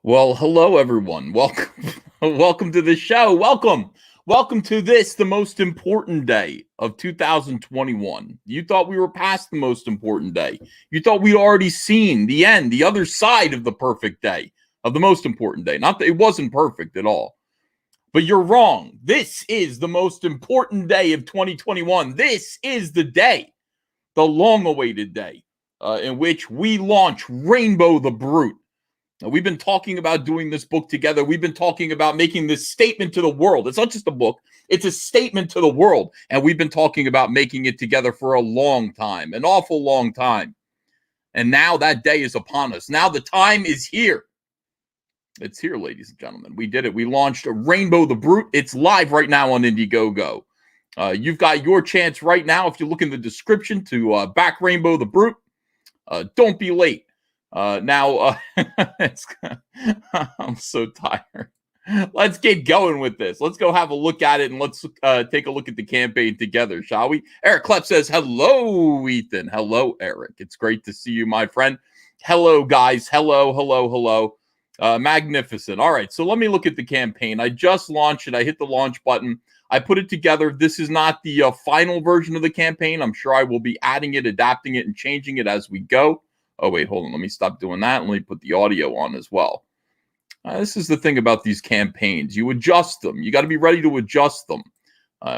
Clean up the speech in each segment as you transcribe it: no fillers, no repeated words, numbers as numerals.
Well, hello everyone. Welcome to the show. Welcome to this, the most important day of 2021. You thought we were past the most important day. You thought we'd already seen the end, the other side of the perfect day, of the most important day. Not that it wasn't perfect at all. But you're wrong. This is the most important day of 2021. This is the day, the long-awaited day, in which we launch Reignbow the Brute. Now, we've been talking about doing this book together. We've been talking about making this statement to the world. It's not just a book. It's a statement to the world. And we've been talking about making it together for a long time, an awful long time. And now that day is upon us. Now the time is here. It's here, ladies and gentlemen. We did it. We launched Reignbow the Brute. It's live right now on Indiegogo. You've got your chance right now, if you look in the description, to back Reignbow the Brute. Don't be late. I'm so tired. Let's get going with this. Let's go have a look at it, and let's take a look at the campaign together, shall we? Eric Klepp says, hello, Ethan. Hello, Eric. It's great to see you, my friend. Hello, guys. Hello. Magnificent. All right, so let me look at the campaign. I just launched it. I hit the launch button. I put it together. This is not the final version of the campaign. I'm sure I will be adding it, adapting it, and changing it as we go. Oh, wait, hold on. Let me stop doing that. Let me put the audio on as well. This is the thing about these campaigns. You adjust them. You got to be ready to adjust them.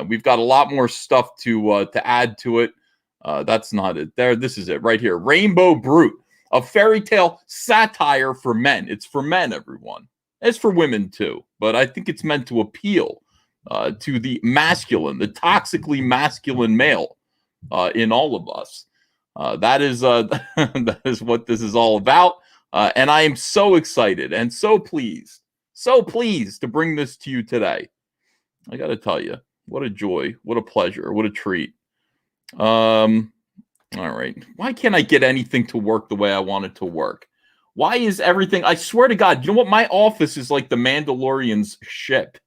We've got a lot more stuff to add to it. That's not it. There, this is it right here. Reignbow Brute, a fairy tale satire for men. It's for men, everyone. It's for women, too. But I think it's meant to appeal to the masculine, the toxically masculine male in all of us. That is what this is all about. And I am so excited and so pleased to bring this to you today. I got to tell you, what a joy, what a pleasure, what a treat. All right. Why can't I get anything to work the way I want it to work? Why is everything, I swear to God, you know what? My office is like the Mandalorian's ship.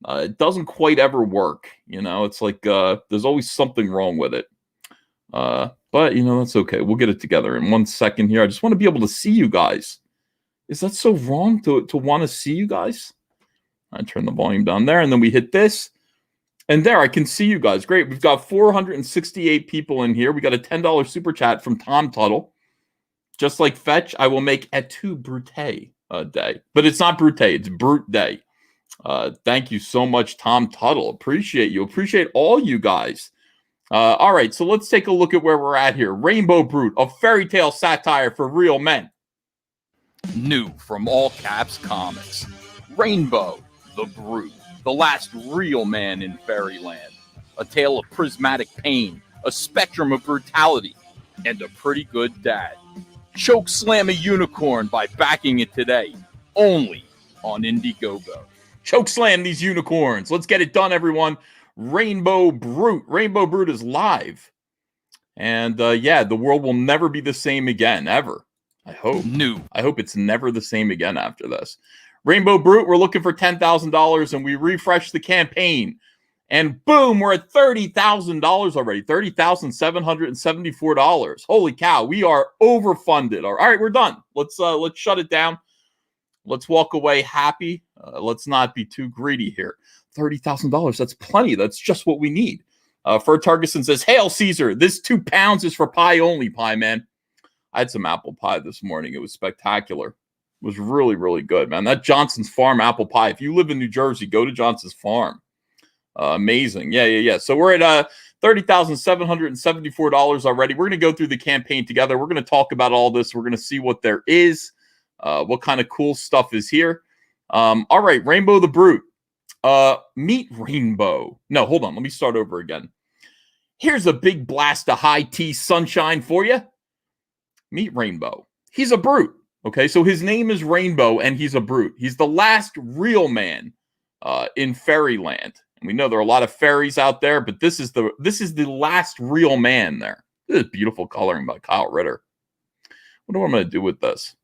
It doesn't quite ever work. You know, it's like there's always something wrong with it. But, you know, that's okay. We'll get it together in 1 second here. I just want to be able to see you guys. Is that so wrong to want to see you guys? I turn the volume down there, and then we hit this. And there, I can see you guys. Great. We've got 468 people in here. We got a $10 super chat from Tom Tuttle. Just like Fetch, I will make a two Brute day. But it's not Brute, it's Brute Day. Thank you so much, Tom Tuttle. Appreciate you. Appreciate all you guys. All right, so let's take a look at where we're at here. Reignbow Brute, a fairy tale satire for real men. New from All Caps Comics. Reignbow the Brute, the last real man in fairyland. A tale of prismatic pain, a spectrum of brutality, and a pretty good dad. Choke slam a unicorn by backing it today, only on Indiegogo. Choke slam these unicorns. Let's get it done, everyone. Reignbow Brute. Reignbow Brute is live. And yeah, the world will never be the same again, ever. I hope. I hope it's never the same again after this. Reignbow Brute, we're looking for $10,000, and we refresh the campaign. And boom, we're at $30,000 already. $30,774. Holy cow, we are overfunded. All right, we're done. Let's shut it down. Let's walk away happy. Let's not be too greedy here. $30,000. That's plenty. That's just what we need. Ferd Targeson says, Hail Caesar. This 2 pounds is for pie only, pie man. I had some apple pie this morning. It was spectacular. It was really, really good, man. That Johnson's Farm apple pie. If you live in New Jersey, go to Johnson's Farm. Amazing. Yeah. So we're at $30,774 already. We're going to go through the campaign together. We're going to talk about all this. We're going to see what there is, what kind of cool stuff is here. All right, Reignbow the Brute. Meet Reignbow. No, hold on. Let me start over again. Here's a big blast of high tea sunshine for you. Meet Reignbow. He's a brute. Okay, so his name is Reignbow, and he's a brute. He's the last real man in fairyland. And we know there are a lot of fairies out there, but this is the last real man there. This is beautiful coloring by Kyle Ritter. What am I going to do with this?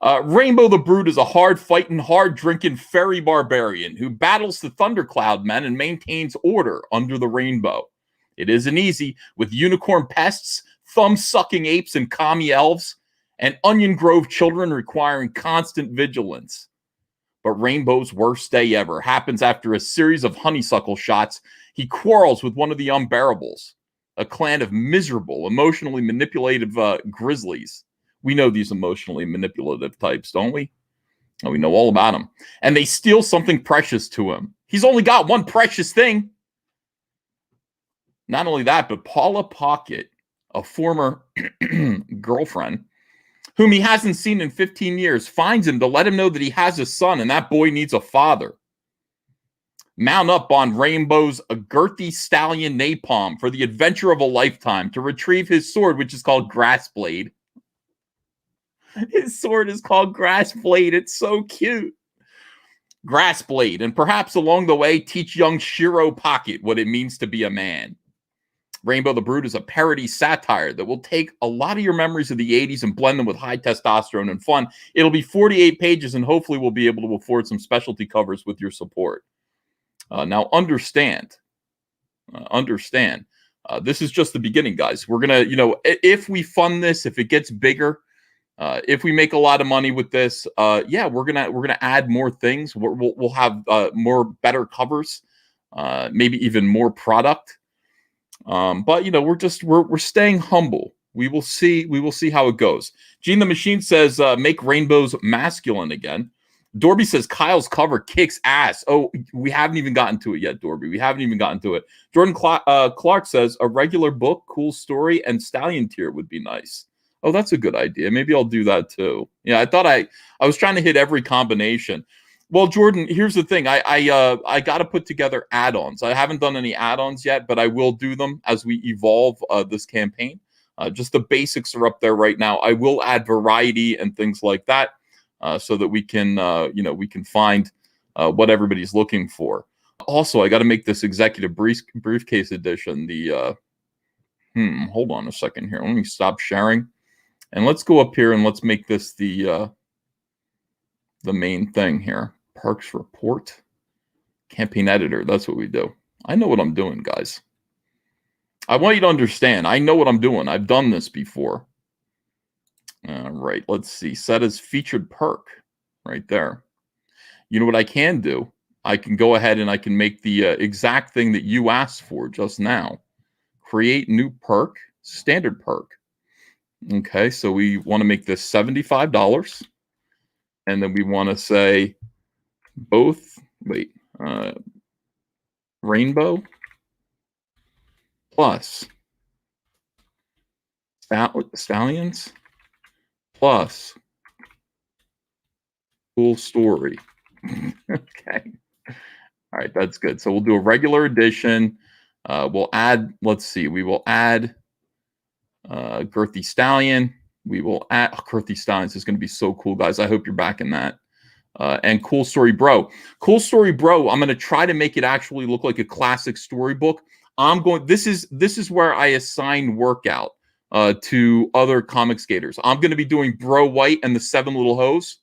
Rainbow the Brute is a hard-fighting, hard-drinking fairy barbarian who battles the Thundercloud men and maintains order under the rainbow. It isn't easy, with unicorn pests, thumb-sucking apes and commie elves, and Onion Grove children requiring constant vigilance. But Rainbow's worst day ever happens after a series of honeysuckle shots. He quarrels with one of the Unbearables, a clan of miserable, emotionally manipulative grizzlies. We know these emotionally manipulative types, don't we? Oh, we know all about them. And they steal something precious to him. He's only got one precious thing. Not only that, but Paula Pocket, a former girlfriend, whom he hasn't seen in 15 years, finds him to let him know that he has a son and that boy needs a father. Mount up on Rainbow's girthy stallion Napalm for the adventure of a lifetime to retrieve his sword, which is called Grassblade. His sword is called Grassblade. It's so cute. Grassblade, and perhaps along the way, teach young Shiro Pocket what it means to be a man. Rainbow the Brute is a parody satire that will take a lot of your memories of the 80s and blend them with high testosterone and fun. It'll be 48 pages, and hopefully we'll be able to afford some specialty covers with your support. Now, understand, this is just the beginning, guys. We're going to, if we fund this, if it gets bigger, if we make a lot of money with this, yeah, we're gonna add more things. We'll have more better covers, maybe even more product. But we're staying humble. We will see how it goes. Gene the Machine says make Rainbows masculine again. Dorby says Kyle's cover kicks ass. Oh, we haven't even gotten to it yet, Dorby. We haven't even gotten to it. Jordan Clark says a regular book, cool story, and stallion tier would be nice. Oh, that's a good idea. Maybe I'll do that too. Yeah, I thought I was trying to hit every combination. Well, Jordan, here's the thing. I got to put together add-ons. I haven't done any add-ons yet, but I will do them as we evolve this campaign. Just the basics are up there right now. I will add variety and things like that so that we can find what everybody's looking for. Also, I got to make this executive briefcase edition. Hold on a second here. Let me stop sharing. And let's go up here and let's make this the main thing here. Perks report. Campaign editor. That's what we do. I know what I'm doing, guys. I want you to understand. I know what I'm doing. I've done this before. All right. Let's see. Set as featured perk right there. You know what I can do? I can go ahead and I can make the exact thing that you asked for just now. Create new perk. Standard perk. Okay, so we want to make this $75. And then we want to say Rainbow plus Stallions plus cool story. Okay. All right, that's good. So we'll do a regular edition. We'll add, let's see, we will add Girthy Stallion. We will add Girthy Stallions is going to be so cool, guys. I hope you're backing that. And Cool Story Bro. Cool Story Bro, I'm going to try to make it actually look like a classic storybook. This is where I assign workout to other comic skaters. I'm going to be doing Bro White and the Seven Little Hoes.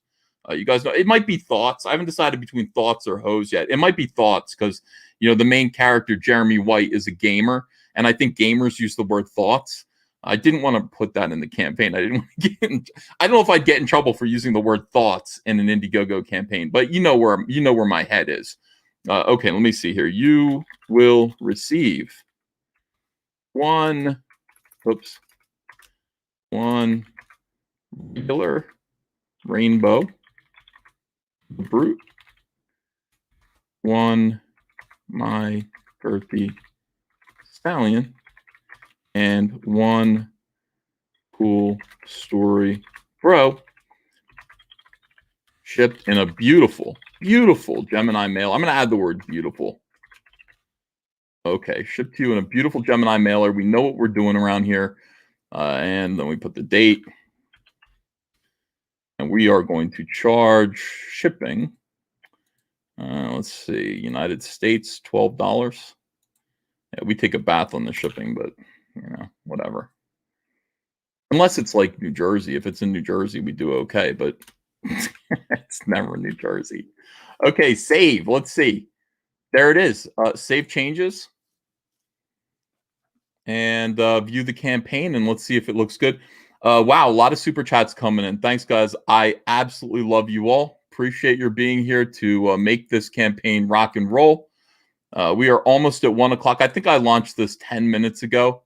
You guys know it might be Thoughts. I haven't decided between Thoughts or Hose yet. It might be Thoughts because the main character Jeremy White is a gamer, and I think gamers use the word thoughts. I didn't want to put that in the campaign. I didn't want to I don't know if I'd get in trouble for using the word thoughts in an Indiegogo campaign, but you know where my head is. Okay, let me see here. You will receive one regular Rainbow Brute, one my girthy Stallion, and one Cool Story Bro, shipped in a beautiful Gemini mail. I'm going to add the word beautiful. Okay, shipped to you in a beautiful Gemini mailer. We know what we're doing around here. And then we put the date. And we are going to charge shipping. Let's see, United States, $12. Yeah, we take a bath on the shipping, but whatever. Unless it's like New Jersey. If it's in New Jersey, we do okay. But It's never New Jersey. Okay, save. Let's see. There it is. Save changes and view the campaign, and let's see if it looks good. Wow, a lot of super chats coming in. Thanks, guys. I absolutely love you all. Appreciate your being here to make this campaign rock and roll. We are almost at 1 o'clock. I think I launched this 10 minutes ago.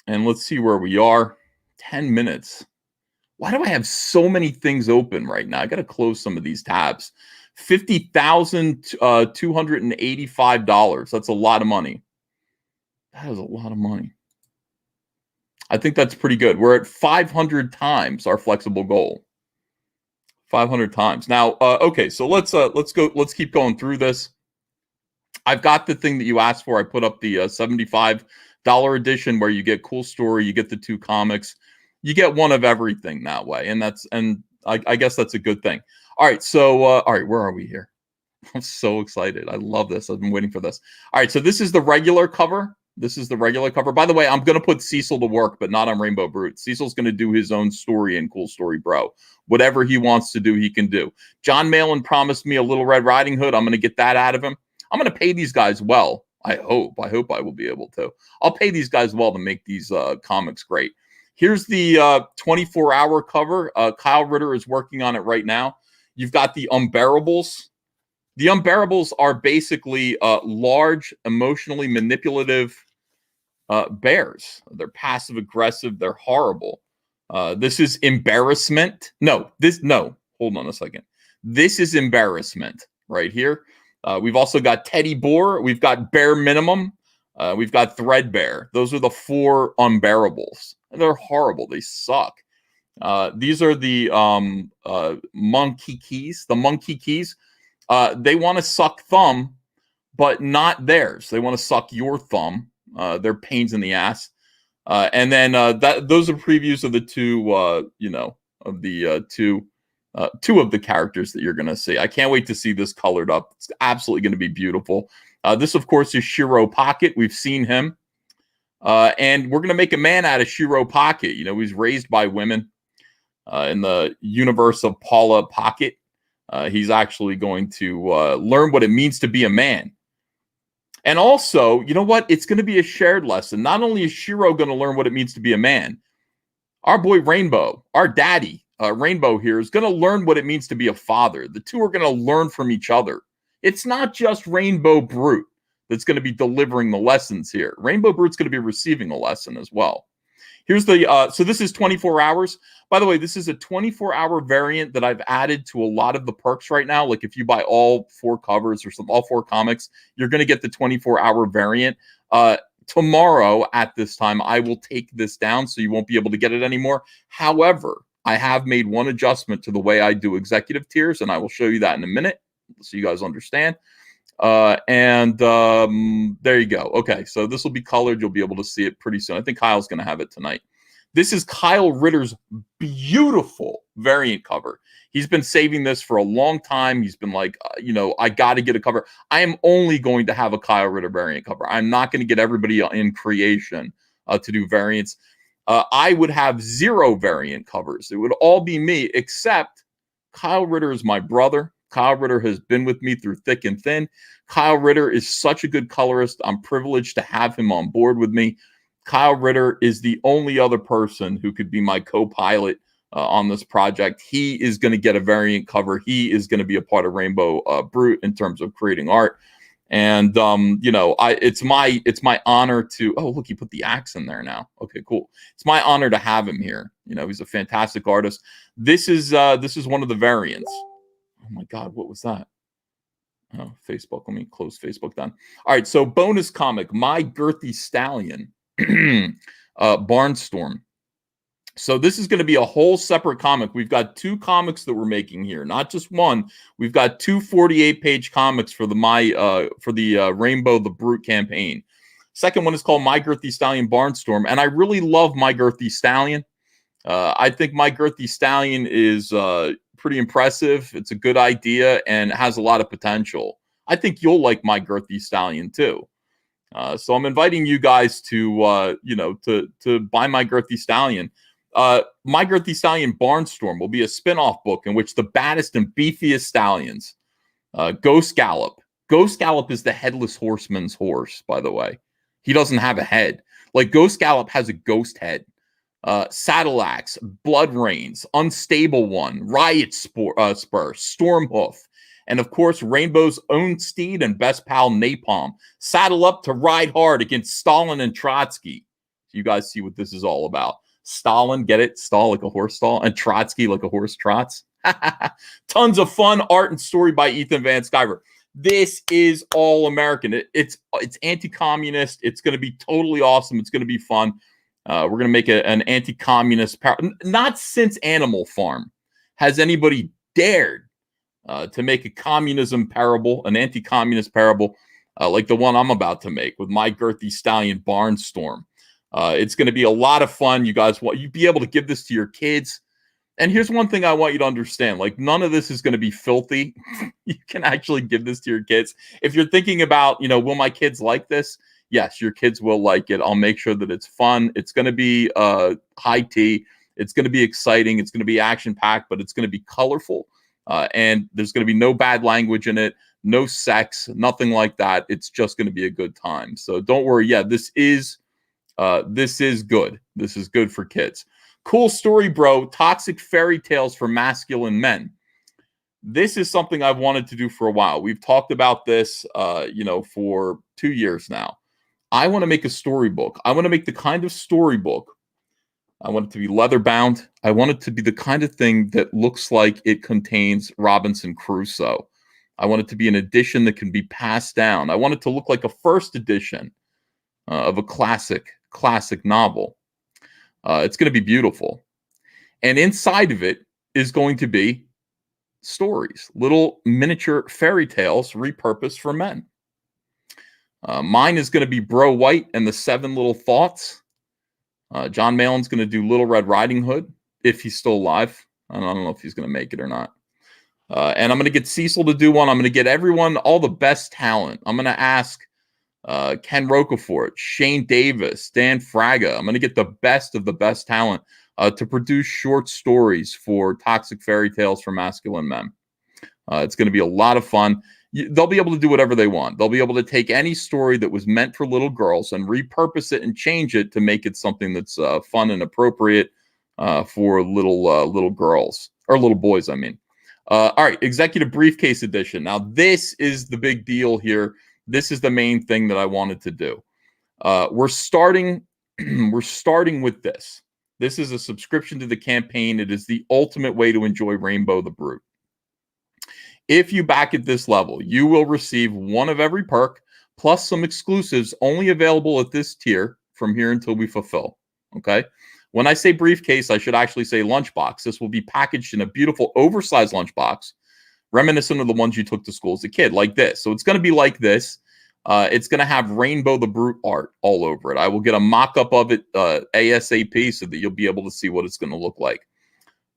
And let's see where we are. 10 minutes. Why do I have so many things open right now? I got to close some of these tabs. $50,285. That's a lot of money. That is a lot of money. I think that's pretty good. We're at 500 times our flexible goal. 500 times. Now, okay, so let's go. Let's keep going through this. I've got the thing that you asked for. I put up the $75 edition where you get cool story, you get the 2 comics, you get one of everything that way, and I guess that's a good thing. All right, so all right, where are we here? I'm so excited. I love this. I've been waiting for this. All right, so this is the regular cover. This is the regular cover. By the way, I'm going to put Cecil to work, but not on Rainbow Brute. Cecil's going to do his own story in Cool Story Bro. Whatever he wants to do, he can do. John Malin promised me a Little Red Riding Hood. I'm going to get that out of him. I'm going to pay these guys well. I hope I will be able to. I'll pay these guys well to make these comics great. Here's the 24-hour cover. Kyle Ritter is working on it right now. You've got the Unbearables. The Unbearables are basically large, emotionally manipulative bears. They're passive aggressive. They're horrible. This is Embarrassment. No. Hold on a second. This is Embarrassment right here. We've also got Teddy Boar. We've got Bare Minimum. We've got Threadbare. Those are the 4 Unbearables. They're horrible. They suck. These are the Monkey Keys. The Monkey Keys. They want to suck thumb, but not theirs. They want to suck your thumb. They're pains in the ass. And then those are previews of the 2, of the 2 of the characters that you're going to see. I can't wait to see this colored up. It's absolutely going to be beautiful. This, of course, is Shiro Pocket. We've seen him. And we're going to make a man out of Shiro Pocket. You know, he's raised by women in the universe of Paula Pocket. He's actually going to learn what it means to be a man. And also, you know what? It's going to be a shared lesson. Not only is Shiro going to learn what it means to be a man, our boy Rainbow, our daddy, Rainbow here, is going to learn what it means to be a father. The 2 are going to learn from each other. It's not just Rainbow Brute that's going to be delivering the lessons here. Rainbow Brute's going to be receiving a lesson as well. Here's the, so this is 24 hours. By the way, this is a 24-hour variant that I've added to a lot of the perks right now. Like if you buy all 4 covers or all 4 comics, you're going to get the 24-hour variant. Tomorrow at this time, I will take this down so you won't be able to get it anymore. However, I have made one adjustment to the way I do executive tiers, and I will show you that in a minute so you guys understand. There you go. Okay, so this will be colored. You'll be able to see it pretty soon. I think Kyle's going to have it tonight. This is Kyle Ritter's beautiful variant cover. He's been saving this for a long time. He's been like, I got to get a cover. I am only going to have a Kyle Ritter variant cover. I'm not going to get everybody in creation to do variants. I would have 0 variant covers. It would all be me, except Kyle Ritter is my brother. Kyle Ritter has been with me through thick and thin. Kyle Ritter is such a good colorist. I'm privileged to have him on board with me. Kyle Ritter is the only other person who could be my co-pilot on this project. He is going to get a variant cover. He is going to be a part of Rainbow Brute in terms of creating art. And it's my honor to. Oh, look, he put the axe in there now. Okay, cool. It's my honor to have him here. He's a fantastic artist. This is one of the variants. Oh my God, what was that? Oh, Facebook. Let me close Facebook down. All right, so bonus comic, My Girthy Stallion, Barnstorm. So this is going to be a whole separate comic. We've got 2 comics that we're making here, not just one. We've got 2 48-page comics for the Rainbow the Brute campaign. Second one is called My Girthy Stallion Barnstorm, and I really love My Girthy Stallion. I think My Girthy Stallion is pretty impressive. It's a good idea and has a lot of potential. I think you'll like My Girthy Stallion too. So I'm inviting you guys to buy My Girthy Stallion. My Girthy Stallion Barnstorm will be a spin-off book in which the baddest and beefiest stallions, Ghost Gallop. Ghost Gallop is the headless horseman's horse, by the way. He doesn't have a head. Like Ghost Gallop has a ghost head. Saddle Axe, Blood Rains, Unstable One, Riot Spur, Stormhoof, and of course, Rainbow's own steed and best pal Napalm. Saddle up to ride hard against Stalin and Trotsky. You guys see what this is all about. Stalin, get it? Stall like a horse stall, and Trotsky like a horse trots. Tons of fun art and story by Ethan Van Sciver. This is all American. It's anti-communist. It's going to be totally awesome. It's going to be fun. We're going to make an anti-communist not since Animal Farm has anybody dared to make a communism parable, an anti-communist parable like the one I'm about to make with My Girthy Stallion Barnstorm. It's going to be a lot of fun. You guys you'd be able to give this to your kids. And here's one thing I want you to understand. Like, none of this is going to be filthy. You can actually give this to your kids. If you're thinking about, will my kids like this? Yes, your kids will like it. I'll make sure that it's fun. It's going to be high tea. It's going to be exciting. It's going to be action-packed, but it's going to be colorful. And there's going to be no bad language in it, no sex, nothing like that. It's just going to be a good time. So don't worry. Yeah, this is good. This is good for kids. Cool story, bro. Toxic fairy tales for masculine men. This is something I've wanted to do for a while. We've talked about this, for 2 years now. I want to make a storybook. I want to make the kind of storybook. I want it to be leather bound. I want it to be the kind of thing that looks like it contains Robinson Crusoe. I want it to be an edition that can be passed down. I want it to look like a first edition of a classic novel. It's going to be beautiful. And inside of it is going to be stories, little miniature fairy tales repurposed for men. Mine is going to be Bro White and the 7 Little Thoughts. John Malin's going to do Little Red Riding Hood, if he's still alive. I don't know if he's going to make it or not. And I'm going to get Cecil to do one. I'm going to get everyone, all the best talent. I'm going to ask Ken Rocafort, Shane Davis, Dan Fraga. I'm going to get the best of the best talent to produce short stories for Toxic Fairy Tales for Masculine Men. It's going to be a lot of fun. They'll be able to do whatever they want. They'll be able to take any story that was meant for little girls and repurpose it and change it to make it something that's fun and appropriate for little girls or little boys, I mean. All right, Executive Briefcase Edition. Now, this is the big deal here. This is the main thing that I wanted to do. We're starting with this. This is a subscription to the campaign. It is the ultimate way to enjoy Rainbow the Brute. If you back at this level, you will receive one of every perk, plus some exclusives only available at this tier from here until we fulfill. Okay? When I say briefcase, I should actually say lunchbox. This will be packaged in a beautiful oversized lunchbox, reminiscent of the ones you took to school as a kid, like this. So it's going to be like this. It's going to have Rainbow the Brute art all over it. I will get a mock-up of it ASAP so that you'll be able to see what it's going to look like.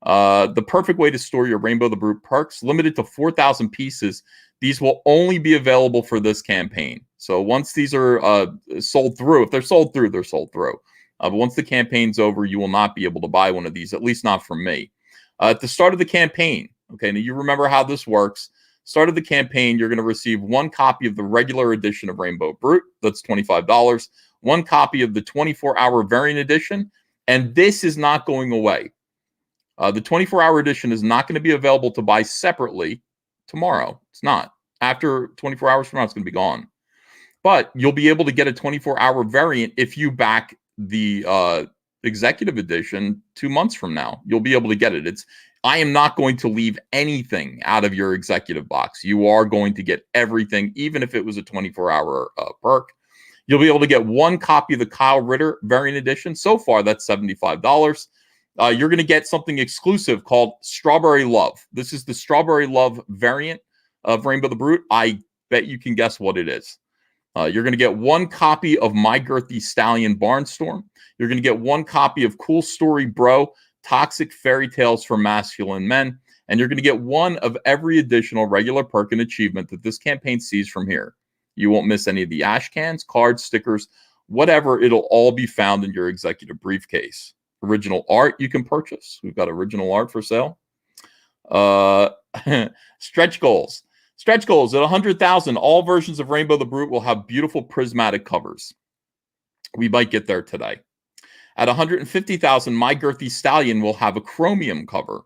The perfect way to store your Rainbow the Brute perks, limited to 4,000 pieces. These will only be available for this campaign. So once these are sold through, if they're sold through, they're sold through. But once the campaign's over, you will not be able to buy one of these, at least not from me. At the start of the campaign, okay, now you remember how this works. Start of the campaign, you're going to receive one copy of the regular edition of Rainbow Brute. That's $25. One copy of the 24-hour variant edition. And this is not going away. The 24-hour edition is not going to be available to buy separately tomorrow. It's not. After 24 hours from now, it's going to be gone. But you'll be able to get a 24-hour variant if you back the executive edition 2 months from now. You'll be able to get it. I am not going to leave anything out of your executive box. You are going to get everything, even if it was a 24-hour perk. You'll be able to get one copy of the Kyle Ritter variant edition. So far, that's $75. You're going to get something exclusive called Strawberry Love. This is the Strawberry Love variant of Rainbow the Brute. I bet you can guess what it is. You're going to get one copy of My Girthy Stallion Barnstorm. You're going to get one copy of Cool Story Bro, Toxic Fairy Tales for Masculine Men. And you're going to get one of every additional regular perk and achievement that this campaign sees from here. You won't miss any of the ash cans, cards, stickers, whatever. It'll all be found in your executive briefcase. original art you can purchase. We've got original art for sale. Stretch goals. Stretch goals at 100,000. All versions of Reignbow the Brute will have beautiful prismatic covers. We might get there today. At 150,000, My Girthy Stallion will have a chromium cover.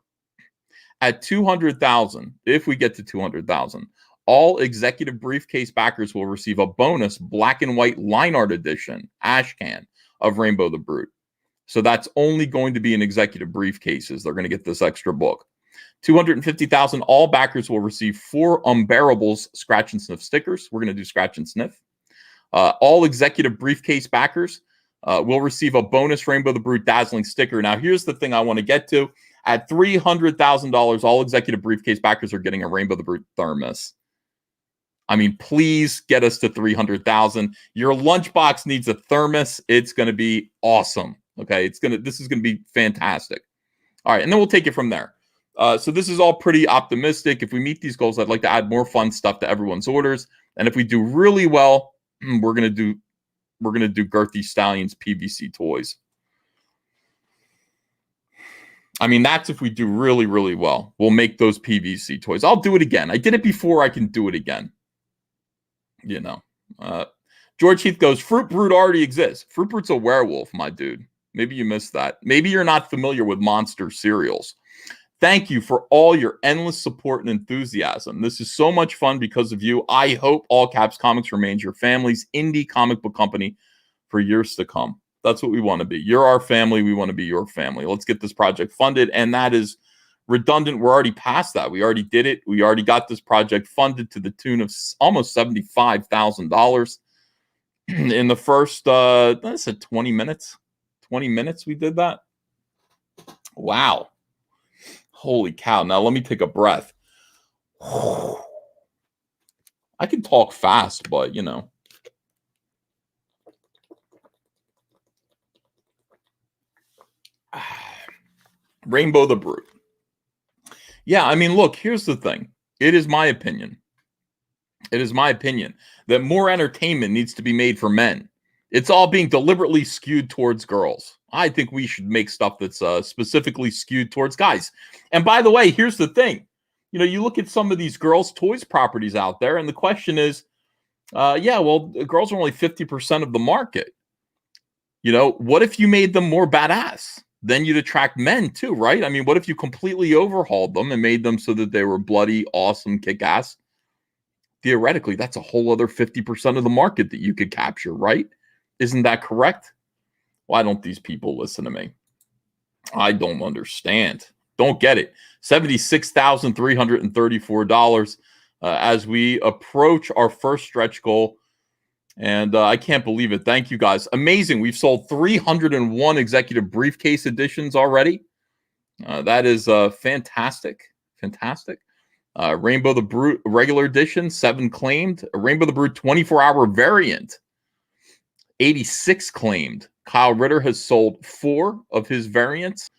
At 200,000, if we get to 200,000, all executive briefcase backers will receive a bonus black and white line art edition ash can of Reignbow the Brute. So that's only going to be in executive briefcases. They're going to get this extra book. 250,000, all backers will receive 4 Unbearables scratch and sniff stickers. We're going to do scratch and sniff. All executive briefcase backers will receive a bonus Reignbow the Brute dazzling sticker. Now, here's the thing I want to get to. At $300,000, all executive briefcase backers are getting a Reignbow the Brute thermos. I mean, please get us to 300,000. Your lunchbox needs a thermos. It's going to be awesome. Okay, this is going to be fantastic. All right, and then we'll take it from there. So this is all pretty optimistic. If we meet these goals, I'd like to add more fun stuff to everyone's orders. And if we do really well, we're gonna do Girthy Stallions PVC toys. I mean, that's if we do really, really well. We'll make those PVC toys. I'll do it again. I did it before. I can do it again. You know. George Heath goes, Fruit Brute already exists. Fruit Brute's a werewolf, my dude. Maybe you missed that. Maybe you're not familiar with monster cereals. Thank you for all your endless support and enthusiasm. This is so much fun because of you. I hope All Caps Comics remains your family's indie comic book company for years to come. That's what we want to be. You're our family. We want to be your family. Let's get this project funded. And that is redundant. We're already past that. We already did it. We already got this project funded to the tune of almost $75,000 in the first, I said 20 minutes. 20 minutes we did that. Wow. Holy cow. Now let me take a breath. I can talk fast, but you know. Reignbow the Brute. Yeah, I mean, look, here's the thing. It is my opinion. It is my opinion that more entertainment needs to be made for men. It's all being deliberately skewed towards girls. I think we should make stuff that's specifically skewed towards guys. And by the way, here's the thing. You know, you look at some of these girls' toys properties out there, and the question is, girls are only 50% of the market. You know, what if you made them more badass? Then you'd attract men too, right? I mean, what if you completely overhauled them and made them so that they were bloody, awesome, kick-ass? Theoretically, that's a whole other 50% of the market that you could capture, right? Isn't that correct? Why don't these people listen to me? I don't understand. Don't get it. $76,334 as we approach our first stretch goal. And I can't believe it. Thank you, guys. Amazing. We've sold 301 executive briefcase editions already. That is fantastic. Fantastic. Reignbow the Brute regular edition, 7 claimed. Reignbow the Brute 24-hour variant, 86 claimed. Kyle Ritter has sold 4 of his variants.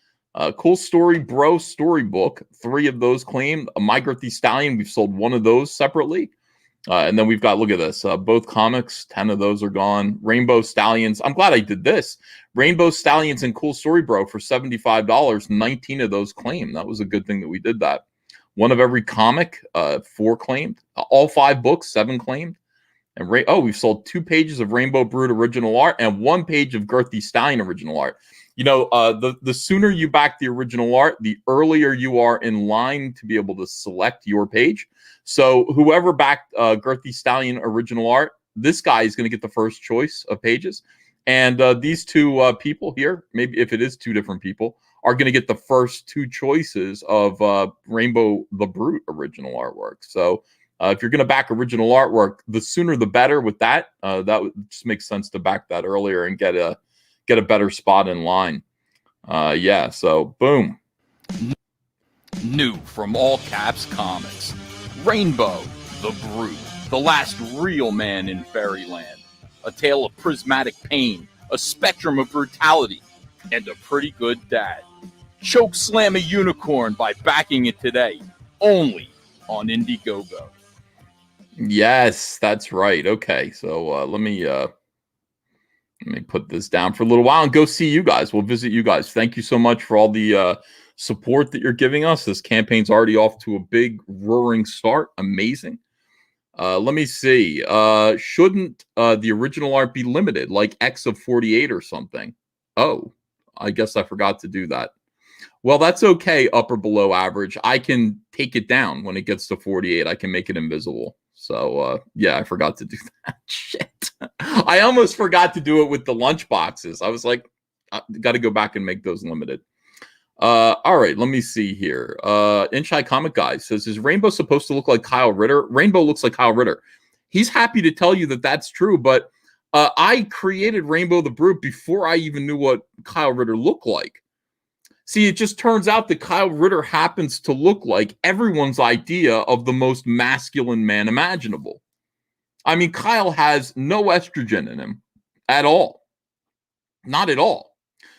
Cool Story Bro Storybook, 3 of those claimed. My Girthy Stallion, we've sold 1 of those separately. And then we've got, look at this, both comics, 10 of those are gone. Rainbow Stallions, I'm glad I did this. Rainbow Stallions and Cool Story Bro for $75, 19 of those claimed. That was a good thing that we did that. 1 of every comic, 4 claimed. All 5 books, 7 claimed. And we've sold 2 pages of Rainbow Brute original art and 1 page of Girthy Stallion original art. You know, the sooner you back the original art, the earlier you are in line to be able to select your page. So whoever backed Girthy Stallion original art, this guy is going to get the first choice of pages. And these 2 people here, maybe if it is 2 different people, are going to get the first 2 choices of Rainbow the Brute original artwork. So if you're going to back original artwork, the sooner the better with that. That just makes sense to back that earlier and get a better spot in line. So boom. New from All Caps Comics, Reignbow the Brute, the last real man in fairyland. A tale of prismatic pain, a spectrum of brutality, and a pretty good dad. Choke slam a unicorn by backing it today, only on Indiegogo. Yes, that's right. Okay, so let me Let me put this down for a little while and go see you guys. We'll visit you guys. Thank you so much for all the support that you're giving us. This campaign's already off to a big roaring start. Amazing. Let me see. Shouldn't the original art be limited, like X of 48 or something? Oh, I guess I forgot to do that. Well, that's okay, upper below average. I can take it down when it gets to 48. I can make it invisible. So, yeah, I forgot to do that. Shit. I almost forgot to do it with the lunch boxes. I was like, I got to go back and make those limited. All right, let me see here. Inchai Comic Guy says, is Rainbow supposed to look like Kyle Ritter? Rainbow looks like Kyle Ritter. He's happy to tell you that that's true, but I created Rainbow the Brute before I even knew what Kyle Ritter looked like. See, it just turns out that Kyle Ritter happens to look like everyone's idea of the most masculine man imaginable. I mean, Kyle has no estrogen in him at all. Not at all.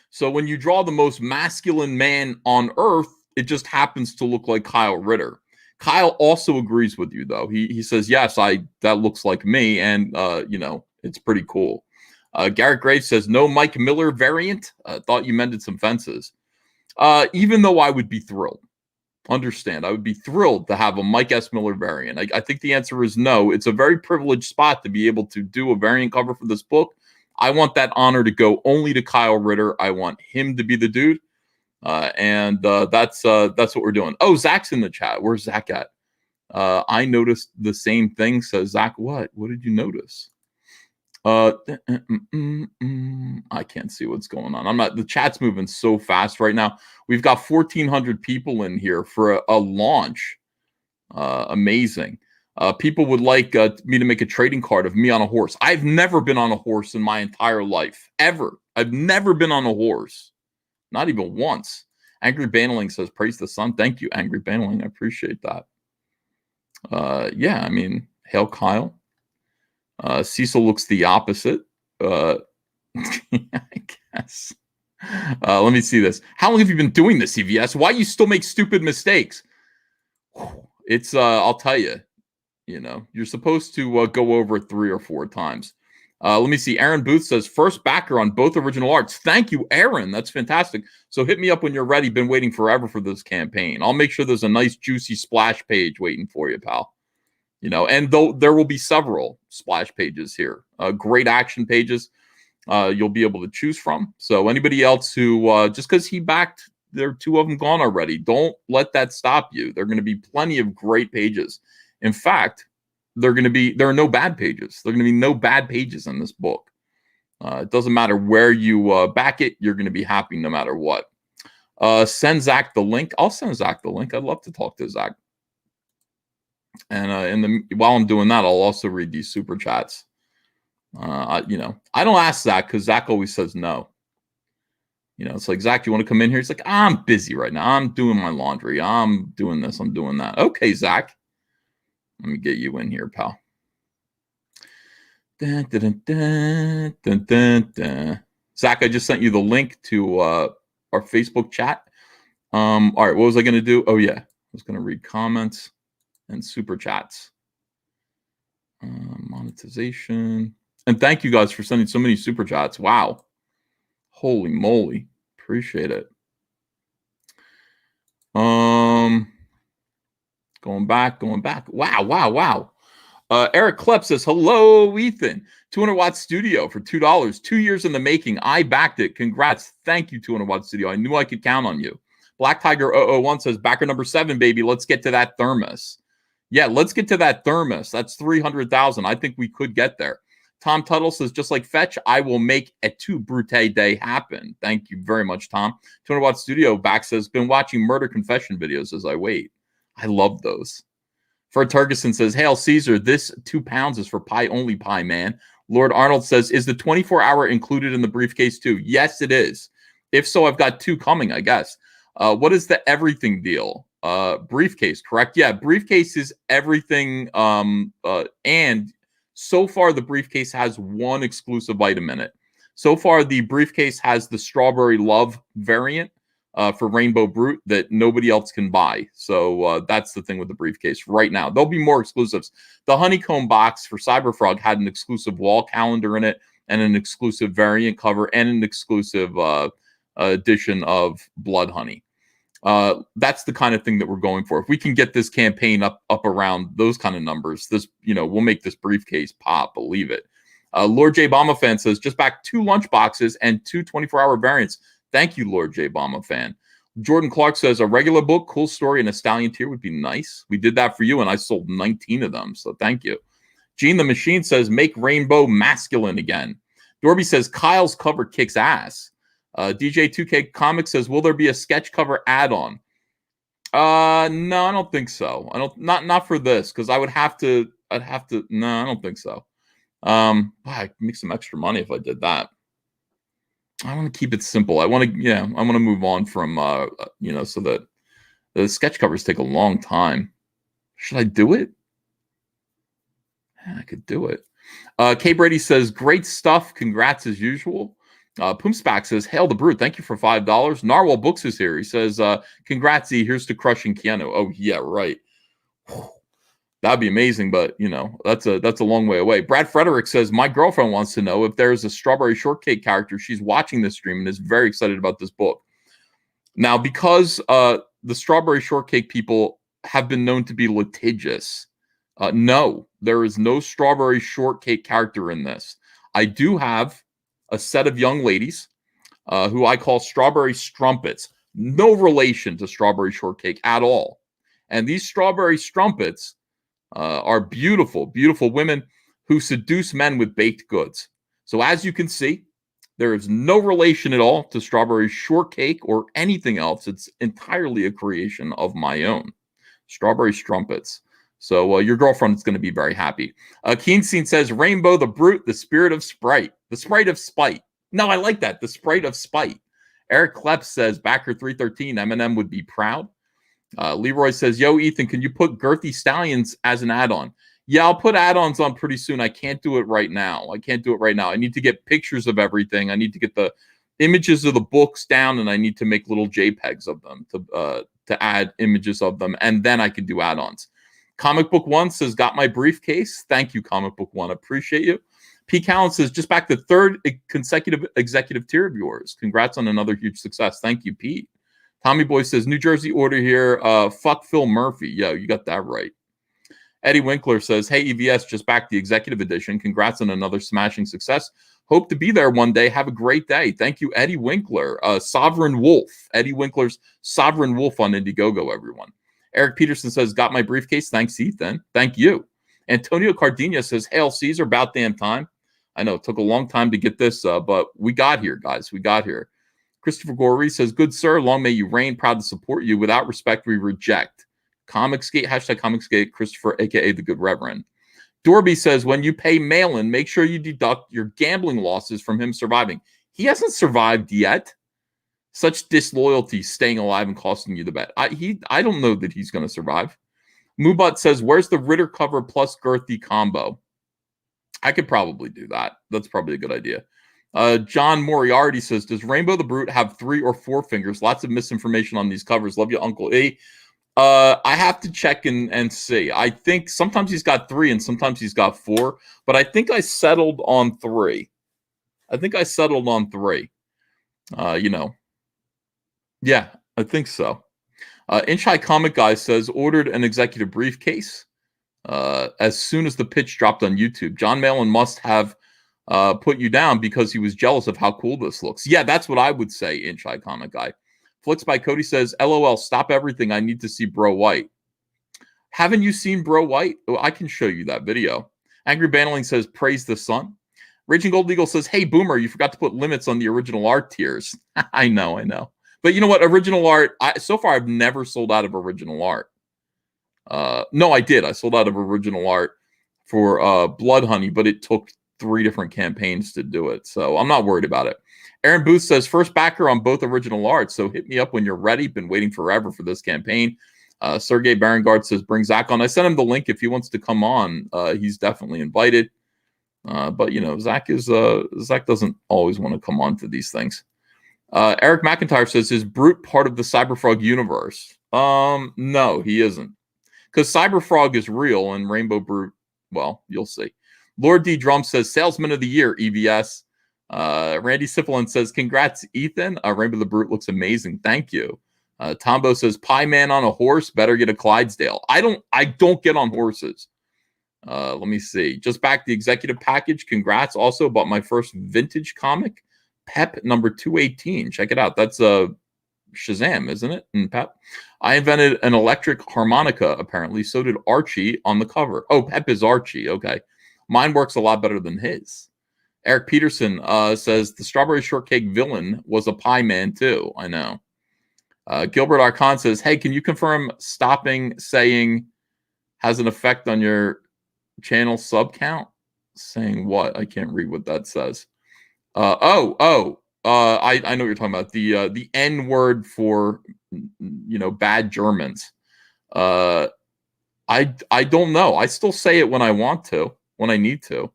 So when you draw the most masculine man on earth, it just happens to look like Kyle Ritter. Kyle also agrees with you, though. He says, yes, that looks like me, and, it's pretty cool. Garrett Graves says, no Mike Miller variant? Thought you mended some fences. Even though I would be thrilled. Understand, I would be thrilled to have a Mike S. Miller variant. I think the answer is no. It's a very privileged spot to be able to do a variant cover for this book. I want that honor to go only to Kyle Ritter. I want him to be the dude. And that's what we're doing. Oh, Zach's in the chat. Where's Zach at? I noticed the same thing. Says Zach, what? What did you notice? I can't see what's going on. The chat's moving so fast right now. We've got 1,400 people in here for a launch. Amazing. People would like me to make a trading card of me on a horse. I've never been on a horse in my entire life, ever. I've never been on a horse, not even once. Angry Baneling says, praise the sun. Thank you, Angry Baneling. I appreciate that. Yeah, I mean, hail Kyle. Cecil looks the opposite. I guess. Let me see this. How long have you been doing this, CVS? Why you still make stupid mistakes? It's, I'll tell you, you're supposed to go over it 3 or 4 times. Let me see. Aaron Booth says, first backer on both original arts. Thank you, Aaron. That's fantastic. So hit me up when you're ready. Been waiting forever for this campaign. I'll make sure there's a nice, juicy splash page waiting for you, pal. And though there will be several splash pages here, great action pages you'll be able to choose from. So anybody else who, just because he backed, there are 2 of them gone already. Don't let that stop you. There are going to be plenty of great pages. In fact, there are no bad pages. There are going to be no bad pages in this book. It doesn't matter where you back it. You're going to be happy no matter what. Send Zach the link. I'll send Zach the link. I'd love to talk to Zach. And while I'm doing that, I'll also read these super chats. I don't ask Zach because Zach always says no. It's like, Zach, you want to come in here? He's like, I'm busy right now. I'm doing my laundry. I'm doing this. I'm doing that. Okay, Zach. Let me get you in here, pal. Dun, dun, dun, dun, dun, dun. Zach, I just sent you the link to our Facebook chat. All right, what was I going to do? Oh, yeah. I was going to read comments and super chats. Monetization. And thank you guys for sending so many super chats. Wow. Holy moly. Appreciate it. Going back. Wow. Eric Klepp says, hello, Ethan. 200 Watt Studio for $2. 2 years in the making. I backed it. Congrats. Thank you, 200 Watt Studio. I knew I could count on you. Black Tiger 001 says, backer number 7, baby. Let's get to that thermos. Yeah, let's get to that thermos. That's 300,000. I think we could get there. Tom Tuttle says, just like Fetch, I will make a 2 Brute day happen. Thank you very much, Tom. 200 Watt Studio back says, been watching murder confession videos as I wait. I love those. Fred Turgeson says, hail Caesar, this 2 pounds is for pie only pie, man. Lord Arnold says, is the 24-hour included in the briefcase too? Yes, it is. If so, I've got 2 coming, I guess. What is the everything deal? Briefcase, correct? Yeah, briefcase is everything. And so far, the briefcase has 1 exclusive item in it. So far, the briefcase has the Strawberry Love variant for Rainbow Brute that nobody else can buy. So that's the thing with the briefcase right now. There'll be more exclusives. The Honeycomb box for Cyberfrog had an exclusive wall calendar in it. and an exclusive variant cover and an exclusive edition of Blood Honey. That's the kind of thing that we're going for. If we can get this campaign up around those kind of numbers, this, we'll make this briefcase pop, believe it. Lord J. Bama fan says, just back 2 lunch boxes and 2 24-hour variants. Thank you, Lord J. Bama fan. Jordan Clark says, a regular book, cool story, and a stallion tier would be nice. We did that for you, and I sold 19 of them, so thank you. Gene the Machine says, make Reignbow masculine again. Dorby says, Kyle's cover kicks ass. DJ2K Comics says, will there be a sketch cover add-on? No, I don't think so. Not for this, because I'd have to, no, I don't think so. I'd make some extra money if I did that. I want to keep it simple. I want to move on from, so that the sketch covers take a long time. Should I do it? Yeah, I could do it. K Brady says, great stuff. Congrats as usual. Poomspack says, hail the brute. Thank you for $5. Narwhal Books is here. He says, congrats, E. Here's to crushing Keanu. Oh, yeah, right. That'd be amazing, but that's a long way away. Brad Frederick says, my girlfriend wants to know if there's a strawberry shortcake character. She's watching this stream and is very excited about this book. Now, because the strawberry shortcake people have been known to be litigious, no, there is no strawberry shortcake character in this. I do have a set of young ladies who I call strawberry strumpets. No relation to strawberry shortcake at all. And these strawberry strumpets are beautiful, beautiful women who seduce men with baked goods. So as you can see, there is no relation at all to strawberry shortcake or anything else. It's entirely a creation of my own. Strawberry strumpets. So your girlfriend is going to be very happy. Keenstein says, Reignbow the Brute, the spirit of Sprite. The Sprite of Spite. No, I like that. The Sprite of Spite. Eric Klepp says, backer 313, Eminem would be proud. Leroy says, yo, Ethan, can you put Girthy Stallions as an add-on? Yeah, I'll put add-ons on pretty soon. I can't do it right now. I need to get pictures of everything. I need to get the images of the books down, and I need to make little JPEGs of them to add images of them, and then I can do add-ons. Comic Book One says, got my briefcase. Thank you, Comic Book One. Appreciate you. P. Callan says, just back the 3rd consecutive executive tier of yours. Congrats on another huge success. Thank you, Pete. Tommy Boy says, New Jersey order here. Fuck Phil Murphy. Yo, you got that right. Eddie Winkler says, hey, EVS, just back the executive edition. Congrats on another smashing success. Hope to be there one day. Have a great day. Thank you, Eddie Winkler. Sovereign Wolf. Eddie Winkler's Sovereign Wolf on Indiegogo, everyone. Eric Peterson says, got my briefcase. Thanks, Ethan. Thank you. Antonio Cardinha says, hail Caesar, about damn time. I know it took a long time to get this, but we got here, guys. We got here. Christopher Gorey says, good sir, long may you reign, proud to support you. Without respect, we reject. Comicsgate, hashtag Comicsgate, Christopher, a.k.a. the Good Reverend. Dorby says, when you pay mail-in, make sure you deduct your gambling losses from him surviving. He hasn't survived yet. Such disloyalty, staying alive and costing you the bet. I don't know that he's going to survive. Moobot says, where's the Ritter cover plus Girthy combo? I could probably do that. That's probably a good idea. John Moriarty says, does Reignbow the Brute have 3 or 4 fingers? Lots of misinformation on these covers. Love you, Uncle E. I have to check and see. I think sometimes he's got 3 and sometimes he's got 4, but I think I settled on 3. Yeah, I think so. Inch High Comic Guy says, ordered an executive briefcase as soon as the pitch dropped on YouTube. John Malin must have put you down because he was jealous of how cool this looks. Yeah, that's what I would say, Inch High Comic Guy. Flicks by Cody says, LOL, stop everything. I need to see Bro White. Haven't you seen Bro White? Oh, I can show you that video. Angry Bannerling says, praise the sun. Raging Gold Eagle says, hey, Boomer, you forgot to put limits on the original art tiers. I know. But you know what? Original art, so far I've never sold out of original art. No, I did. I sold out of original art for Blood Honey, but it took 3 different campaigns to do it. So I'm not worried about it. Aaron Booth says, first backer on both original art. So hit me up when you're ready. Been waiting forever for this campaign. Sergey Barangard says, bring Zach on. I sent him the link if he wants to come on. He's definitely invited. But, Zach doesn't always want to come on to these things. Eric McIntyre says, is Brute part of the Cyberfrog universe? No, he isn't. Because Cyberfrog is real and Rainbow Brute, well, you'll see. Lord D. Drum says, Salesman of the Year, EVS. Randy Sifflin says, congrats, Ethan. Rainbow the Brute looks amazing. Thank you. Tombo says, Pie Man on a horse, better get a Clydesdale. I don't get on horses. Let me see. Just back the executive package. Congrats. Also bought my first vintage comic, Pep number 218. Check it out. That's Shazam, isn't it? And Pep. I invented an electric harmonica, apparently. So did Archie on the cover. Oh, Pep is Archie. Okay. Mine works a lot better than his. Eric Peterson says the Strawberry Shortcake villain was a pie man too. I know. Gilbert Arcon says, hey, can you confirm stopping saying has an effect on your channel sub count? Saying what? I can't read what that says. I know what you're talking about. The N word for bad Germans. I don't know. I still say it when I want to, when I need to.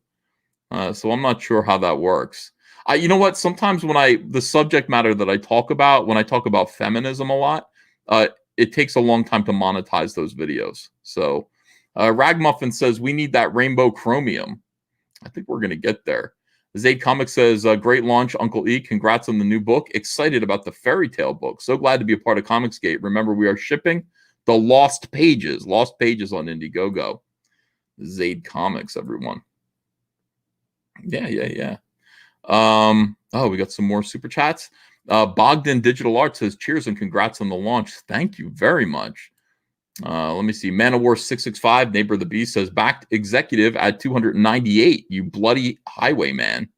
So I'm not sure how that works. You know what? Sometimes when the subject matter that I talk about, when I talk about feminism a lot, it takes a long time to monetize those videos. So Ragmuffin says, we need that rainbow chromium. I think we're going to get there. Zayd Comics says, great launch, Uncle E. Congrats on the new book. Excited about the fairy tale book. So glad to be a part of Comicsgate. Remember, we are shipping the Lost Pages on Indiegogo. Zayd Comics, everyone. Yeah. We got some more super chats. Bogdan Digital Art says, cheers and congrats on the launch. Thank you very much. Let me see. Man of War 665, Neighbor of the Beast says, backed executive at 298. You bloody highwayman.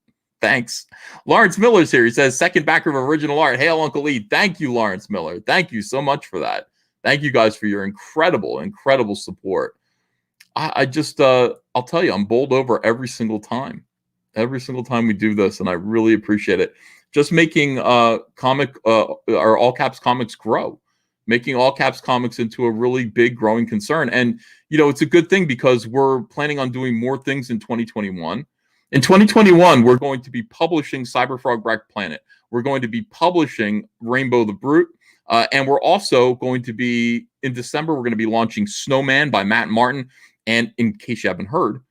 Thanks. Lawrence Miller's here. He says, second backer of original art. Hail, Uncle E. Thank you, Lawrence Miller. Thank you so much for that. Thank you guys for your incredible support. I just, I'll tell you, I'm bowled over every single time we do this, and I really appreciate it. Just making or All Caps Comics grow, making All Caps Comics into a really big growing concern. And, it's a good thing because we're planning on doing more things in 2021. In 2021, we're going to be publishing Cyberfrog Black Planet. We're going to be publishing Rainbow the Brute. And we're also going to be, in December, we're going to be launching Snowman by Matt Martin. And in case you haven't heard,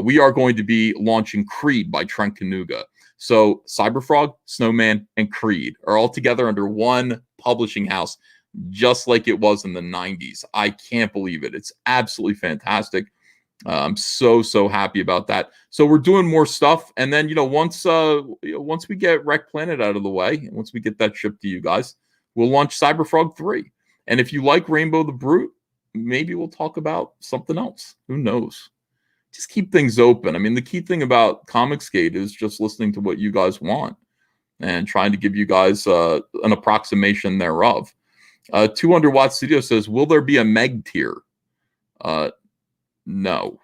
we are going to be launching Creed by Trent Kanuga. So Cyberfrog, Snowman, and Creed are all together under one publishing house, just like it was in the 90s. I can't believe it. It's absolutely fantastic. I'm so happy about that. So we're doing more stuff. And then, once we get Wreck Planet out of the way, once we get that shipped to you guys, we'll launch Cyberfrog 3. And if you like Rainbow the Brute, maybe we'll talk about something else. Who knows? Just keep things open. I mean, the key thing about Comicsgate is just listening to what you guys want and trying to give you guys an approximation thereof. 200 Watt Studio says, will there be a Meg tier? No.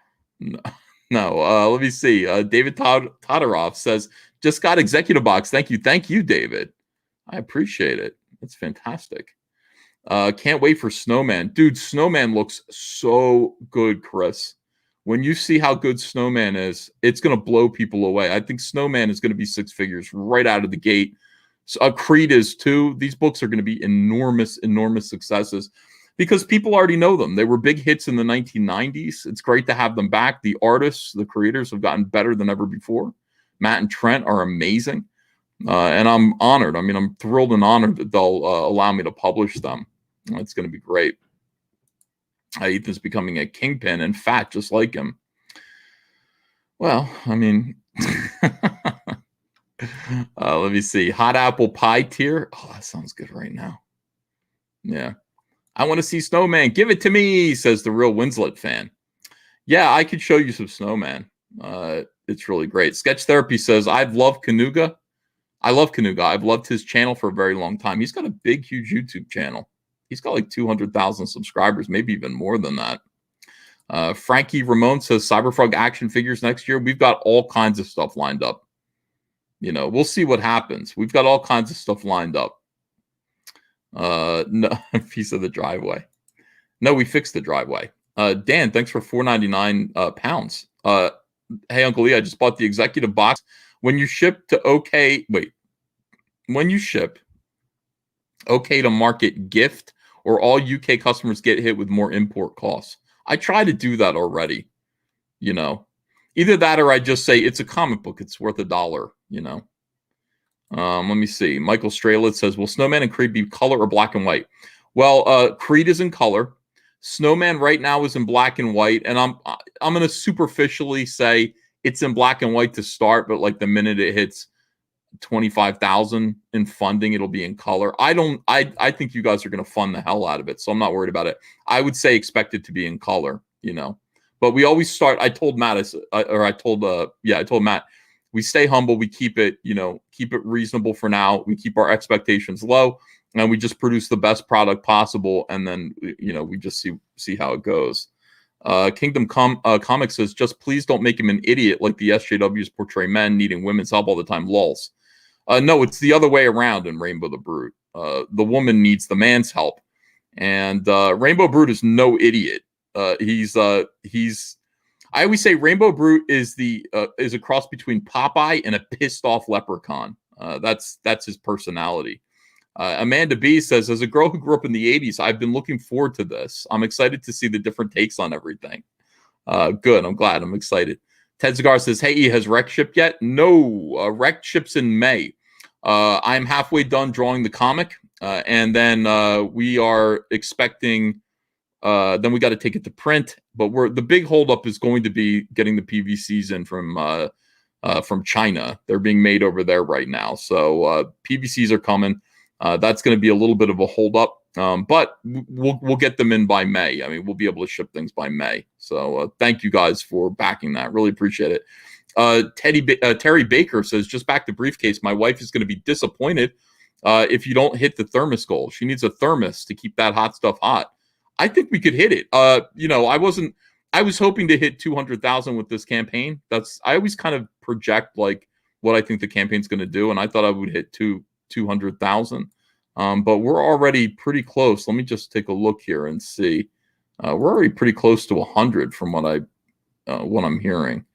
Let me see. David Todoroff says, just got executive box. Thank you, David. I appreciate it. That's fantastic. Can't wait for Snowman. Dude, Snowman looks so good, Chris. When you see how good Snowman is, it's going to blow people away. I think Snowman is going to be six figures right out of the gate. So, Creed is too. These books are going to be enormous successes because people already know them. They were big hits in the 1990s. It's great to have them back. The artists, the creators have gotten better than ever before. Matt and Trent are amazing. And I'm honored. I mean, I'm thrilled and honored that they'll allow me to publish them. It's going to be great. Ethan's becoming a kingpin and fat just like him. Well, I mean, let me see. Hot apple pie tier. Oh, that sounds good right now. Yeah. I want to see Snowman. Give it to me, says the real Winslet fan. Yeah, I could show you some Snowman. It's really great. Sketch Therapy says, I've loved Kanuga. I love Kanuga. I've loved his channel for a very long time. He's got a big, huge YouTube channel. He's got like 200,000 subscribers, maybe even more than that. Frankie Ramon says Cyberfrog action figures next year. We've got all kinds of stuff lined up. We'll see what happens. We've got all kinds of stuff lined up. No, piece of the driveway. No, we fixed the driveway. Dan, thanks for 499 pounds. Hey, Uncle Lee, I just bought the executive box. When you ship to OK to market gift, or all UK customers get hit with more import costs. I try to do that already. Either that or I just say it's a comic book. It's worth $1, you know. Let me see. Michael Strelitz says, will Snowman and Creed be color or black and white? Well, Creed is in color. Snowman right now is in black and white, and I'm going to superficially say it's in black and white to start, but like the minute it hits 25,000 in funding, it'll be in color. I think you guys are going to fund the hell out of it, so I'm not worried about it. I would say expect it to be in color, you know. But we always start. I told Matt, I told Matt, we stay humble. We keep it, you know, keep it reasonable for now. We keep our expectations low, and we just produce the best product possible. And then, you know, we just see how it goes. Kingdom Comics says, just please don't make him an idiot like the SJWs portray men needing women's help all the time. Lols. No, it's the other way around in Rainbow the Brute. The woman needs the man's help, and Rainbow Brute is no idiot. I always say Rainbow Brute is a cross between Popeye and a pissed off leprechaun. That's his personality. Amanda B says, as a girl who grew up in the 80s, I've been looking forward to this. I'm excited to see the different takes on everything. Good. I'm glad. I'm excited. Ted Zagar says, hey, has Rec shipped yet? No. Rec ships in May. I'm halfway done drawing the comic, and then we are expecting. Then we got to take it to print, but the big holdup is going to be getting the PVCs in from China. They're being made over there right now, so PVCs are coming. That's going to be a little bit of a holdup, but we'll get them in by May. I mean, we'll be able to ship things by May. So thank you guys for backing that. Really appreciate it. Terry Baker says, just back to briefcase. My wife is going to be disappointed if you don't hit the thermos goal. She needs a thermos to keep that hot stuff hot. I think we could hit it. You know, I was hoping to hit 200,000 with this campaign. I always kind of project like what I think the campaign's going to do, and I thought I would hit 200,000. But we're already pretty close. Let me just take a look here and see. We're already pretty close to 100 from what I'm hearing.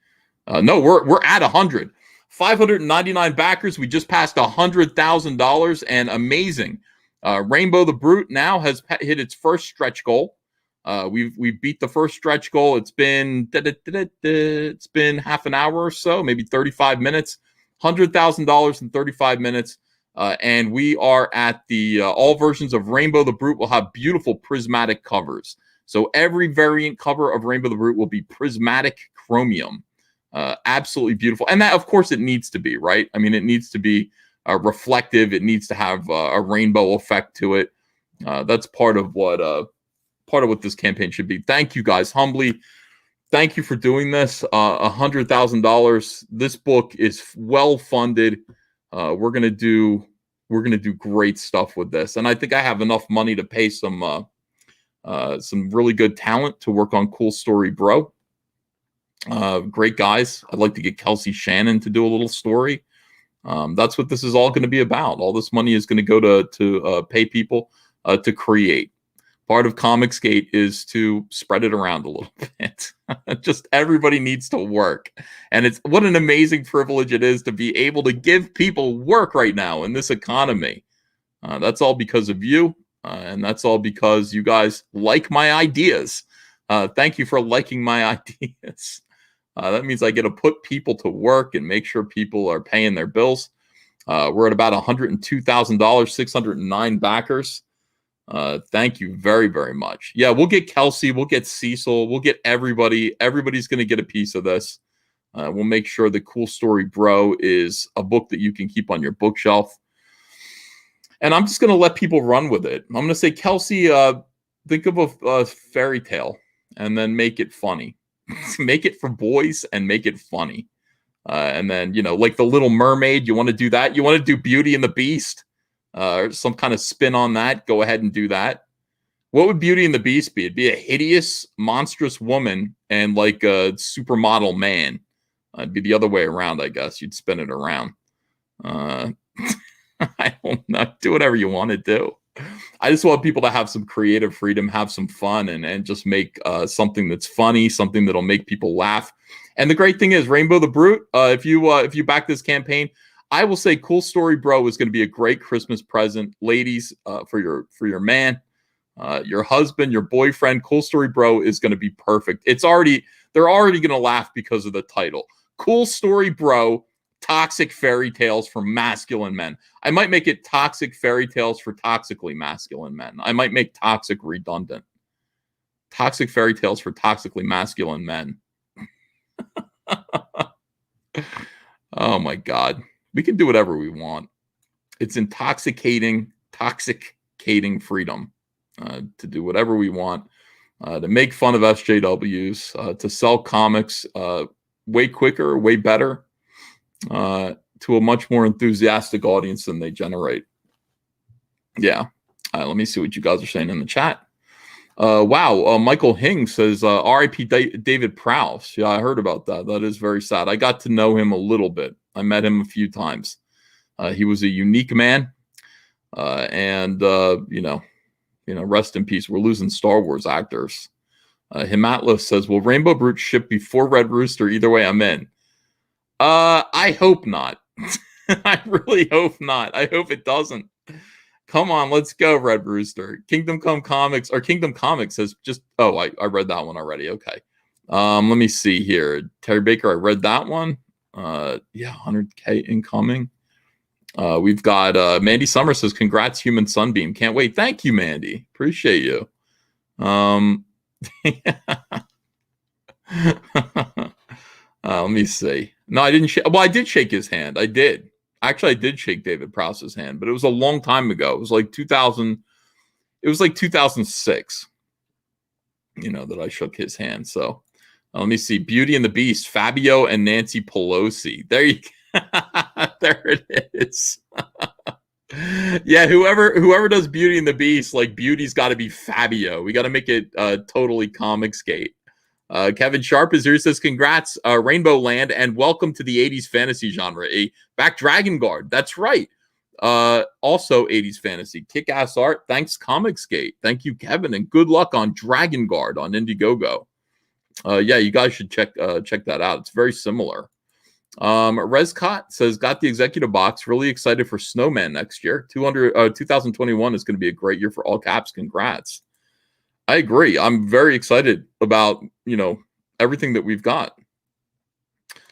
No, we're at 100. 599 backers. We just passed $100,000, and amazing. Rainbow the Brute now has hit its first stretch goal. We've beat the first stretch goal. It's been half an hour or so, maybe 35 minutes. $100,000 in 35 minutes. And we are at the all versions of Rainbow the Brute will have beautiful prismatic covers. So every variant cover of Rainbow the Brute will be prismatic chromium. Absolutely beautiful. And that, of course, it needs to be, right? I mean, it needs to be reflective. It needs to have a rainbow effect to it. That's part of what this campaign should be. Thank you guys. Humbly, thank you for doing this. $100,000. This book is well funded. We're gonna do great stuff with this, and I think I have enough money to pay some really good talent to work on Cool Story Bro. Great guys. I'd like to get Kelsey Shannon to do a little story. That's what this is all going to be about. All this money is going to go to pay people to create. Part of Comicsgate is to spread it around a little bit. Just everybody needs to work. And it's what an amazing privilege it is to be able to give people work right now in this economy. That's all because of you. And that's all because you guys like my ideas. Thank you for liking my ideas. That means I get to put people to work and make sure people are paying their bills. We're at about $102,000, 609 backers. Thank you very, very much. Yeah, we'll get Kelsey, we'll get Cecil, we'll get everybody. Everybody's going to get a piece of this. We'll make sure the Cool Story Bro is a book that you can keep on your bookshelf. And I'm just going to let people run with it. I'm going to say, Kelsey, think of a fairy tale and then make it funny. Make it for boys and make it funny. And then, you know, like the Little Mermaid, you want to do that? You want to do Beauty and the Beast? Or some kind of spin on that? Go ahead and do that. What would Beauty and the Beast be? It'd be a hideous, monstrous woman and like a supermodel man. It'd be the other way around, I guess. You'd spin it around. I don't know. Do whatever you want to do. I just want people to have some creative freedom, have some fun, and just make something that's funny, something that'll make people laugh. And the great thing is, Rainbow the Brute, if you back this campaign, I will say Cool Story Bro is going to be a great Christmas present, ladies, for your man. Your husband, your boyfriend, Cool Story Bro is going to be perfect. They're already going to laugh because of the title. Cool Story Bro, Toxic Fairy Tales for Masculine Men. I might make it Toxic Fairy Tales for Toxically Masculine Men. I might make toxic redundant. Toxic Fairy Tales for Toxically Masculine Men. Oh my God. We can do whatever we want. It's toxicating freedom to do whatever we want, to make fun of SJWs, to sell comics way quicker, way better, to a much more enthusiastic audience than they generate. Yeah. Let me see what you guys are saying in the chat. Wow. Michael Hing says, R.I.P. David Prowse. Yeah, I heard about that. That is very sad. I got to know him a little bit. I met him a few times. He was a unique man. And rest in peace. We're losing Star Wars actors. Himatla says, will Rainbow Brute ship before Red Rooster? Either way, I'm in. I hope not. I really hope not. I hope it doesn't. Come on, let's go, Red Rooster. Kingdom Comics says I read that one already. Okay. Let me see here. Terry Baker, I read that one. 100K incoming. We've got Mandy Summer says, congrats, Human Sunbeam. Can't wait. Thank you, Mandy. Appreciate you. Let me see. No, I didn't. I did shake his hand. I did. Actually, I did shake David Prowse's hand, but it was a long time ago. It was like 2000. It was like 2006. That I shook his hand. So let me see. Beauty and the Beast, Fabio and Nancy Pelosi. There you go. There it is. Yeah, whoever does Beauty and the Beast, like Beauty's got to be Fabio. We got to make it totally Comicsgate. Kevin Sharp is here. Says, congrats, Rainbow Land, and welcome to the 80s fantasy genre. Back Dragon Guard. That's right. Also 80s fantasy. Kick-ass art. Thanks, Comicsgate. Thank you, Kevin, and good luck on Dragon Guard on Indiegogo. Yeah, you guys should check that out. It's very similar. Rescott says, got the executive box. Really excited for Snowman next year. 2021 is going to be a great year for all caps. Congrats. I agree. I'm very excited about, everything that we've got.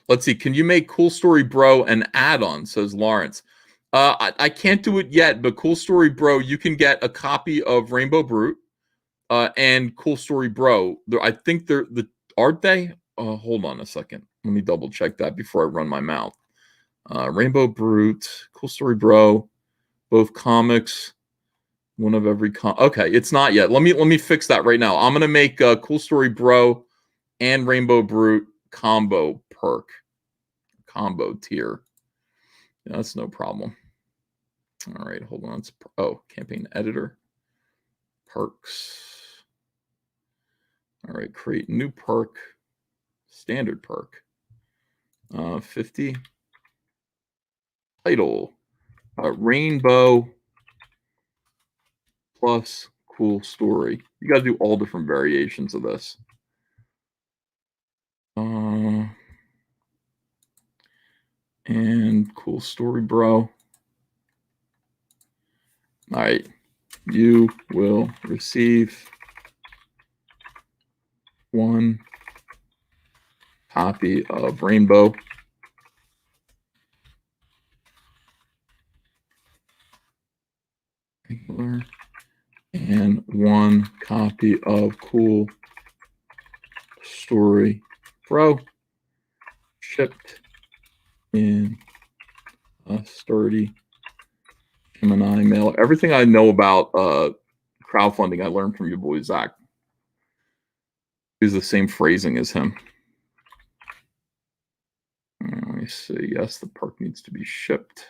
Let's see. Can you make Cool Story Bro an add-on, says Lawrence. I can't do it yet, but Cool Story Bro, you can get a copy of Rainbow Brute and Cool Story Bro. I think aren't they? Hold on a second. Let me double check that before I run my mouth. Rainbow Brute, Cool Story Bro, both comics. One of every okay, it's not yet. Let me fix that right now. I'm gonna make Cool Story Bro and Rainbow Brute combo tier. Yeah, that's no problem. All right, hold on. Campaign editor, perks. All right, create new perk, standard perk. 50 title, Rainbow plus Cool Story. You got to do all different variations of this. And Cool Story Bro. All right. You will receive one copy of Rainbow. And one copy of Cool Story Bro, shipped in a sturdy Gemini mail. Everything I know about crowdfunding, I learned from your boy Zach. He's the same phrasing as him. Let me see. Yes, the perk needs to be shipped.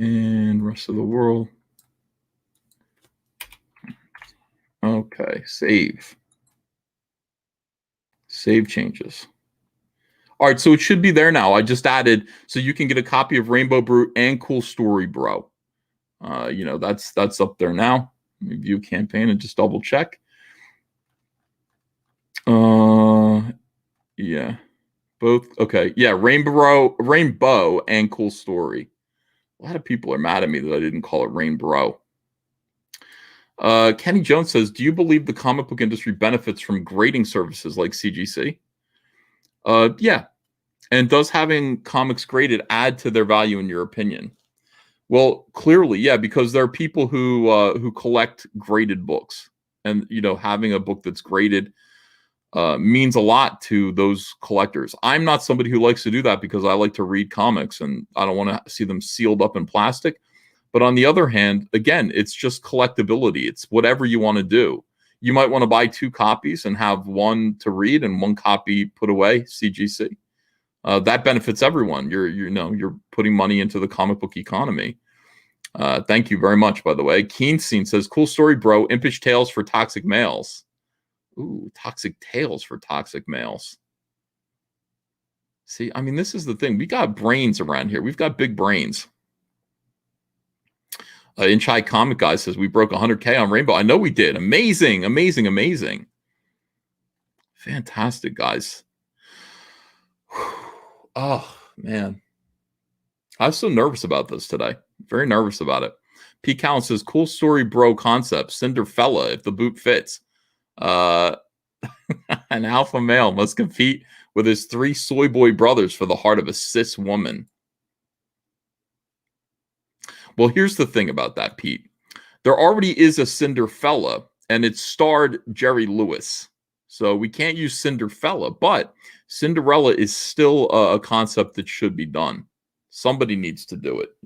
And rest of the world. Okay, save. Save changes. All right, so it should be there now. I just added, so you can get a copy of Rainbow Brute and Cool Story Bro. That's up there now. Let me view campaign and just double check. Yeah, both. Okay, yeah, Rainbow and Cool Story. A lot of people are mad at me that I didn't call it Rainbow. Kenny Jones says, do you believe the comic book industry benefits from grading services like CGC? Yeah. And does having comics graded add to their value in your opinion? Well, clearly, yeah, because there are people who collect graded books, and having a book that's graded means a lot to those collectors. I'm not somebody who likes to do that because I like to read comics and I don't want to see them sealed up in plastic. But on the other hand, again, it's just collectability. It's whatever you want to do. You might want to buy 2 copies and have one to read and 1 copy put away, CGC. That benefits everyone. You're putting money into the comic book economy. Thank you very much, by the way. Keen Scene says, cool story, bro. Impish tales for toxic males. Ooh, toxic tales for toxic males. See, I mean, this is the thing. We got brains around here. We've got big brains. Inchai Comic Guy says, we broke 100K on Rainbow. I know we did. Amazing, amazing, amazing. Fantastic, guys. Oh, man. I was so nervous about this today. Very nervous about it. P. Callen says, cool story, bro concept. Cinderfella, if the boot fits. An alpha male must compete with his 3 soy boy brothers for the heart of a cis woman. Well, here's the thing about that, Pete. There already is a Cinderfella, and it starred Jerry Lewis. So we can't use Cinderfella, but Cinderella is still a concept that should be done. Somebody needs to do it,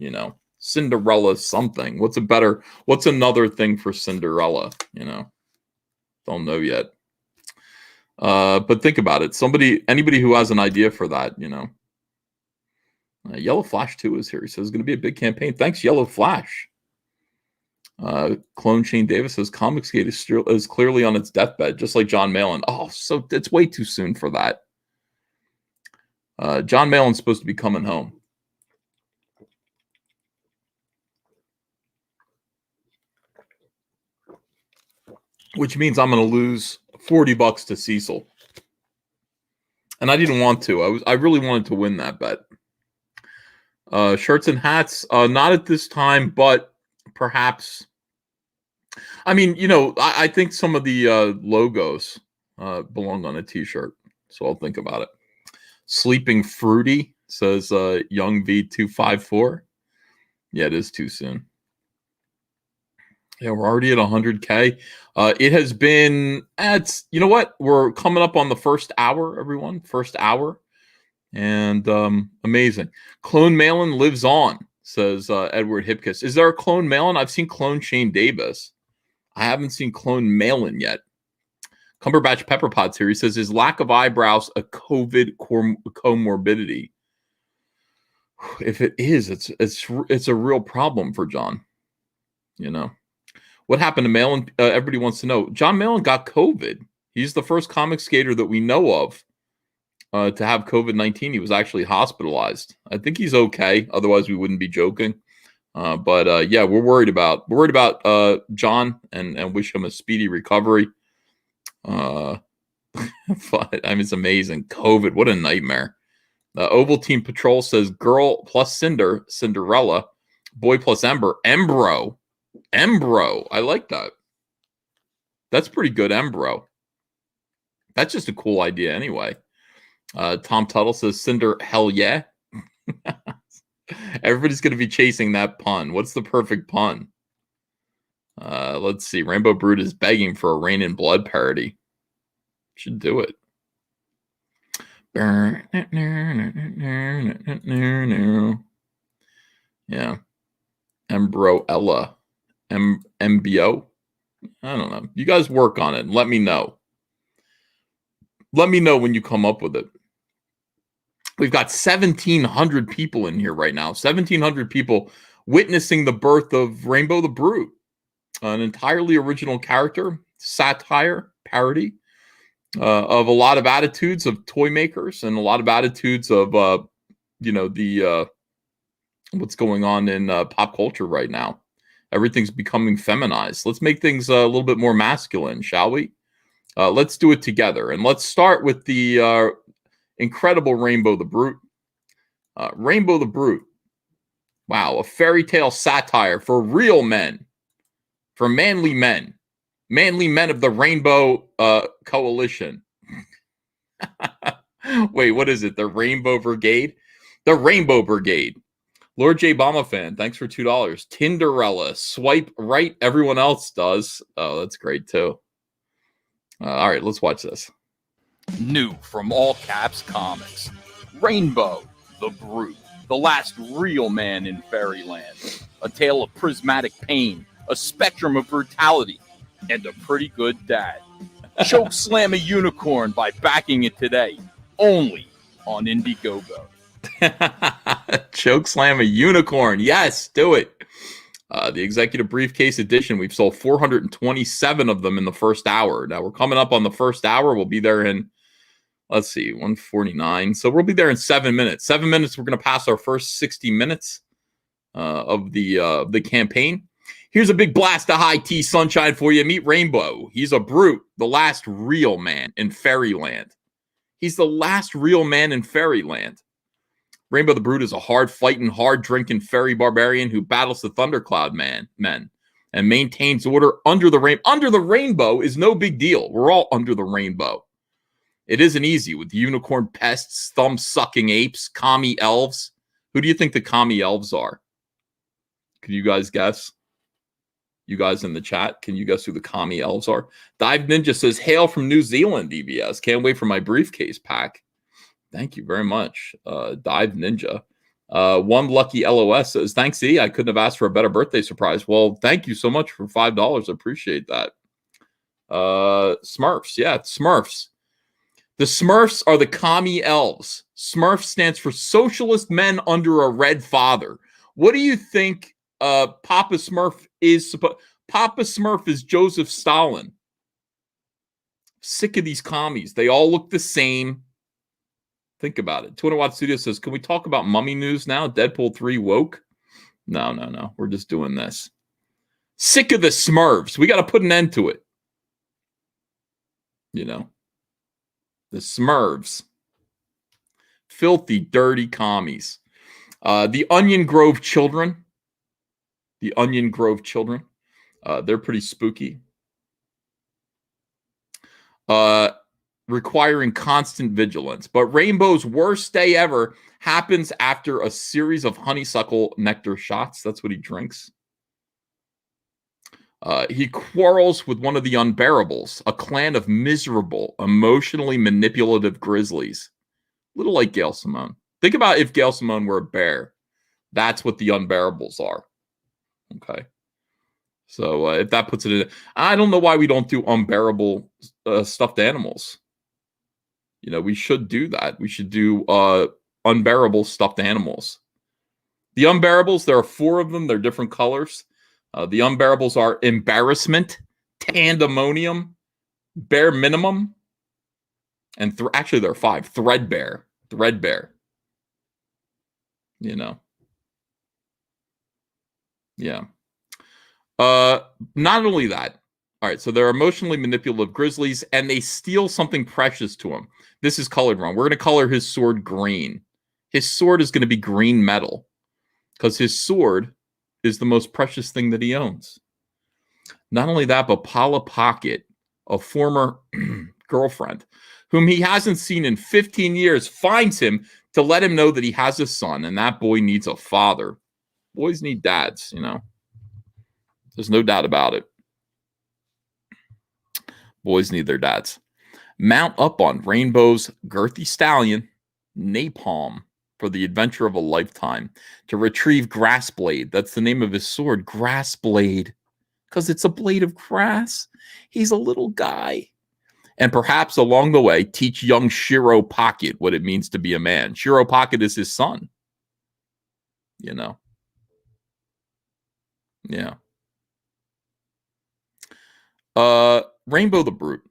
Cinderella something. What's another thing for Cinderella, Don't know yet. But think about it. Anybody who has an idea for that, Yellow Flash 2 is here. He says it's going to be a big campaign. Thanks, Yellow Flash. Clone Shane Davis says Comicsgate is clearly on its deathbed, just like John Malin. Oh, so it's way too soon for that. John Malin's supposed to be coming home. Which means I'm going to lose $40 to Cecil. And I didn't want to. I really wanted to win that bet. Shirts and hats, not at this time, but perhaps. I mean, I think some of the logos belong on a t-shirt, so I'll think about it. Sleeping Fruity says Young V254. Yeah, it is too soon. Yeah, we're already at 100K. It has been, you know what? We're coming up on the first hour, everyone. First hour. And amazing. Clone Malin lives on, says Edward Hipkiss. Is there a Clone Malin? I've seen Clone Shane Davis. I haven't seen Clone Malin yet. Cumberbatch Pepperpots here. He says, is lack of eyebrows a COVID comorbidity? If it is, it's a real problem for John. What happened to Malin? Everybody wants to know. John Malin got COVID. He's the first comic skater that we know of to have COVID-19. He was actually hospitalized. I think he's okay. Otherwise, we wouldn't be joking. But yeah, we're worried about John and wish him a speedy recovery. But I mean, it's amazing. COVID, what a nightmare. Oval Team Patrol says girl plus Cinderella, boy plus Embro. I like that. That's pretty good, Embro. That's just a cool idea anyway. Tom Tuttle says Cinder, hell yeah. Everybody's going to be chasing that pun. What's the perfect pun? Let's see. Rainbow Brood is begging for a Rain in Blood parody. Should do it. Yeah. Embro Ella. MBO. I don't know. You guys work on it and let me know. Let me know when you come up with it. We've got 1,700 people in here right now. 1,700 people witnessing the birth of Rainbow the Brute, an entirely original character, satire, parody of a lot of attitudes of toy makers and a lot of attitudes of, what's going on in pop culture right now. Everything's becoming feminized. Let's make things a little bit more masculine, shall we? Let's do it together. And let's start with the incredible Rainbow the Brute. Rainbow the Brute Wow, a fairy tale satire for real men, for manly men of the Rainbow Coalition. Wait, what is it? The Rainbow Brigade? The Rainbow Brigade. Lord J. Obama fan, thanks for $2. Tinderella, swipe right. Everyone else does. Oh, that's great too. All right, let's watch this. New from All Caps Comics, Rainbow, the Brute, the last real man in fairyland. A tale of prismatic pain, a spectrum of brutality, and a pretty good dad. Choke slam a unicorn by backing it today, only on Indiegogo. Choke slam a unicorn. Yes, do it. The executive briefcase edition, we've sold 427 of them in the first hour. Now we're coming up on the first hour. We'll be there in, let's see, 149. So we'll be there in 7 minutes. 7 minutes, we're going to pass our first 60 minutes of the campaign. Here's a big blast of high tea sunshine for you. Meet Rainbow. He's a brute, the last real man in fairyland. He's the last real man in fairyland. Rainbow the Brute is a hard-fighting, hard-drinking fairy barbarian who battles the Thundercloud men and maintains order under the rainbow. Under the rainbow is no big deal. We're all under the rainbow. It isn't easy with unicorn pests, thumb-sucking apes, commie elves. Who do you think the commie elves are? Can you guys guess? You guys in the chat, can you guess who the commie elves are? Dive Ninja says, hail from New Zealand, DBS. Can't wait for my briefcase pack. Thank you very much, Dive Ninja. One Lucky LOS says, thanks, E. I couldn't have asked for a better birthday surprise. Well, thank you so much for $5. Appreciate that. Smurfs. Yeah, Smurfs. The Smurfs are the commie elves. Smurf stands for Socialist Men Under a Red Father. What do you think Papa Smurf is? Papa Smurf is Joseph Stalin. Sick of these commies. They all look the same. Think about it. 200 Watt Studio says, can we talk about mummy news now? Deadpool 3 woke? No. We're just doing this. Sick of the Smurfs. We got to put an end to it. You know, the Smurfs. Filthy, dirty commies. The Onion Grove children. The Onion Grove children. They're pretty spooky. Requiring constant vigilance. But Rainbow's worst day ever happens after a series of honeysuckle nectar shots. That's what he drinks. He quarrels with one of the Unbearables, a clan of miserable, emotionally manipulative grizzlies. A little like Gail Simone. Think about if Gail Simone were a bear. That's what the Unbearables are. Okay. So if that puts it in, I don't know why we don't do unbearable stuffed animals. You know, we should do that. We should do unbearable stuffed animals. The Unbearables, there are 4 of them. They're different colors. The Unbearables are Embarrassment, Tandemonium, Bare Minimum, and actually there are 5. Threadbare. You know. Yeah. Not only that. All right, so they're emotionally manipulative grizzlies, and they steal something precious to him. This is colored wrong. We're going to color his sword green. His sword is going to be green metal because his sword is the most precious thing that he owns. Not only that, but Paula Pocket, a former girlfriend, whom he hasn't seen in 15 years, finds him to let him know that he has a son, and that boy needs a father. Boys need dads, you know. There's no doubt about it. Boys need their dads. Mount up on Rainbow's girthy stallion, Napalm, for the adventure of a lifetime. To retrieve Grassblade. That's the name of his sword, Grassblade. Because it's a blade of grass. He's a little guy. And perhaps along the way, teach young Shiro Pocket what it means to be a man. Shiro Pocket is his son. You know. Yeah. Rainbow the Brute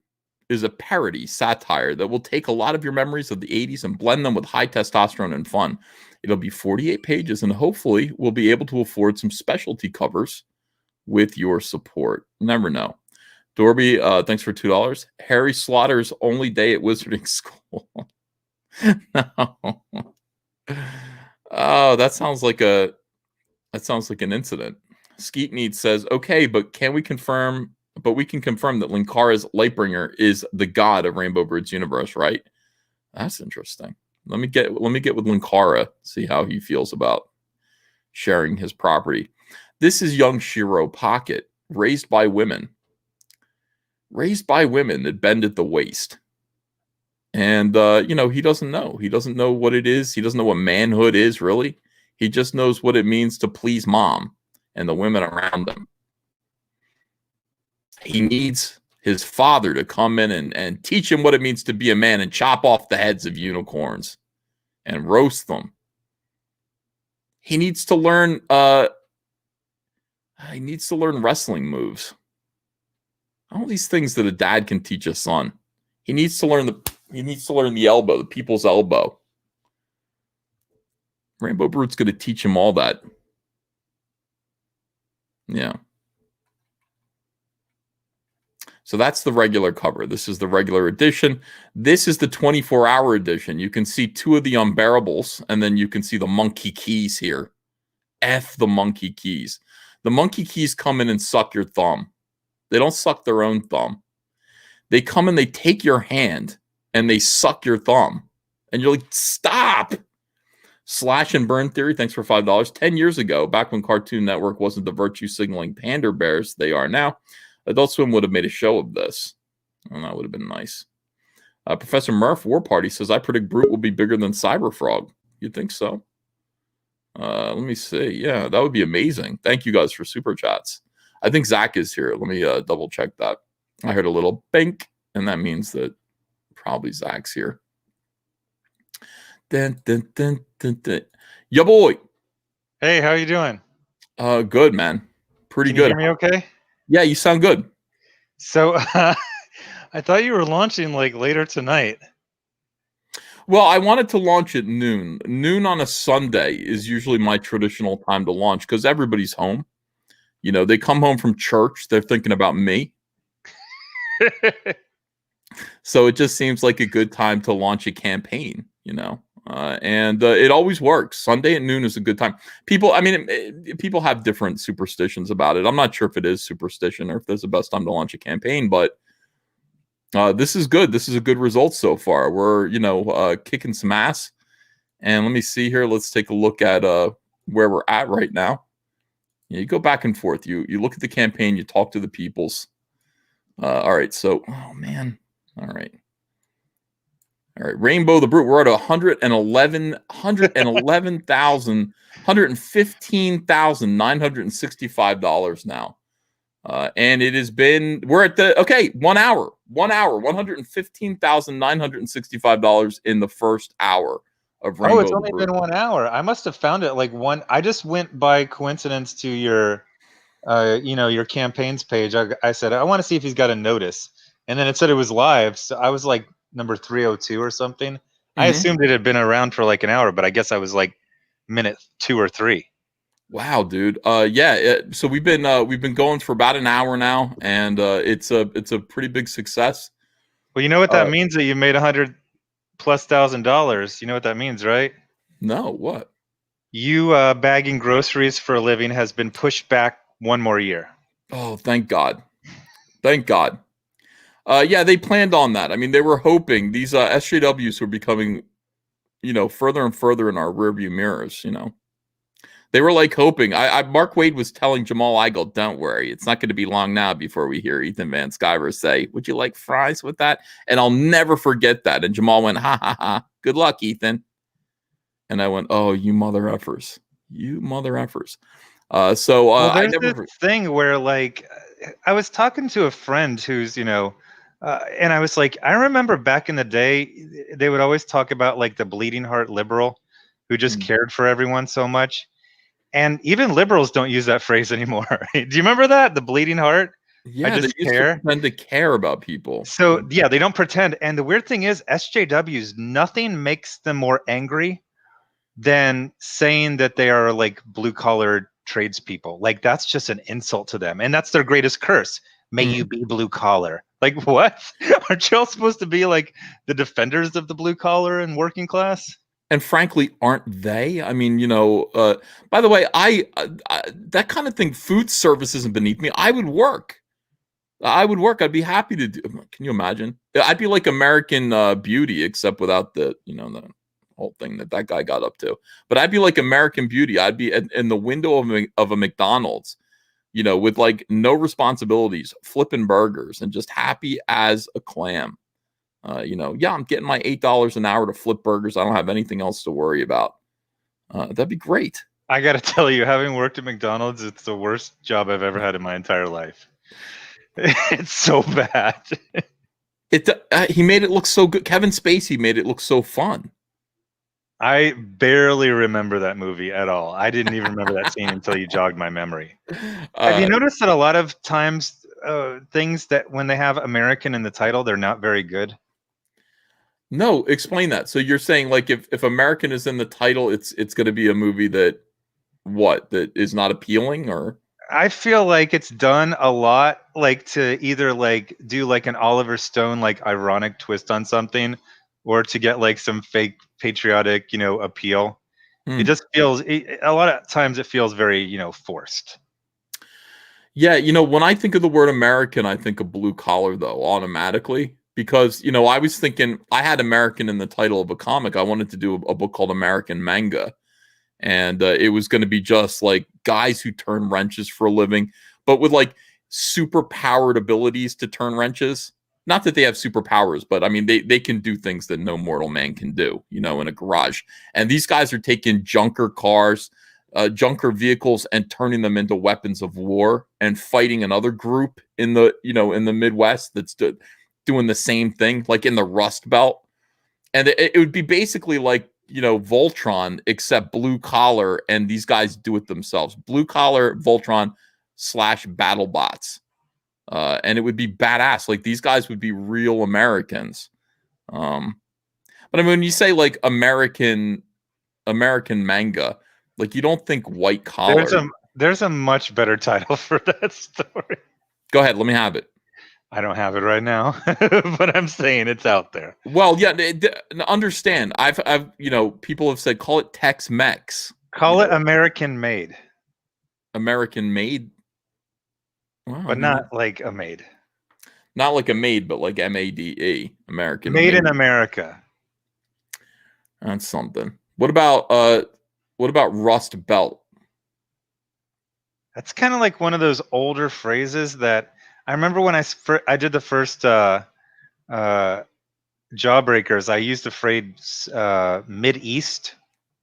is a parody satire that will take a lot of your memories of the 80s and blend them with high testosterone and fun. It'll be 48 pages, and hopefully we'll be able to afford some specialty covers with your support. Never know. Dorby, thanks for $2. Harry Slaughter's only day at Wizarding School. No. Oh, that sounds like a That sounds like an incident. Skeet Need says, okay, but can we confirm? But we can confirm that Linkara's Lightbringer is the god of Rainbow Bridge universe, right? That's interesting. Let me get with Linkara, see how he feels about sharing his property. This is young Shiro Pocket, raised by women that bend at the waist. And he doesn't know. He doesn't know what it is. He doesn't know what manhood is, really. He just knows what it means to please mom and the women around him. He needs his father to come in and teach him what it means to be a man and chop off the heads of unicorns and roast them. He needs to learn wrestling moves. All these things that a dad can teach a son. He needs to learn the elbow, the people's elbow. Rainbow Brute's going to teach him all that. Yeah. So that's the regular cover. This is the regular edition. This is the 24-hour edition. You can see two of the unbearables, and then you can see the monkey keys here. F the monkey keys. The monkey keys come in and suck your thumb. They don't suck their own thumb. They come and they take your hand and they suck your thumb. And you're like, stop! Slash and Burn Theory, thanks for $5. 10 years ago, back when Cartoon Network wasn't the virtue signaling pander bears they are now, Adult Swim would have made a show of this. Well, that would have been nice. Professor Murph, War Party, says, I predict Brute will be bigger than Cyberfrog. You think so? Let me see. Yeah, that would be amazing. Thank you guys for super chats. I think Zach is here. Let me double check that. I heard a little bink, and that means that probably Zach's here. Dun, dun, dun, dun, dun. Yo, boy. Hey, how you doing? Good, man. Pretty Can you good. hear me okay? Yeah, you sound good. So I thought you were launching like later tonight. Well, I wanted to launch at noon. Noon on a Sunday is usually my traditional time to launch because everybody's home. You know, they come home from church. They're thinking about me. So it just seems like a good time to launch a campaign, you know. And it always works. Sunday at noon is a good time. People have different superstitions about it. I'm not sure if it is superstition or if there's the best time to launch a campaign, but this is good. This is a good result so far. We're, kicking some ass. And let me see here. Let's take a look at where we're at right now. You go back and forth. You look at the campaign. You talk to the peoples. All right. So, oh, man. All right. Rainbow the Brute. We're at 115,965 now. And it has been, we're at 1 hour, $115,965 in the first hour of Rainbow. Oh, it's only been 1 hour. I must have found it like I just went by coincidence to your, your campaigns page. I said, I want to see if he's got a notice. And then it said it was live. So I was like number 302 or something. Mm-hmm. I assumed it had been around for like an hour, but I guess I was like minute 2 or 3. Wow, dude. So we've been going for about an hour now, and it's a pretty big success. Well, you know what that means, that you made $100,000+. You know what that means, right? No, what? You bagging groceries for a living has been pushed back 1 more year. Oh, thank God. Thank God. Yeah, they planned on that. I mean, they were hoping these SJWs were becoming, further and further in our rearview mirrors, They were like hoping. Mark Wade was telling Jamal Igle, don't worry, it's not going to be long now before we hear Ethan Van Sciver say, would you like fries with that? And I'll never forget that. And Jamal went, ha, ha, ha. Good luck, Ethan. And I went, oh, you mother effers. You mother effers. There's this thing where, like, I was talking to a friend who's, and I was like, I remember back in the day, they would always talk about like the bleeding heart liberal who just cared for everyone so much. And even liberals don't use that phrase anymore. Do you remember that? The bleeding heart? Yeah, they used to pretend to care about people. So, yeah, they don't pretend. And the weird thing is, SJWs, nothing makes them more angry than saying that they are like blue-collar tradespeople. Like, that's just an insult to them. And that's their greatest curse. May you be blue-collar. Like, what? Aren't you all supposed to be like the defenders of the blue-collar and working class? And frankly, aren't they? I mean, by the way, I that kind of thing, food service isn't beneath me. I would work. I would work. I'd be happy to do. Can you imagine? I'd be like American Beauty, except without the whole thing that guy got up to. But I'd be like American Beauty. I'd be in the window of a McDonald's, with like no responsibilities, flipping burgers and just happy as a clam. Yeah, I'm getting my $8 an hour to flip burgers. I don't have anything else to worry about. That'd be great. I gotta tell you, having worked at McDonald's, it's the worst job I've ever had in my entire life. It's so bad. He made it look so good. Kevin Spacey made it look so fun. I barely remember that movie at all. I didn't even remember that scene until you jogged my memory. Have you noticed that a lot of times things that when they have American in the title, they're not very good? No, explain that. So you're saying like if American is in the title, it's going to be a movie that is not appealing, or I feel like it's done a lot, like to either like do like an Oliver Stone like ironic twist on something, or to get like some fake patriotic, appeal. It just feels a lot of times it feels very, forced. Yeah, when I think of the word American, I think of blue collar though, automatically. Because, I was thinking I had American in the title of a comic. I wanted to do a book called American Manga. And it was going to be just like guys who turn wrenches for a living, but with like super powered abilities to turn wrenches. Not that they have superpowers, but I mean, they can do things that no mortal man can do, in a garage. And these guys are taking junker cars, junker vehicles, and turning them into weapons of war and fighting another group in the Midwest that's doing the same thing, like in the Rust Belt. And it would be basically like, Voltron, except blue collar, and these guys do it themselves. Blue collar Voltron / battle bots. And it would be badass. Like these guys would be real Americans. But I mean, when you say like American manga, like you don't think white collar. There's a much better title for that story. Go ahead, let me have it. I don't have it right now, but I'm saying it's out there. Well, yeah, understand. I've people have said call it Tex-Mex. Call it American Made. American Made. Well, but not like a maid. Not like a maid, but like MADE. American Made in America. That's something. What about Rust Belt? That's kind of like one of those older phrases that I remember when I did the first Jawbreakers. I used the phrase Mid-East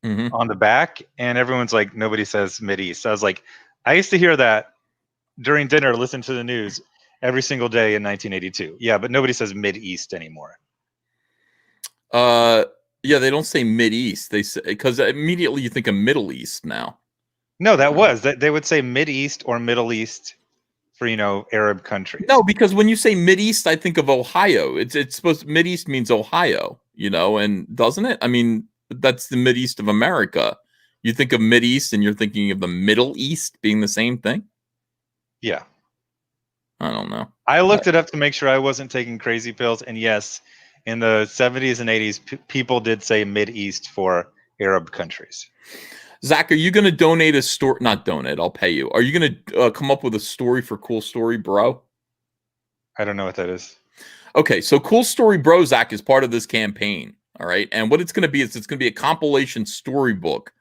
on the back, and everyone's like, nobody says Mid-East. I was like, I used to hear that during dinner, listen to the news every single day in 1982. Yeah, but nobody says Mid-East anymore. Yeah, they don't say Mid-East. They say, because immediately you think of Middle East now. No, that they would say Mid-East or Middle East for Arab countries. No, because when you say Mid-East, I think of Ohio. It's supposed Mid-East means Ohio, and doesn't it? I mean, that's the Mid-East of America. You think of Mid-East and you're thinking of the Middle East being the same thing? Yeah. I don't know. I looked it up to make sure I wasn't taking crazy pills, and yes, in the 70s and 80s, people did say Mid-East for Arab countries. Zach, are you going to donate a story? Not donate, I'll pay you. Are you going to come up with a story for Cool Story Bro? I don't know what that is. Okay, so Cool Story Bro, Zach, is part of this campaign. All right. And what it's going to be is it's going to be a compilation storybook.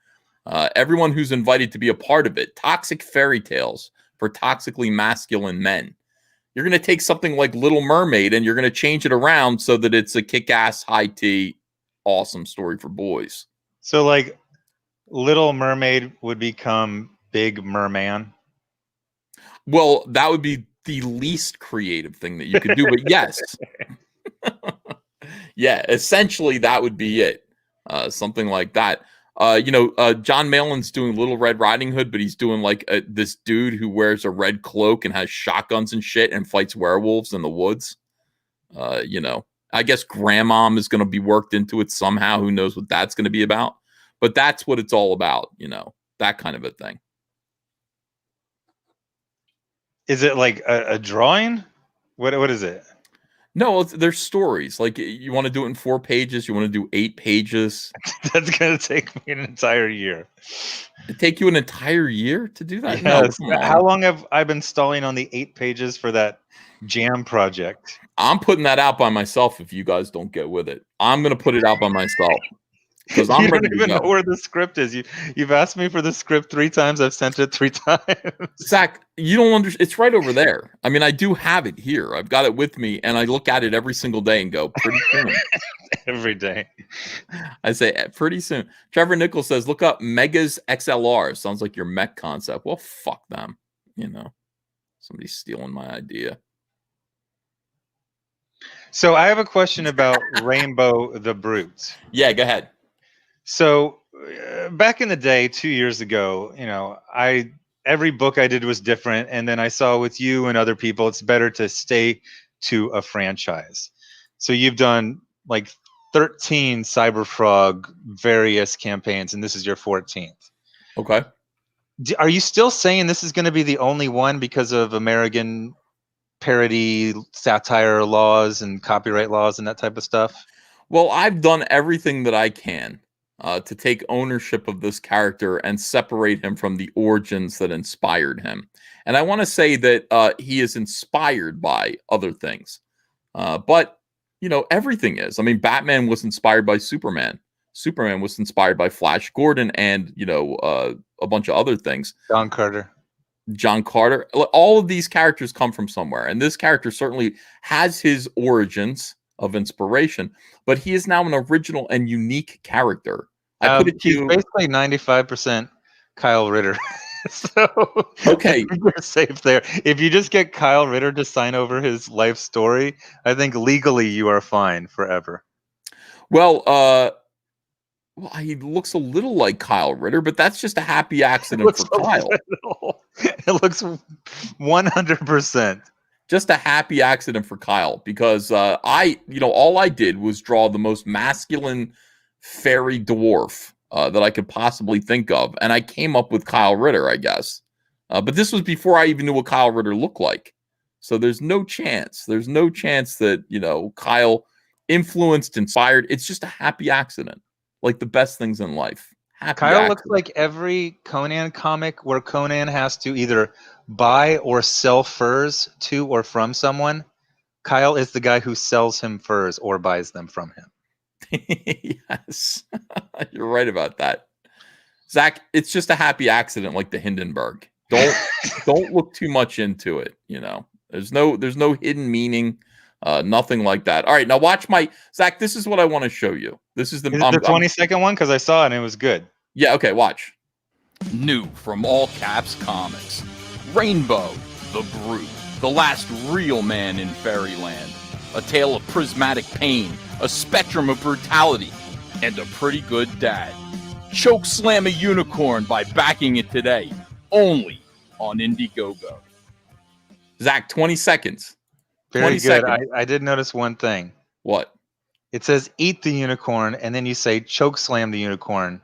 Everyone who's invited to be a part of it. Toxic fairy tales for toxically masculine men. You're going to take something like Little Mermaid and you're going to change it around so that it's a kick-ass, high-tea, awesome story for boys. So like Little Mermaid would become Big Merman? Well, that would be the least creative thing that you could do, but yes. Yeah, essentially that would be it. Something like that. John Malin's doing Little Red Riding Hood, but he's doing like this dude who wears a red cloak and has shotguns and shit and fights werewolves in the woods. I guess Grandmom is going to be worked into it somehow. Who knows what that's going to be about? But that's what it's all about, that kind of a thing. Is it like a drawing? What is it? No, there's stories. Like you want to do it in 4 pages, you want to do 8 pages. That's gonna take me an entire year. It take you an entire year to do that? No, Yes. come How on. long have I been stalling on the 8 pages for that jam project? I'm putting that out by myself if you guys don't get with it. I'm gonna put it out by myself because You I'm don't ready to even know go. where the script is. You've asked me for the script 3 times. I've sent it 3 times. Zach, you don't understand. It's right over there. I mean, I do have it here. I've got it with me, and I look at it every single day and go, pretty soon. Every day. I say, pretty soon. Trevor Nichols says, look up Megas XLR. Sounds like your mech concept. Well, fuck them. You know, somebody's stealing my idea. So I have a question about Rainbow the Brute. Yeah, go ahead. So back in the day, 2 years ago, every book I did was different, and then I saw with you and other people, it's better to stay to a franchise. So you've done like 13 Cyberfrog various campaigns, and this is your 14th. Okay. Are you still saying this is going to be the only one because of American parody satire laws and copyright laws and that type of stuff? Well, I've done everything that I can to take ownership of this character and separate him from the origins that inspired him. And I want to say that he is inspired by other things. But, you know, everything is. I mean, Batman was inspired by Superman. Superman was inspired by Flash Gordon and, you know, a bunch of other things. John Carter. John Carter. All of these characters come from somewhere. And this character certainly has his origins of inspiration, but he is now an original and unique character. I put it to He's you. basically 95% Kyle Ritter. So Okay. you're safe there. If you just get Kyle Ritter to sign over his life story, I think legally you are fine forever. Well, he looks a little like Kyle Ritter, but that's just a happy accident for Kyle. It looks 100%. Just a happy accident for Kyle because all I did was draw the most masculine fairy dwarf that I could possibly think of, and I came up with Kyle Ritter, I guess. But this was before I even knew what Kyle Ritter looked like, so there's no chance. There's no chance that Kyle influenced, inspired. It's just a happy accident, like the best things in life. Kyle looks like every Conan comic where Conan has to either buy or sell furs to or from someone. Kyle is the guy who sells him furs or buys them from him. Yes, you're right about that, Zach. It's just a happy accident, like the Hindenburg. Don't look too much into it. There's no hidden meaning, nothing like that. All right, now watch Zach. This is what I want to show you. This is the 20-second one because I saw it and it was good. Yeah. Okay. Watch. New from All Caps Comics, Rainbow, the Brute, the last real man in fairyland. A tale of prismatic pain, a spectrum of brutality, and a pretty good dad. Choke slam a unicorn by backing it today, only on Indiegogo. Zach, 20 seconds. Very good. I did notice one thing. What? It says eat the unicorn, and then you say choke slam the unicorn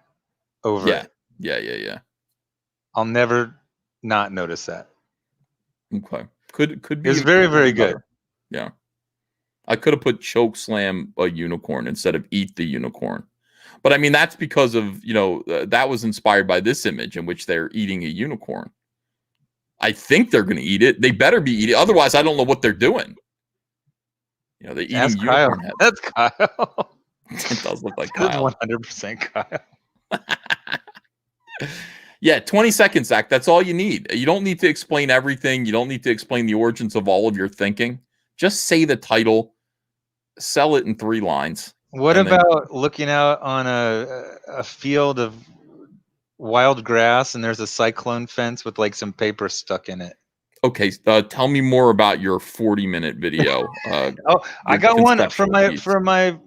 over it. Yeah. I'll never not notice that. Okay. Could be. It's very, very good. Yeah. I could have put choke slam a unicorn instead of eat the unicorn. But I mean, that's because of, that was inspired by this image in which they're eating a unicorn. I think they're going to eat it. They better be eating. Otherwise, I don't know what they're doing. They're eating That's unicorn Kyle. That's Kyle. It does look like Kyle. 100% Kyle. Yeah, 20 seconds, Zach. That's all you need. You don't need to explain everything. You don't need to explain the origins of all of your thinking. Just say the title, sell it in 3 lines. What about looking out on a field of wild grass and there's a cyclone fence with like some paper stuck in it? Okay, tell me more about your 40-minute video. I got one for my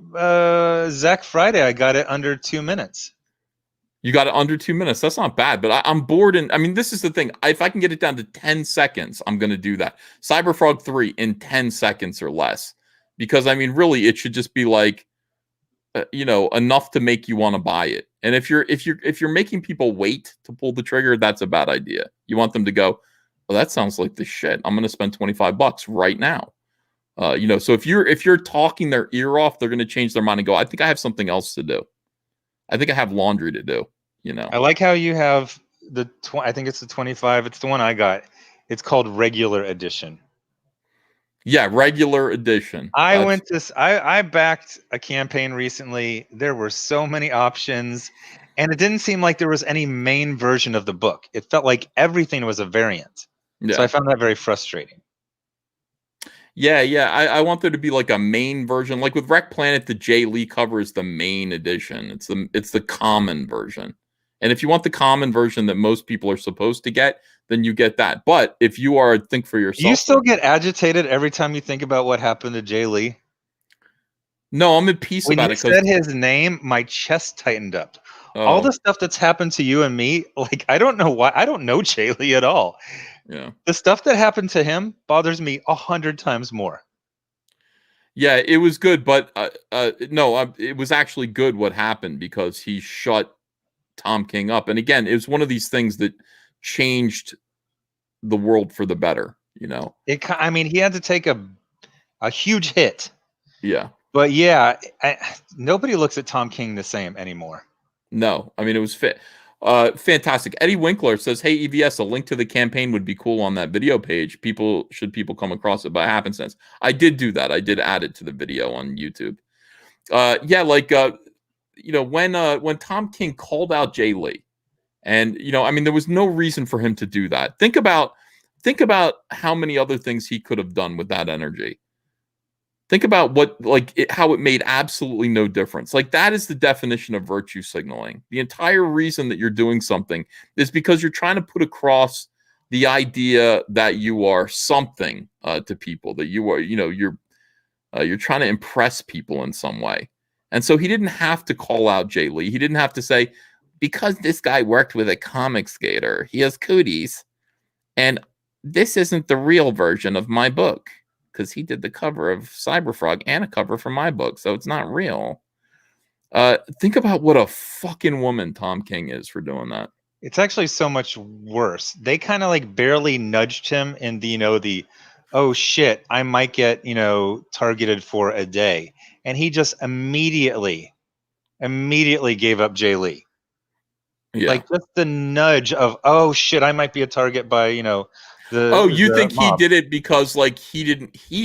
Zach Friday. I got it under 2 minutes. You got it under 2 minutes. That's not bad, but I'm bored. And I mean, this is the thing. If I can get it down to 10 seconds, I'm going to do that. Cyberfrog 3 in 10 seconds or less, because I mean, really, it should just be like, enough to make you want to buy it. And if you're making people wait to pull the trigger, that's a bad idea. You want them to go, well, that sounds like the shit. I'm going to spend $25 right now. So if you're talking their ear off, they're going to change their mind and go, I think I have something else to do. I think I have laundry to do. I like how you have I think it's the 25. It's the one I got. It's called regular edition. Yeah, regular edition. I backed a campaign recently. There were so many options, and it didn't seem like there was any main version of the book. It felt like everything was a variant. Yeah. So I found that very frustrating. Yeah. I want there to be like a main version. Like with Wreck Planet, the Jay Lee cover is the main edition. It's the common version. And if you want the common version that most people are supposed to get, then you get that. But if you are think for yourself, you still get agitated every time you think about what happened to Jay Lee. No, I'm at peace about it. When you said his name, my chest tightened up. All the stuff that's happened to you and me, like I don't know why. I don't know Jay Lee at all. Yeah. The stuff that happened to him bothers me 100 times more. Yeah, it was good, but no, it was actually good what happened because he shut Tom King up. And again, it was one of these things that changed the world for the better, you know. I mean, he had to take a huge hit. Yeah. But yeah, nobody looks at Tom King the same anymore. No, I mean, it was fantastic. Eddie Winkler says, hey, EVS, a link to the campaign would be cool on that video page. People come across it by happenstance. I did do that. I did add it to the video on YouTube. When Tom King called out Jay Lee, and, I mean, there was no reason for him to do that. Think about how many other things he could have done with that energy. Think about how it made absolutely no difference. Like, that is the definition of virtue signaling. The entire reason that you're doing something is because you're trying to put across the idea that you are something to people, that you are, you're trying to impress people in some way. And so he didn't have to call out Jay Lee. He didn't have to say, because this guy worked with a comic skater, he has cooties, and this isn't the real version of my book. Because he did the cover of Cyberfrog and a cover for my book, so it's not real. Think about what a fucking woman Tom King is for doing that. It's actually so much worse. They kind of like barely nudged him in the oh shit, I might get, targeted for a day. And he just immediately gave up Jay Lee. Yeah. Like just the nudge of, oh shit, I might be a target by, you think mob. He did it because he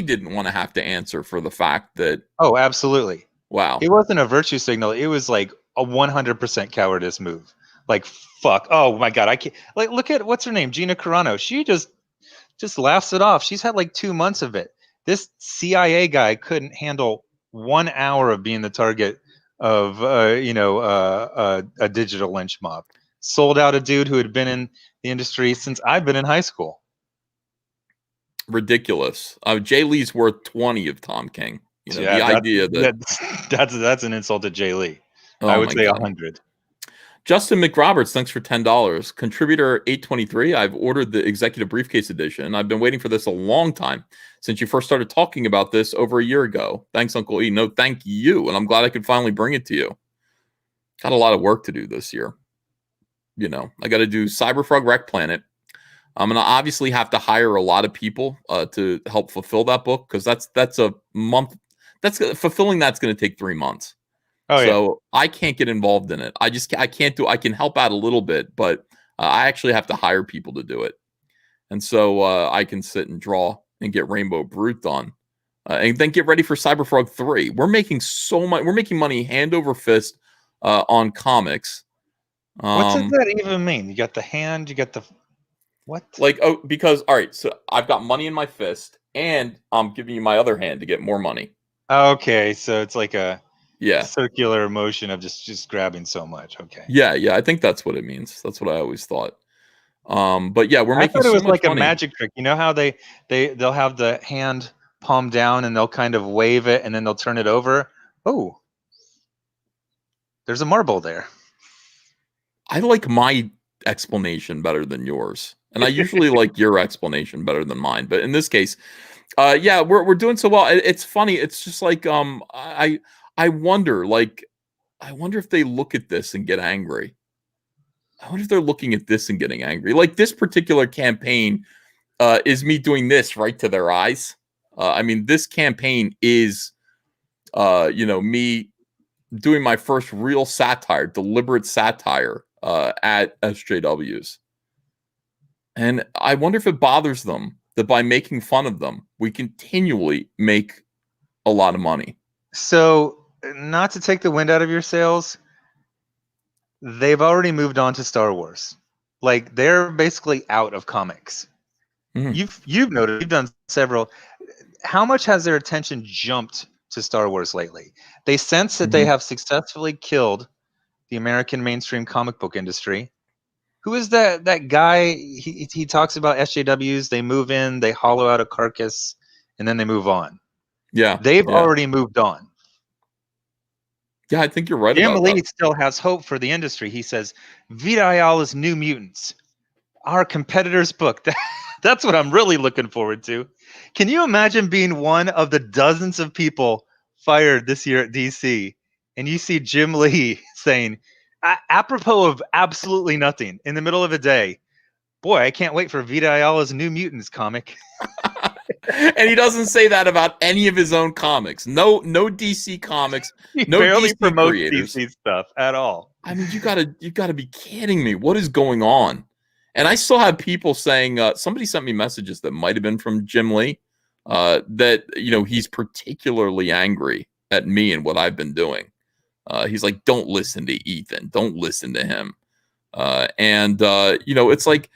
didn't want to have to answer for the fact that... Oh, absolutely. Wow. It wasn't a virtue signal. It was like a 100% cowardice move. Like, fuck. Oh my God. I can't, like, look at, what's her name? Gina Carano. She just laughs it off. She's had like 2 months of it. This CIA guy couldn't handle 1 hour of being the target of, a digital lynch mob. Sold out a dude who had been in the industry since I've been in high school. Ridiculous. Jay Lee's worth 20 of Tom King. The idea that's an insult to Jay Lee. I would say 100. Justin McRoberts, thanks for $10. Contributor 823. I've ordered the executive briefcase edition. I've been waiting for this a long time since you first started talking about this over a year ago. Thanks, Uncle E. No, thank you. And I'm glad I could finally bring it to you. Got a lot of work to do this year. I got to do Cyberfrog Wreck Planet. I'm going to obviously have to hire a lot of people to help fulfill that book, because that's a month. Fulfilling that's going to take 3 months. So I can't get involved in it. I can't do. I can help out a little bit, but I actually have to hire people to do it. And so I can sit and draw and get Rainbow Brute done, and then get ready for Cyberfrog 3. We're making so much. We're making money hand over fist on comics. What does that even mean? You got the hand. You got the what? Because all right, so I've got money in my fist, and I'm giving you my other hand to get more money. Okay, so it's like a circular motion of just grabbing so much. Okay. Yeah, I think that's what it means. That's what I always thought. But yeah, we're making. I thought it was so much like money. A magic trick. You know how they'll have the hand palm down and they'll kind of wave it and then they'll turn it over. Oh, there's a marble there. I like my explanation better than yours. And I usually like your explanation better than mine. But in this case, we're doing so well. It's funny. It's just like I wonder if they look at this and get angry. I wonder if they're looking at this and getting angry. Like, this particular campaign is me doing this right to their eyes. I mean, this campaign is, me doing my first real satire, deliberate satire at SJWs. And I wonder if it bothers them that by making fun of them, we continually make a lot of money. So, not to take the wind out of your sails, they've already moved on to Star Wars. Like, they're basically out of comics. You've noted, you've done several. How much has their attention jumped to Star Wars lately? They sense that they have successfully killed the American mainstream comic book industry. Who is that guy? He talks about SJWs. They move in, they hollow out a carcass, and then they move on. Yeah. They've already moved on. Yeah, I think you're right Jim about Lee that. still has hope for the industry. He says, Vita Ayala's New Mutants, our competitor's book. That's what I'm really looking forward to. Can you imagine being one of the dozens of people fired this year at DC, and you see Jim Lee saying, apropos of absolutely nothing, in the middle of a day, boy, I can't wait for Vita Ayala's New Mutants comic. And he doesn't say that about any of his own comics. No DC comics. He no barely DC promotes creators. DC stuff at all. I mean, you gotta be kidding me. What is going on? And I still have people saying, somebody sent me messages that might have been from Jim Lee, that he's particularly angry at me and what I've been doing. He's like, don't listen to Ethan. Don't listen to him. It's like,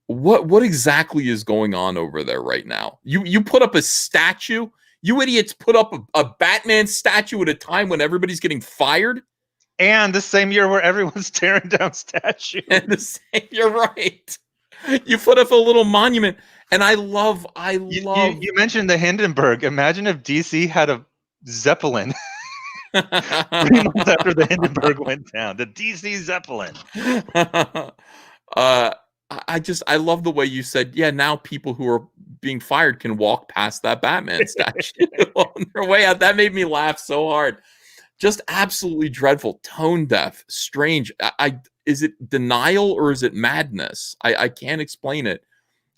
what exactly is going on over there right now? You put up a statue. You idiots put up a Batman statue at a time when everybody's getting fired. And the same year where everyone's tearing down statues. You're right. You put up a little monument. And I love. You mentioned the Hindenburg. Imagine if DC had a Zeppelin 3 months after the Hindenburg went down. The DC Zeppelin. I love the way you said, yeah, now people who are being fired can walk past that Batman statue on their way out. That made me laugh so hard. Just absolutely dreadful, tone deaf, strange. Is it denial or is it madness? I can't explain it,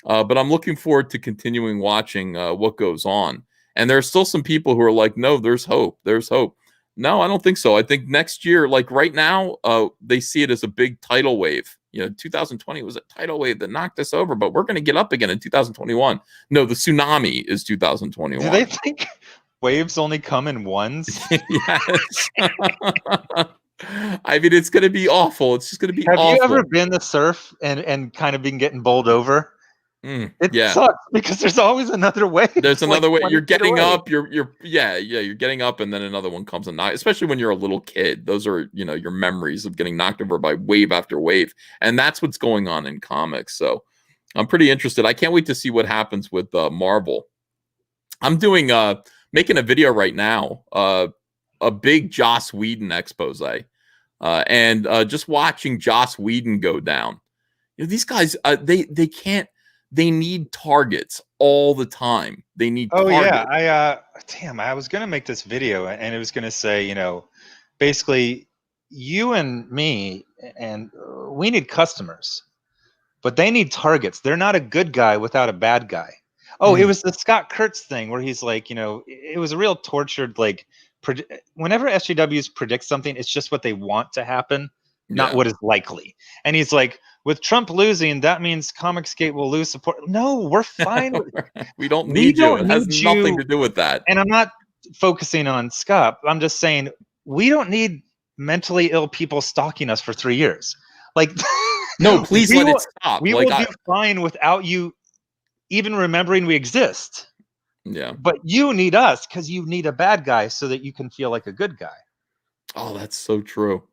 but I'm looking forward to continuing watching what goes on. And there are still some people who are like, no, there's hope. There's hope. No, I don't think so. I think next year, like right now, they see it as a big tidal wave. 2020 was a tidal wave that knocked us over, but we're going to get up again in 2021. No, the tsunami is 2021. Do they think waves only come in ones? Yes. I mean, it's going to be awful. It's just going to be awful. Have you ever been the surf and kind of been getting bowled over? It sucks because there's always another wave. There's another way. You're getting up. You're getting up, and then another one comes and knocks. Especially when you're a little kid, those are your memories of getting knocked over by wave after wave, and that's what's going on in comics. So I'm pretty interested. I can't wait to see what happens with Marvel. I'm doing making a video right now, a big Joss Whedon expose, and just watching Joss Whedon go down. These guys, they can't. They need targets all the time. They need targets. Yeah. I was going to make this video and it was going to say, basically you and me, and we need customers, but they need targets. They're not a good guy without a bad guy. Oh, It was the Scott Kurtz thing where he's like, it was a real tortured, like, whenever SJWs predict something, it's just what they want to happen, not what is likely. And he's like, with Trump losing, that means Comicsgate will lose support. No, we're fine. We don't need you. It has nothing to do with that. And I'm not focusing on Scott. I'm just saying we don't need mentally ill people stalking us for 3 years. Like, no, please let it stop. We will do fine without you even remembering we exist. Yeah. But you need us because you need a bad guy so that you can feel like a good guy. Oh, that's so true.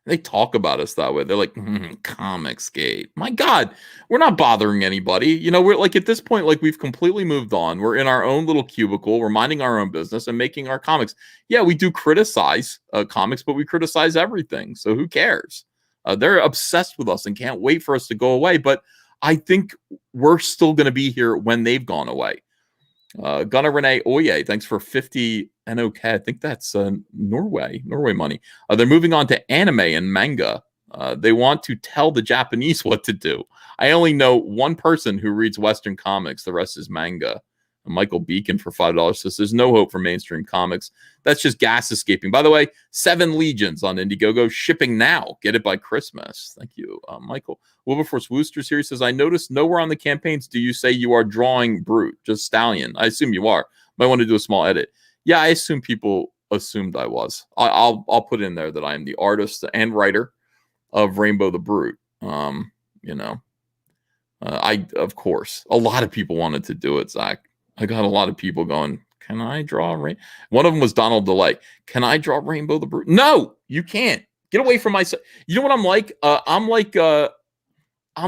They talk about us that way. They're like, Comicsgate. My God, we're not bothering anybody. We're like, at this point, like, we've completely moved on. We're in our own little cubicle. We're minding our own business and making our comics. Yeah, we do criticize comics, but we criticize everything. So who cares? They're obsessed with us and can't wait for us to go away. But I think we're still going to be here when they've gone away. Gunnar Renee Oye, thanks for 50 NOK. I think that's Norway money. They're moving on to anime and manga. They want to tell the Japanese what to do. I only know one person who reads Western comics. The rest is manga. Michael Beacon for $5 says there's no hope for mainstream comics. That's just gas escaping. By the way, 7 Legions on Indiegogo shipping now. Get it by Christmas. Thank you, Michael. Wilberforce Woosters here says, I noticed nowhere on the campaigns do you say you are drawing Brute, just Stallion. I assume you are. Might want to do a small edit. Yeah, I assume people assumed I was. I'll put in there that I am the artist and writer of Rainbow the Brute. Of course, a lot of people wanted to do it, Zach. I got a lot of people going, can I draw One of them was Donald DeLay. Can I draw Rainbow the Brute? No, you can't. Get away from my. You know what I'm like? I'm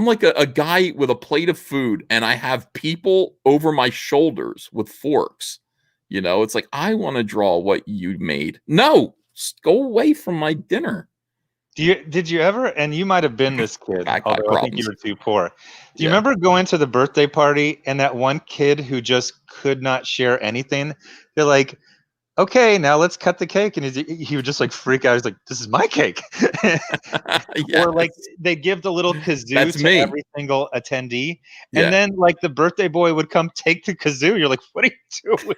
like a guy with a plate of food, and I have people over my shoulders with forks. It's like, I want to draw what you made. No, just go away from my dinner. Did you ever, and you might have been this kid, although I think you were too poor. Do you remember going to the birthday party and that one kid who just could not share anything? They're like, okay, now let's cut the cake. And he would just like freak out. He's like, this is my cake. Yes. Or like they give the little kazoo to every single attendee. And then like the birthday boy would come take the kazoo. You're like, what are you doing?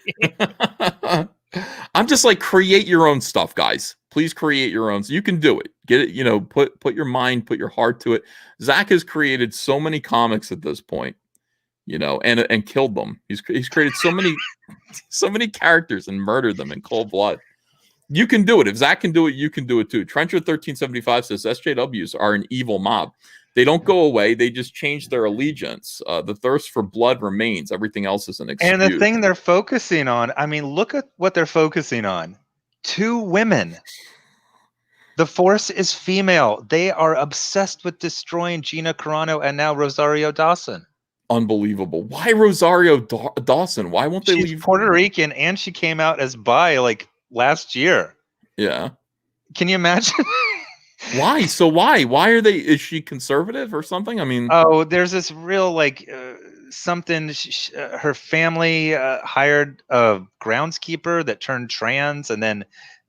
I'm just like, create your own stuff, guys. Please create your own. So you can do it. Get it, put your mind, put your heart to it. Zach has created so many comics at this point, and killed them. He's created so many characters and murdered them in cold blood. You can do it. If Zach can do it, you can do it too. Trencher1375 says SJWs are an evil mob. They don't go away. They just change their allegiance. The thirst for blood remains. Everything else is an excuse. And the thing they're focusing on, I mean, look at what they're focusing on. 2 women. The Force is female. They are obsessed with destroying Gina Carano and now Rosario Dawson. Unbelievable. Why Rosario Dawson? Why won't they leave? She's Puerto Rican, and she came out as bi like last year. Yeah. Can you imagine? Why? So why? Why are they? Is she conservative or something? I mean, there's this real like something. Her family hired a groundskeeper that turned trans, and then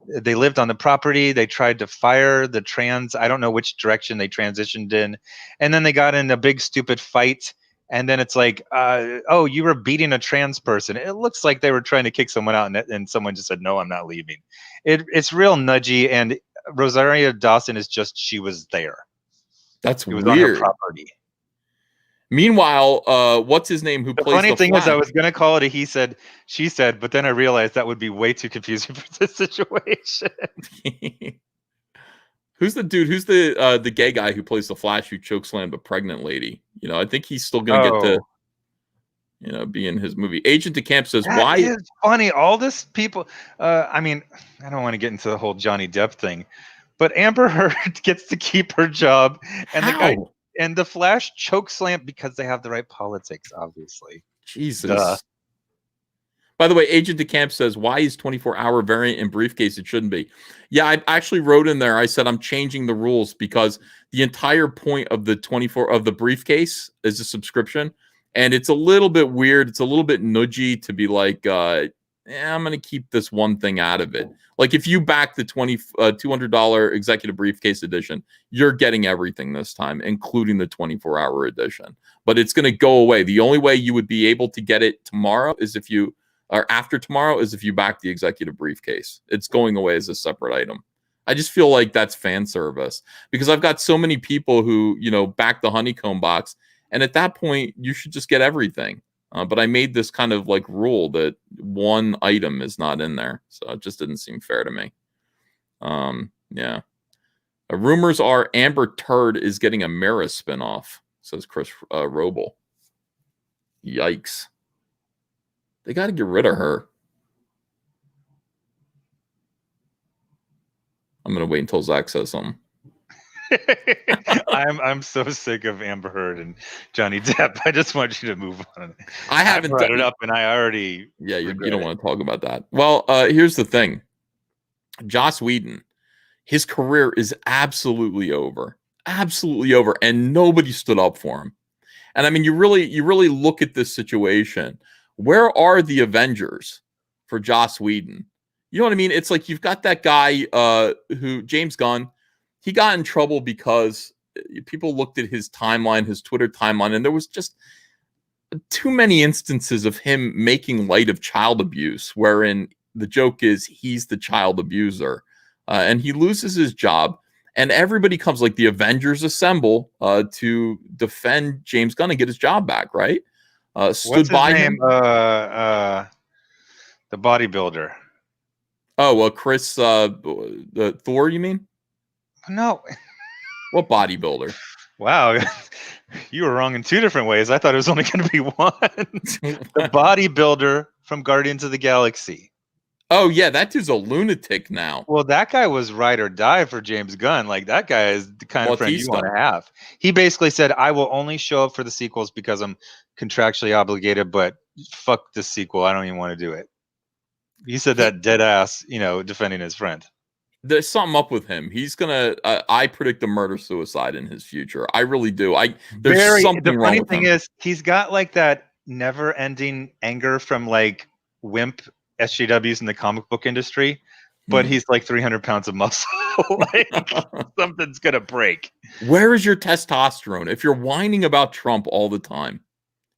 they lived on the property. They tried to fire the trans. I don't know which direction they transitioned in, and then they got in a big stupid fight. And then it's like, you were beating a trans person. It looks like they were trying to kick someone out, and someone just said, no, I'm not leaving. It's real nudgy, and Rosario Dawson is just, she was there. That's weird. On her property. Meanwhile, what's his name who plays the funny thing Flash? Is I was going to call it a he said, she said, but then I realized that would be way too confusing for this situation. Who's the dude? Who's the gay guy who plays the Flash who chokeslammed a pregnant lady? I think he's still going to get to, be in his movie. Agent DeCamp says, "Why is funny? All this people. I mean, I don't want to get into the whole Johnny Depp thing, but Amber Heard gets to keep her job, and How? the guy and the Flash chokeslam because they have the right politics, obviously. Jesus." Duh. By the way, Agent DeCamp says, why is 24-hour variant in briefcase? It shouldn't be. Yeah, I actually wrote in there, I said I'm changing the rules because the entire point of the briefcase is a subscription. And it's a little bit weird. It's a little bit nudgy to be like, I'm going to keep this one thing out of it. Like if you back the $200 executive briefcase edition, you're getting everything this time, including the 24-hour edition. But it's going to go away. The only way you would be able to get it tomorrow is or after tomorrow is if you back the executive briefcase. It's going away as a separate item. I just feel like that's fan service because I've got so many people who, back the honeycomb box. And at that point, you should just get everything. But I made this kind of like rule that one item is not in there. So it just didn't seem fair to me. Yeah. Rumors are Amber Turd is getting a Mira spinoff, says Chris Roble. Yikes. They got to get rid of her. I'm going to wait until Zach says something. I'm so sick of Amber Heard and Johnny Depp. I just want you to move on. I haven't brought it up, and I already. Yeah, you don't want to talk about that. Well, here's the thing. Joss Whedon, his career is absolutely over, and nobody stood up for him. And I mean, you really look at this situation. Where are the Avengers for Joss Whedon? You know what I mean? It's like you've got that guy who James Gunn. He got in trouble because people looked at his timeline, his Twitter timeline, and there was just too many instances of him making light of child abuse, wherein the joke is he's the child abuser, and he loses his job, and everybody comes, like the Avengers assemble to defend James Gunn and get his job back. Right? Stood What's his by name? him. The bodybuilder. Oh, well, Chris, the Thor, you mean? No. What bodybuilder? Wow, you were wrong in two different ways. I thought it was only going to be one. The bodybuilder from Guardians of the Galaxy. Oh yeah, that dude's a lunatic now. Well, that guy was ride or die for James Gunn. Like, that guy is the kind of friend you want to have. He basically said, I will only show up for the sequels because I'm contractually obligated, but fuck the sequel. I don't even want to do it. He said that dead ass, defending his friend. There's something up with him. He's gonna. I predict a murder-suicide in his future. I really do. There's something the wrong funny with thing him. is, he's got like that never-ending anger from like wimp SJWs in the comic book industry, but he's like 300 pounds of muscle. Like, something's gonna break. Where is your testosterone if you're whining about Trump all the time?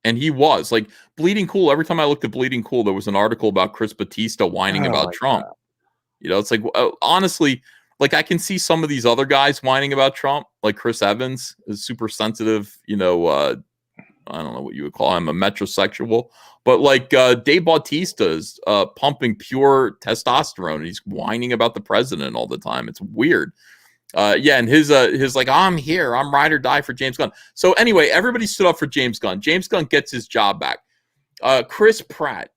And he was like Bleeding Cool. Every time I looked at Bleeding Cool, there was an article about Chris Batista whining about Trump. God. It's like, honestly, like I can see some of these other guys whining about Trump, like Chris Evans is super sensitive. I don't know what you would call him, a metrosexual, but like Dave Bautista is pumping pure testosterone and he's whining about the president all the time. It's weird. And his like, I'm here, I'm ride or die for James Gunn. So anyway, everybody stood up for James Gunn. James Gunn gets his job back. Chris Pratt,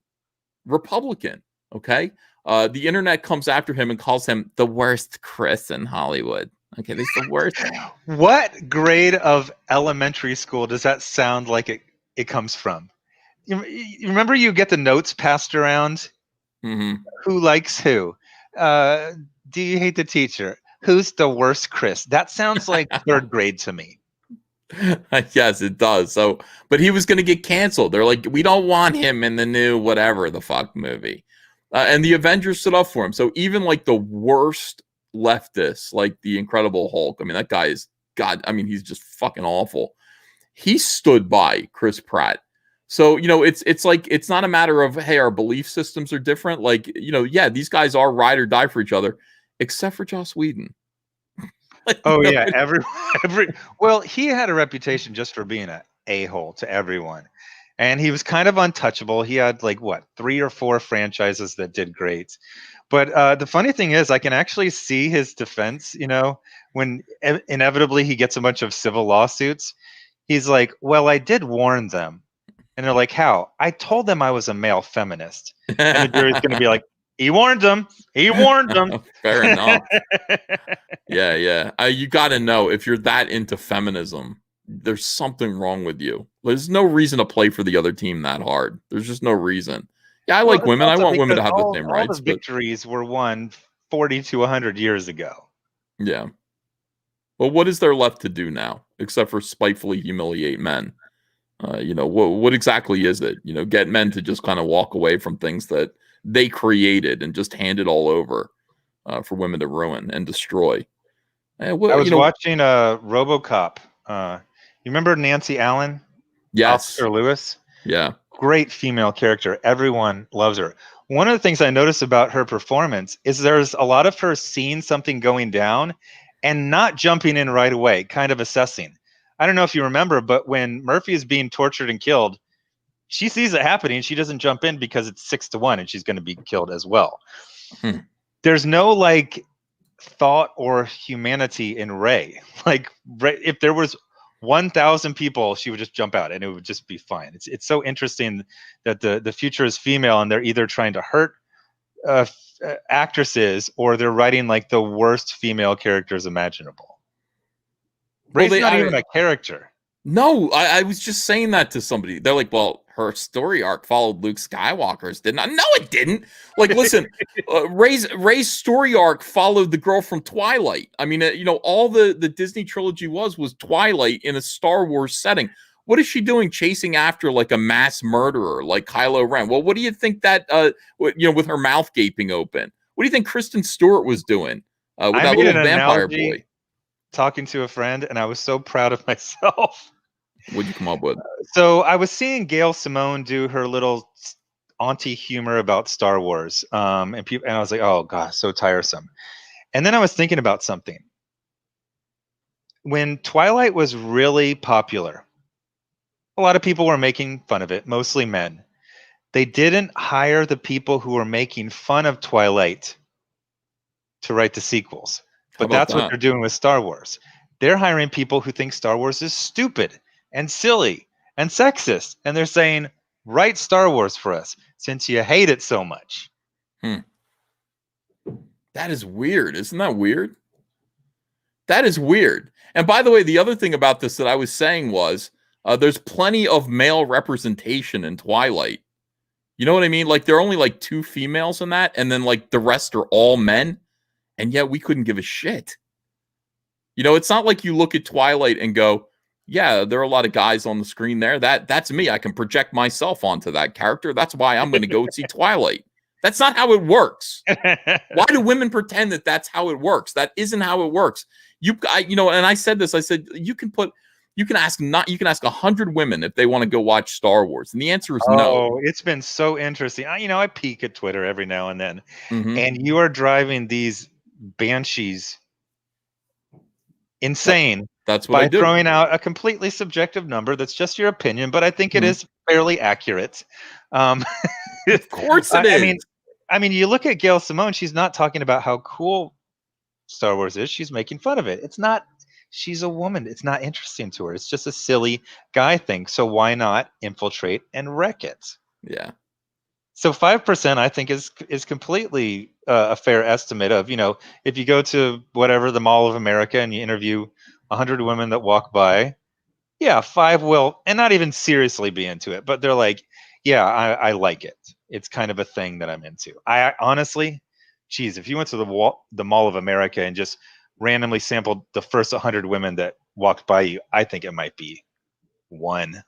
Republican. Okay. The internet comes after him and calls him the worst Chris in Hollywood. Okay, this is the worst. What grade of elementary school does that sound like it comes from? You remember you get the notes passed around? Mm-hmm. Who likes who? Do you hate the teacher? Who's the worst Chris? That sounds like third grade to me. Yes, it does. So, but he was going to get canceled. They're like, we don't want him in the new whatever the fuck movie. And the Avengers stood up for him. So even like the worst leftists, like the Incredible Hulk, I mean, that guy is God. I mean, he's just fucking awful. He stood by Chris Pratt. So, it's like, it's not a matter of, hey, our belief systems are different. Like, yeah, these guys are ride or die for each other, except for Joss Whedon. Like, yeah. Well, he had a reputation just for being an a-hole to everyone. And he was kind of untouchable. He had 3 or 4 franchises that did great. But the funny thing is, I can actually see his defense, when inevitably he gets a bunch of civil lawsuits. He's like, well, I did warn them. And they're like, how? I told them I was a male feminist. And the jury's going to be like, he warned them. He warned them. Fair enough. Yeah. You got to know, if you're that into feminism, there's something wrong with you. There's no reason to play for the other team that hard. There's just no reason. Yeah, I like women. I want women to have the same rights. All the victories were won 40 to 100 years ago. Yeah. Well, what is there left to do now, except for spitefully humiliate men? What exactly is it? Get men to just kind of walk away from things that they created and just hand it all over for women to ruin and destroy. I was watching RoboCop. You remember Nancy Allen? Yes. Officer Lewis? Yeah. Great female character. Everyone loves her. One of the things I noticed about her performance is there's a lot of her seeing something going down and not jumping in right away, kind of assessing. I don't know if you remember, but when Murphy is being tortured and killed, she sees it happening. She doesn't jump in because it's 6-1 and she's going to be killed as well. There's no thought or humanity in Ray. If there was 1,000 people, she would just jump out and it would just be fine. It's so interesting that the future is female and they're either trying to hurt actresses or they're writing the worst female characters imaginable. Ray's not even a character. No, I was just saying that to somebody. They're like, well, her story arc followed Luke Skywalker's, didn't it? No, it didn't. Listen, Ray's story arc followed the girl from Twilight. I mean, all the Disney trilogy was Twilight in a Star Wars setting. What is she doing chasing after a mass murderer like Kylo Ren? Well, what do you think that, with her mouth gaping open? What do you think Kristen Stewart was doing with that little vampire boy? Talking to a friend, and I was so proud of myself. What'd you come up with? So I was seeing Gail Simone do her little auntie humor about Star Wars, and I was like, oh gosh, so tiresome. And then I was thinking about something. When Twilight was really popular, a lot of people were making fun of it, mostly men. They didn't hire the people who were making fun of Twilight to write the sequels. How But about that's what that? they're doing with Star Wars. They're hiring people who think Star Wars is stupid and silly and sexist. And they're saying, write Star Wars for us since you hate it so much. That is weird. Isn't that weird? That is weird. And by the way, the other thing about this that I was saying was there's plenty of male representation in Twilight. You know what I mean? Like there are only like 2 females in that, and then like the rest are all men, and yet we couldn't give a shit. You know, it's not like you look at Twilight and go, yeah, there are a lot of guys on the screen there. That's me. I can project myself onto that character. That's why I'm going to go see Twilight. That's not how it works. Why do women pretend that that's how it works? That isn't how it works. You know, and I said this. I said you can ask 100 women if they want to go watch Star Wars, and the answer is no. Oh, it's been so interesting. I peek at Twitter every now and then, Mhm. and you are driving these banshees insane That's what I by do. throwing out a completely subjective number that's just your opinion, but I think it Mhm. is fairly accurate. Of course it is. I mean, you look at Gail Simone, she's not talking about how cool Star Wars is. She's making fun of it. It's not, she's a woman. It's not interesting to her. It's just a silly guy thing. So why not infiltrate and wreck it? Yeah. So 5%, I think, is completely a fair estimate of, if you go to whatever the Mall of America and you interview 100 women that walk by, yeah, 5 will, and not even seriously be into it, but they're like, yeah, I like it. It's kind of a thing that I'm into. I honestly, geez, if you went to the Mall of America and just randomly sampled the first 100 women that walked by you, I think it might be 1.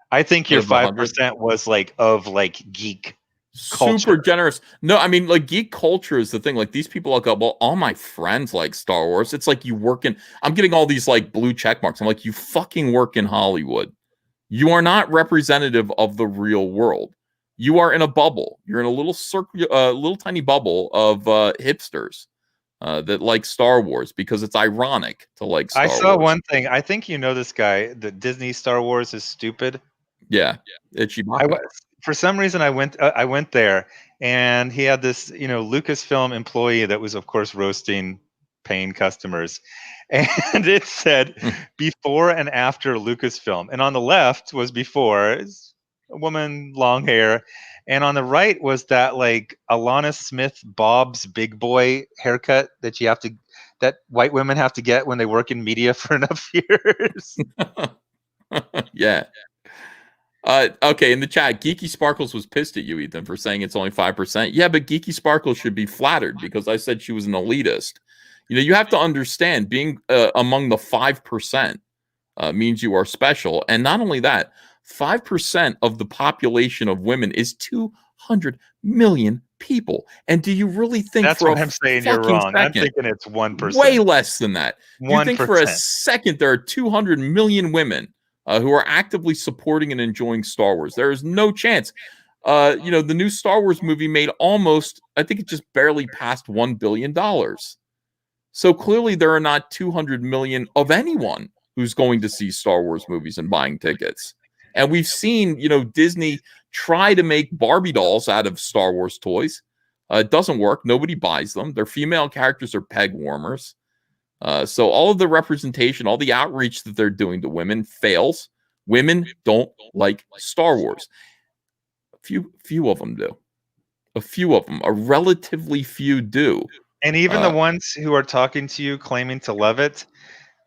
I think your Out of 100? 5% was like of like geek Super culture. generous. No, I mean, like geek culture is the thing. Like these people look up, well, all my friends like Star Wars. It's like you work in, I'm getting all these like blue check marks. I'm like, you fucking work in Hollywood. You are not representative of the real world. You are in a bubble. You're in a little little tiny bubble of hipsters that like Star Wars because it's ironic to like Star I saw Wars. one thing. I think this guy. The Disney Star Wars is stupid. Yeah, it's For some reason I went there, and he had this Lucasfilm employee that was of course roasting paying customers, and it said before and after Lucasfilm, and on the left was before, it's a woman, long hair, and on the right was that like Alana Smith Bob's big boy haircut that white women have to get when they work in media for enough years. Yeah. Okay, in the chat, Geeky Sparkles was pissed at you, Ethan, for saying it's only 5%. Yeah, but Geeky Sparkles should be flattered because I said she was an elitist. You have to understand being among the 5% means you are special. And not only that, 5% of the population of women is 200 million people. And do you really think That's for what a I'm saying you're fucking wrong. I'm second, thinking it's 1%. way less than that. You think for a 1%. second there are 200 million women who are actively supporting and enjoying Star Wars? There is no chance. The new Star Wars movie made almost, I think it just barely passed $1 billion. So clearly there are not 200 million of anyone who's going to see Star Wars movies and buying tickets. And we've seen, Disney try to make Barbie dolls out of Star Wars toys. It doesn't work. Nobody buys them. Their female characters are peg warmers. So all of the representation, all the outreach that they're doing to women fails. Women don't like Star Wars. A few of them do. A few of them, a relatively few do. And even the ones who are talking to you claiming to love it,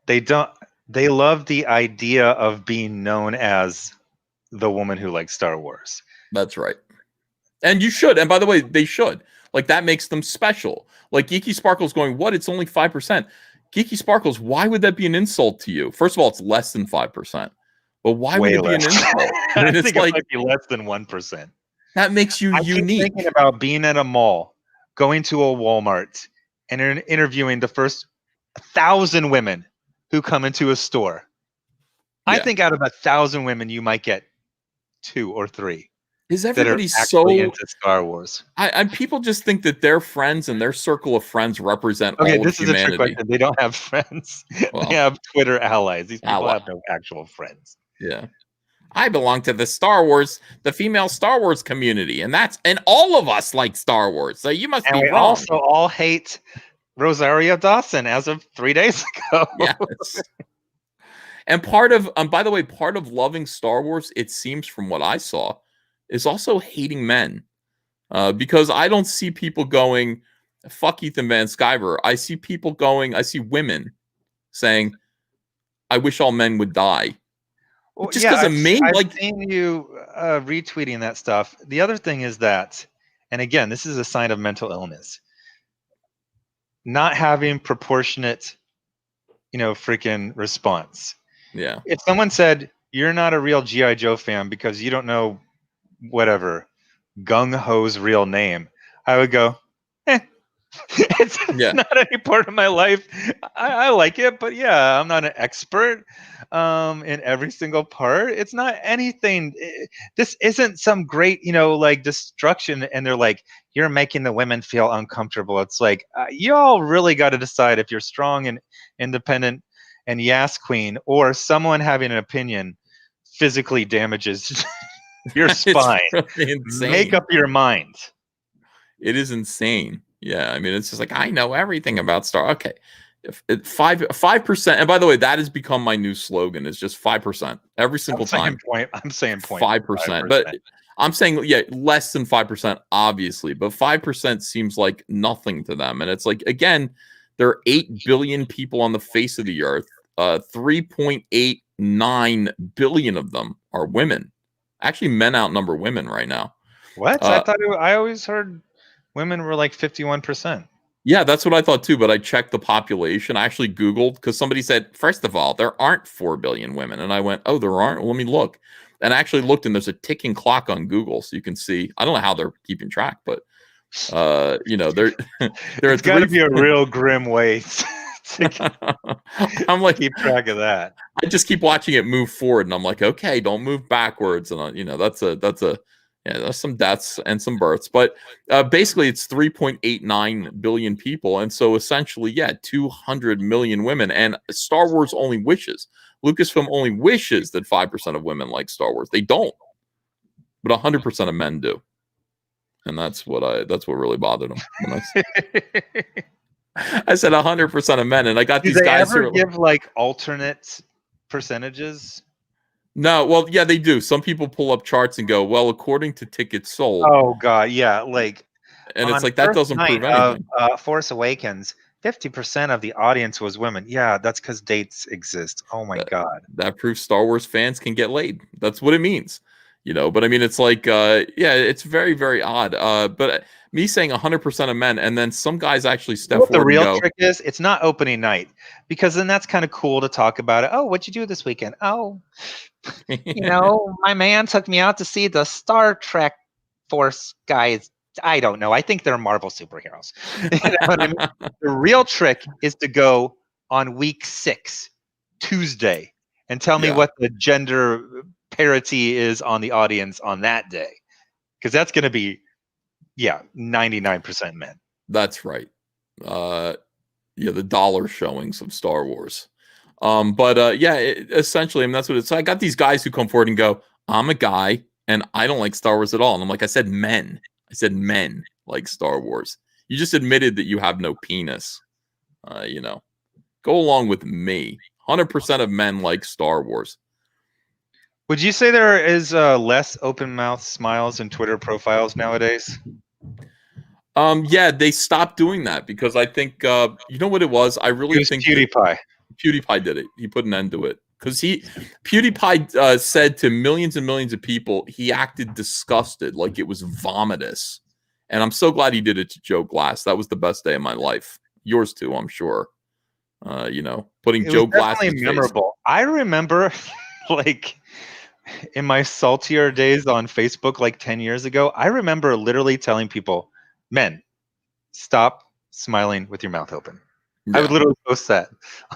they love the idea of being known as the woman who likes Star Wars. That's right. And you should. And by the way, they should. Like that makes them special. Like Geeky Sparkles going, what? It's only 5%. Geeky Sparkles, why would that be an insult to you? First of all, it's less than 5%. But why would it be an insult? I mean, think it might be less than 1%. That makes you unique. Keep thinking about being at a mall, going to a Walmart, and interviewing the first 1,000 women who come into a store. I Yeah. think out of 1,000 women, you might get 2 or 3 Is that are everybody actually so into Star Wars. and people just think that their friends and their circle of friends represent Okay, all of this is a trick humanity. question. They don't have friends. They Well, have Twitter allies. These people ally. have no actual friends. Yeah. I belong to the female Star Wars community, and all of us like Star Wars. So you must And be we wrong. also all hate Rosario Dawson as of 3 days ago. Yes. And part of, by the way, part of loving Star Wars, it seems from what I saw, is also hating men. Because I don't see people going, fuck Ethan Van Sciver. I see women saying, I wish all men would die. Well, Just yeah, because of me? I've Like, seen you retweeting that stuff. The other thing is that, and again, this is a sign of mental illness, not having proportionate, freaking response. yeah. If someone said, you're not a real G.I. Joe fan because you don't know whatever, Gung Ho's real name, I would go, it's Yeah. not any part of my life. I like it, but yeah, I'm not an expert in every single part. It's not anything. This isn't some great, like destruction. And they're like, you're making the women feel uncomfortable. It's like, you all really got to decide if you're strong and independent and yes queen, or someone having an opinion physically damages your spine. It's really insane. Make up your mind. It is insane. Yeah, I mean, it's just like I know everything about Star. Okay, if 5%, and by the way, that has become my new slogan. Is just 5% every single time. I'm saying 5%, but I'm saying less than 5%, obviously, but 5% seems like nothing to them. And it's like again, there are 8 billion people on the face of the earth. 3.89 billion of them are women. Actually, men outnumber women right now. What? I always heard women were like 51%. Yeah, that's what I thought too, but I checked the population. I actually Googled because somebody said, first of all, there aren't 4 billion women. And I went, oh, there aren't? Well, let me look. And I actually looked, and there's a ticking clock on Google. So you can see, I don't know how they're keeping track, but, they're It's got to be a real grim way I'm like, keep track of that. I just keep watching it move forward, and I'm like, okay, don't move backwards. And, there's some deaths and some births, but basically it's 3.89 billion people. And so essentially, 200 million women. And Star Wars only wishes, Lucasfilm only wishes that 5% of women like Star Wars. They don't, but 100% of men do. And that's what really bothered them. When I said 100% of men, and I got these guys who give like alternate percentages. No, well, yeah, they do. Some people pull up charts and go, well, according to tickets sold. Oh God, yeah, like, and it's like that doesn't prove anything. Force Awakens, 50% of the audience was women. Yeah, that's because dates exist. Oh my God, that proves Star Wars fans can get laid. That's what it means, But I mean, it's like, it's very, very odd. But me saying 100% of men, and then some guys actually step forward. The real trick is it's not opening night, because then that's kind of cool to talk about it. Oh, what'd you do this weekend? Oh. My man took me out to see the Star Trek Force guys. I don't know. I think they're Marvel superheroes. You know what I mean? The real trick is to go on week 6, Tuesday, and tell me what the gender parity is on the audience on that day. Because that's going to be, 99% men. That's right. The dollar showings of Star Wars. Essentially, I mean, that's what it's. So I got these guys who come forward and go, I'm a guy and I don't like Star Wars at all. And I'm like, I said men like Star Wars. You just admitted that you have no penis. Go along with me. 100% of men like Star Wars. Would you say there is less open mouth smiles in Twitter profiles nowadays? They stopped doing that because I think, you know what it was? I really think PewDiePie. PewDiePie did it. He put an end to it because PewDiePie said to millions and millions of people he acted disgusted, like it was vomitous. And I'm so glad he did it to Joe Glass. That was the best day of my life. Yours too, I'm sure. Putting Joe Glass in memorable. I remember, like, in my saltier days on Facebook, like 10 years ago, I remember literally telling people, men, stop smiling with your mouth open. Yeah. I would literally post that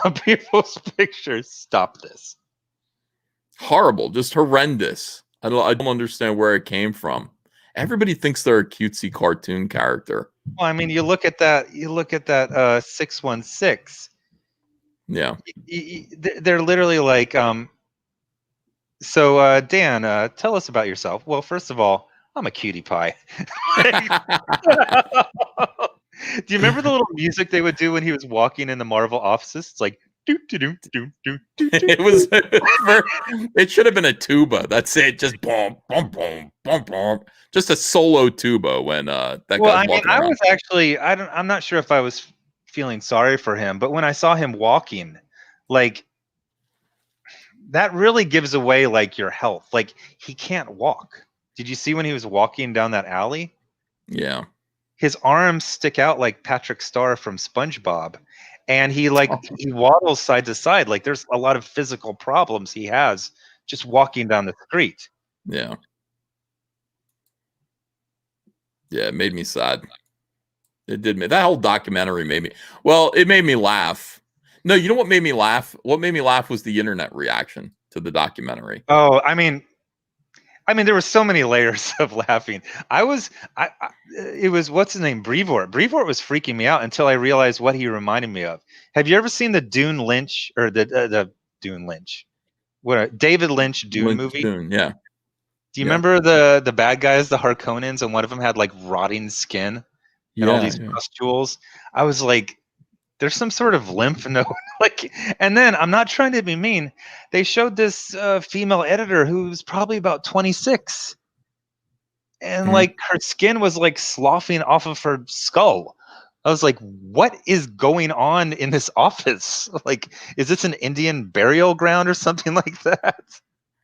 on people's pictures. Stop this. Horrible, just horrendous. I don't understand where it came from. Everybody thinks they're a cutesy cartoon character. Well, I mean, you look at that. 616. Yeah. They're literally like, so Dan, tell us about yourself. Well, first of all, I'm a cutie pie. Do you remember the little music they would do when he was walking in the Marvel offices? It's like do do do do do do. It was. It should have been a tuba. That's it. Just boom, boom, boom, boom, boom. Just a solo tuba when that Well, guy's I mean, walking I around. was actually, I'm not sure if I was feeling sorry for him, but when I saw him walking, like that really gives away like your health. Like he can't walk. Did you see when he was walking down that alley? Yeah. His arms stick out like Patrick Star from SpongeBob, and he waddles side to side. Like there's a lot of physical problems he has just walking down the street. Yeah. Yeah, it made me sad. It did me. That whole documentary made me. Well, it made me laugh. No, you know what made me laugh? What made me laugh was the internet reaction to the documentary. Oh, I mean, there were so many layers of laughing. It was what's his name, Brevoort. Brevoort was freaking me out until I realized what he reminded me of. Have you ever seen the Dune Lynch or the Dune Lynch, David Lynch Dune movie? Dune, yeah. Do you remember the bad guys, the Harkonnens, and one of them had like rotting skin and all these pustules? I was like, there's some sort of lymph node. And then I'm not trying to be mean. They showed this female editor who's probably about 26. And like her skin was like sloughing off of her skull. I was like, what is going on in this office? Like, is this an Indian burial ground or something like that?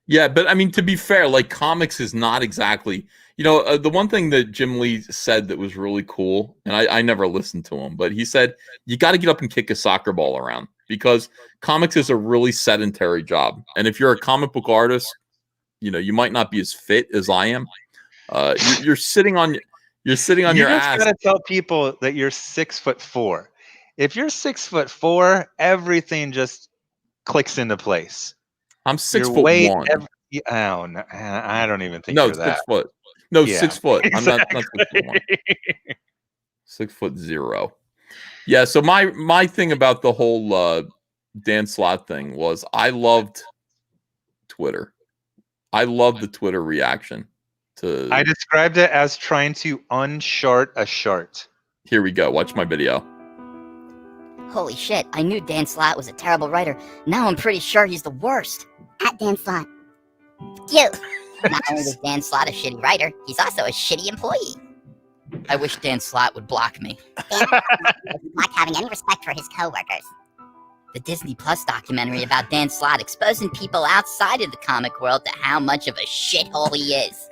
Yeah, but I mean, to be fair, like comics is not exactly, the one thing that Jim Lee said that was really cool, and I never listened to him, but he said, you got to get up and kick a soccer ball around because comics is a really sedentary job. And if you're a comic book artist, you might not be as fit as I am. You're sitting on your ass. You just gotta tell people that you're 6'4". If you're 6'4", everything just clicks into place. I'm 6'1". I don't even think you're 6 that. Foot. No, Yeah, 6 foot. exactly. I'm not 6'1". 6'0". Yeah. So my thing about the whole Dan Slott thing was I loved Twitter. I loved the Twitter reaction to. I described it as trying to unshart a shart. Here we go. Watch my video. Holy shit, I knew Dan Slott was a terrible writer. Now I'm pretty sure he's the worst. At Dan Slott. You. Not only was Dan Slott a shitty writer, he's also a shitty employee. I wish Dan Slott would block me. Dan doesn't like having any respect for his coworkers. The Disney Plus documentary about Dan Slott exposing people outside of the comic world to how much of a shithole he is.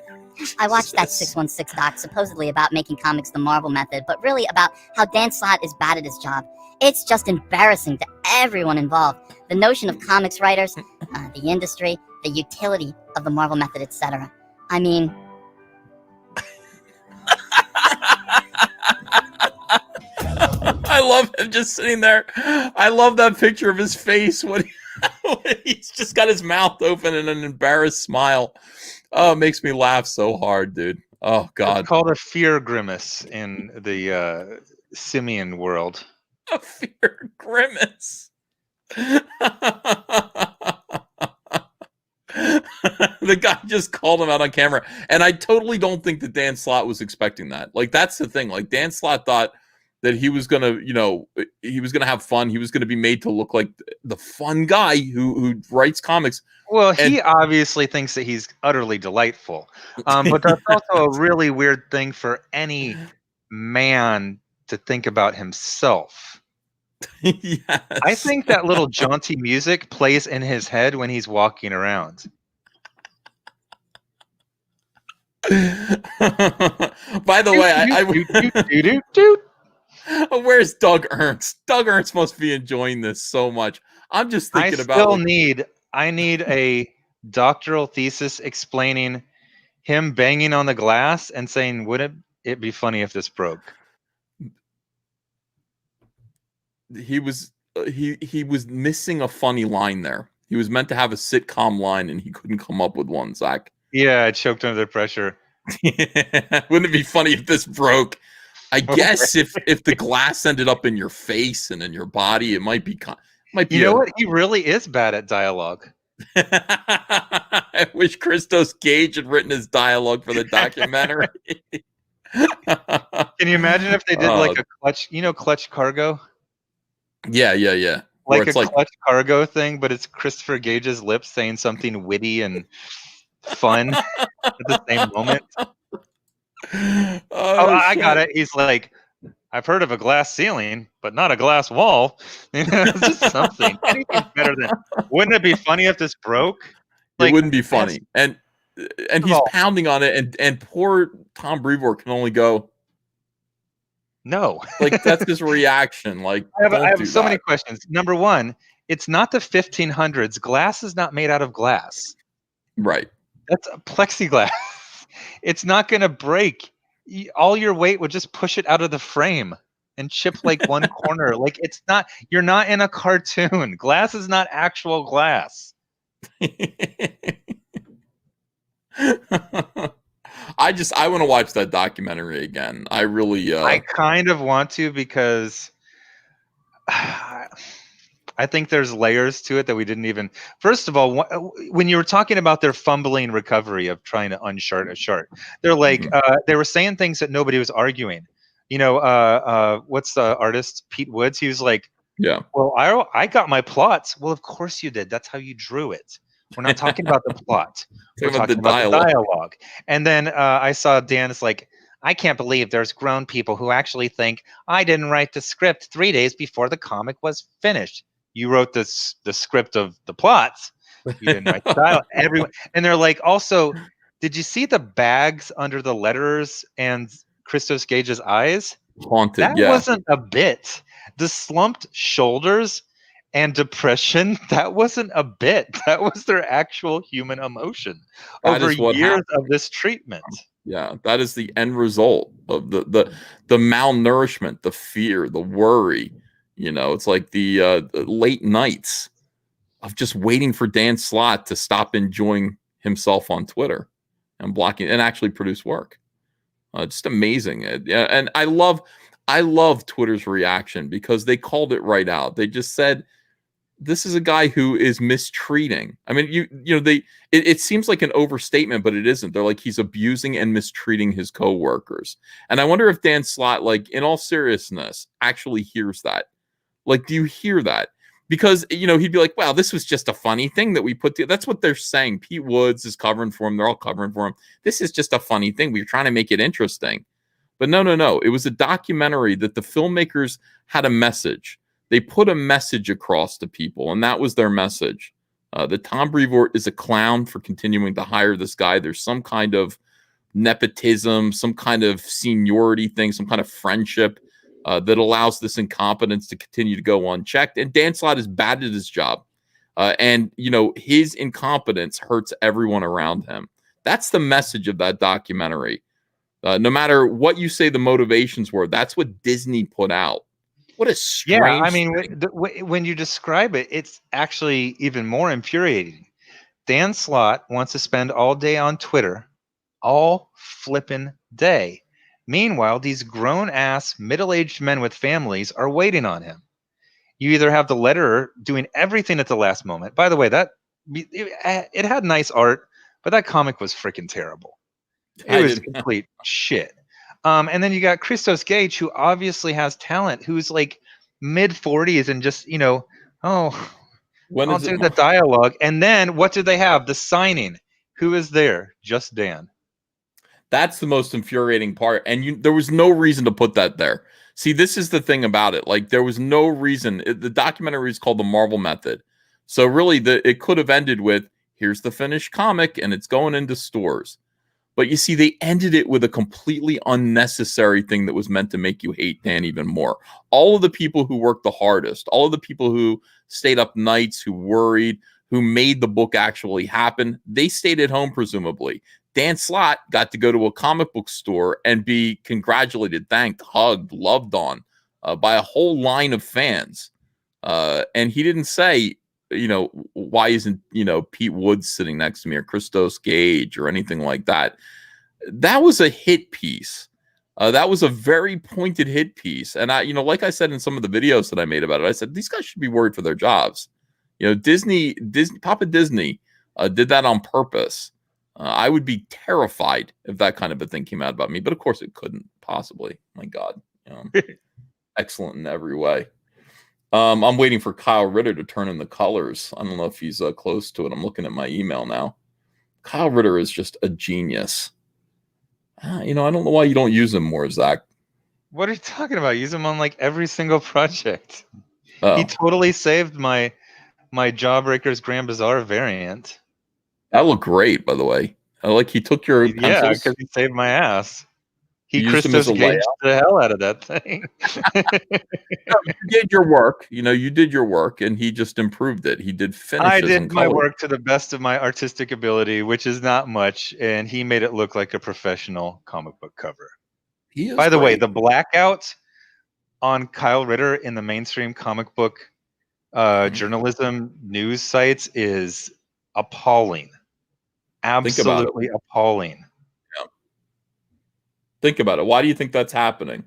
I watched that 616 doc supposedly about making comics the Marvel method, but really about how Dan Slott is bad at his job. It's just embarrassing to everyone involved. The notion of comics writers, the industry, the utility of the Marvel method, etc. I mean... I love him just sitting there. I love that picture of his face when he's just got his mouth open and an embarrassed smile. Oh, it makes me laugh so hard, dude. Oh, God. It's called a fear grimace in the simian world. A fear grimace. The guy just called him out on camera. And I totally don't think that Dan Slott was expecting that. Like, that's the thing. Like, Dan Slott thought that he was going to, he was going to have fun. He was going to be made to look like the fun guy who writes comics. Well, he obviously thinks that he's utterly delightful. But that's also a really weird thing for any man to think about himself. Yes. I think that little jaunty music plays in his head when he's walking around. By the way, where's Doug Ernst? Doug Ernst must be enjoying this so much. I'm just thinking I need a doctoral thesis explaining him banging on the glass and saying, "Would it be funny if this broke?" He was missing a funny line there. He was meant to have a sitcom line, and he couldn't come up with one, Zach. Yeah, I choked under pressure. Wouldn't it be funny if this broke? I guess if the glass ended up in your face and in your body, it might be You know what? He really is bad at dialogue. I wish Christos Gage had written his dialogue for the documentary. Can you imagine if they did like a clutch, clutch cargo? Yeah. Like a clutch cargo thing, but it's Christopher Gage's lips saying something witty and fun at the same moment. I got it. He's like, I've heard of a glass ceiling, but not a glass wall. It's just something. Anything's better than. Wouldn't it be funny if this broke? It wouldn't be funny. And he's pounding on it, and poor Tom Brevoort can only go, no. Like, that's his reaction. Like, I have so many questions. Number one, it's not the 1500s. Glass is not made out of glass. Right. That's a plexiglass. It's not going to break. All your weight would just push it out of the frame and chip like one corner. Like, it's not. You're not in a cartoon. Glass is not actual glass. I want to watch that documentary again. I really I kind of want to, because I think there's layers to it that we didn't even. First of all, when you were talking about their fumbling recovery of trying to unshart a chart, they're like they were saying things that nobody was arguing. What's the artist, Pete Woods? He was like, yeah, well, I got my plots. Well, of course you did. That's how you drew it. We're not talking about the plot. We're talking about the dialogue. And then I saw Dan's like, I can't believe there's grown people who actually think I didn't write the script 3 days before the comic was finished. You wrote the script of the plots. You didn't write the dialogue. Everyone, and they're like, also, did you see the bags under the letters and Christos Gage's eyes? Haunted. That wasn't a bit. The slumped shoulders and depression, that wasn't a bit. That was their actual human emotion over years of this treatment. Yeah, that is the end result of the malnourishment, the fear, the worry. It's like the late nights of just waiting for Dan Slott to stop enjoying himself on Twitter and blocking and actually produce work. Just amazing. And I love Twitter's reaction, because they called it right out. They just said, this is a guy who is mistreating. I mean, it seems like an overstatement, but it isn't. They're like, he's abusing and mistreating his coworkers. And I wonder if Dan Slott, like, in all seriousness, actually hears that. Like, do you hear that? Because, he'd be like, well, this was just a funny thing that we put together. That's what they're saying. Pete Woods is covering for him. They're all covering for him. This is just a funny thing. We were trying to make it interesting. But no. It was a documentary that the filmmakers had a message. They put a message across to people, and that was their message. That Tom Brevoort is a clown for continuing to hire this guy. There's some kind of nepotism, some kind of seniority thing, some kind of friendship that allows this incompetence to continue to go unchecked. And Dan Slott is bad at his job. And his incompetence hurts everyone around him. That's the message of that documentary. No matter what you say the motivations were, that's what Disney put out. What a strange Yeah, I mean, when you describe it, it's actually even more infuriating. Dan Slott wants to spend all day on Twitter, all flippin' day. Meanwhile, these grown-ass, middle-aged men with families are waiting on him. You either have the letterer doing everything at the last moment. By the way, it had nice art, but that comic was freaking terrible. It was complete shit. And then you got Christos Gage, who obviously has talent, who's like mid-40s and just, I'll do the dialogue. And then what do they have? The signing. Who is there? Just Dan. That's the most infuriating part. And there was no reason to put that there. See, this is the thing about it. Like, there was no reason. The documentary is called The Marvel Method. So really, it could have ended with, here's the finished comic, and it's going into stores. But you see, they ended it with a completely unnecessary thing that was meant to make you hate Dan even more. All of the people who worked the hardest, all of the people who stayed up nights, who worried, who made the book actually happen, they stayed at home, presumably. Dan Slott got to go to a comic book store and be congratulated, thanked, hugged, loved on by a whole line of fans. And he didn't say, why isn't, Pete Woods sitting next to me or Christos Gage or anything like that? That was a hit piece. That was a very pointed hit piece. And like I said in some of the videos that I made about it, I said, these guys should be worried for their jobs. Disney, Papa Disney did that on purpose. I would be terrified if that kind of a thing came out about me, but of course it couldn't possibly. My God, excellent in every way. I'm waiting for Kyle Ritter to turn in the colors. I don't know if he's close to it. I'm looking at my email now. Kyle Ritter is just a genius. I don't know why you don't use him more, Zach. What are you talking about? Use him on like every single project. Oh. He totally saved my Jawbreakers Grand Bazaar variant. That looked great, by the way. He took your pencils. Yeah, because he saved my ass. He Christos Gaged the hell out of that thing. You did your work. You did your work, and he just improved it. He did finishes. I did my work to the best of my artistic ability, which is not much, and he made it look like a professional comic book cover. By the way, the blackout on Kyle Ritter in the mainstream comic book journalism news sites is appalling. Absolutely appalling. Think about it. Why do you think that's happening?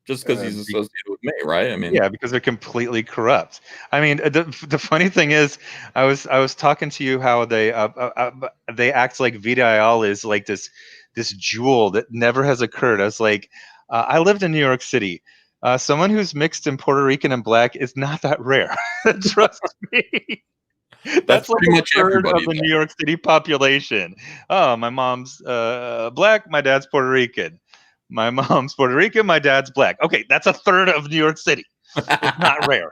Just because he's associated with me, right? I mean, yeah, because they're completely corrupt. I mean, the funny thing is, I was talking to you how they act like Vita Ayala is like this jewel that never has occurred. I was like, I lived in New York City. Someone who's mixed in Puerto Rican and black is not that rare. Trust me. That's like a third of the New York City population. Oh, my mom's black, my dad's Puerto Rican. My mom's Puerto Rican, my dad's black. Okay, that's a third of New York City. It's not rare.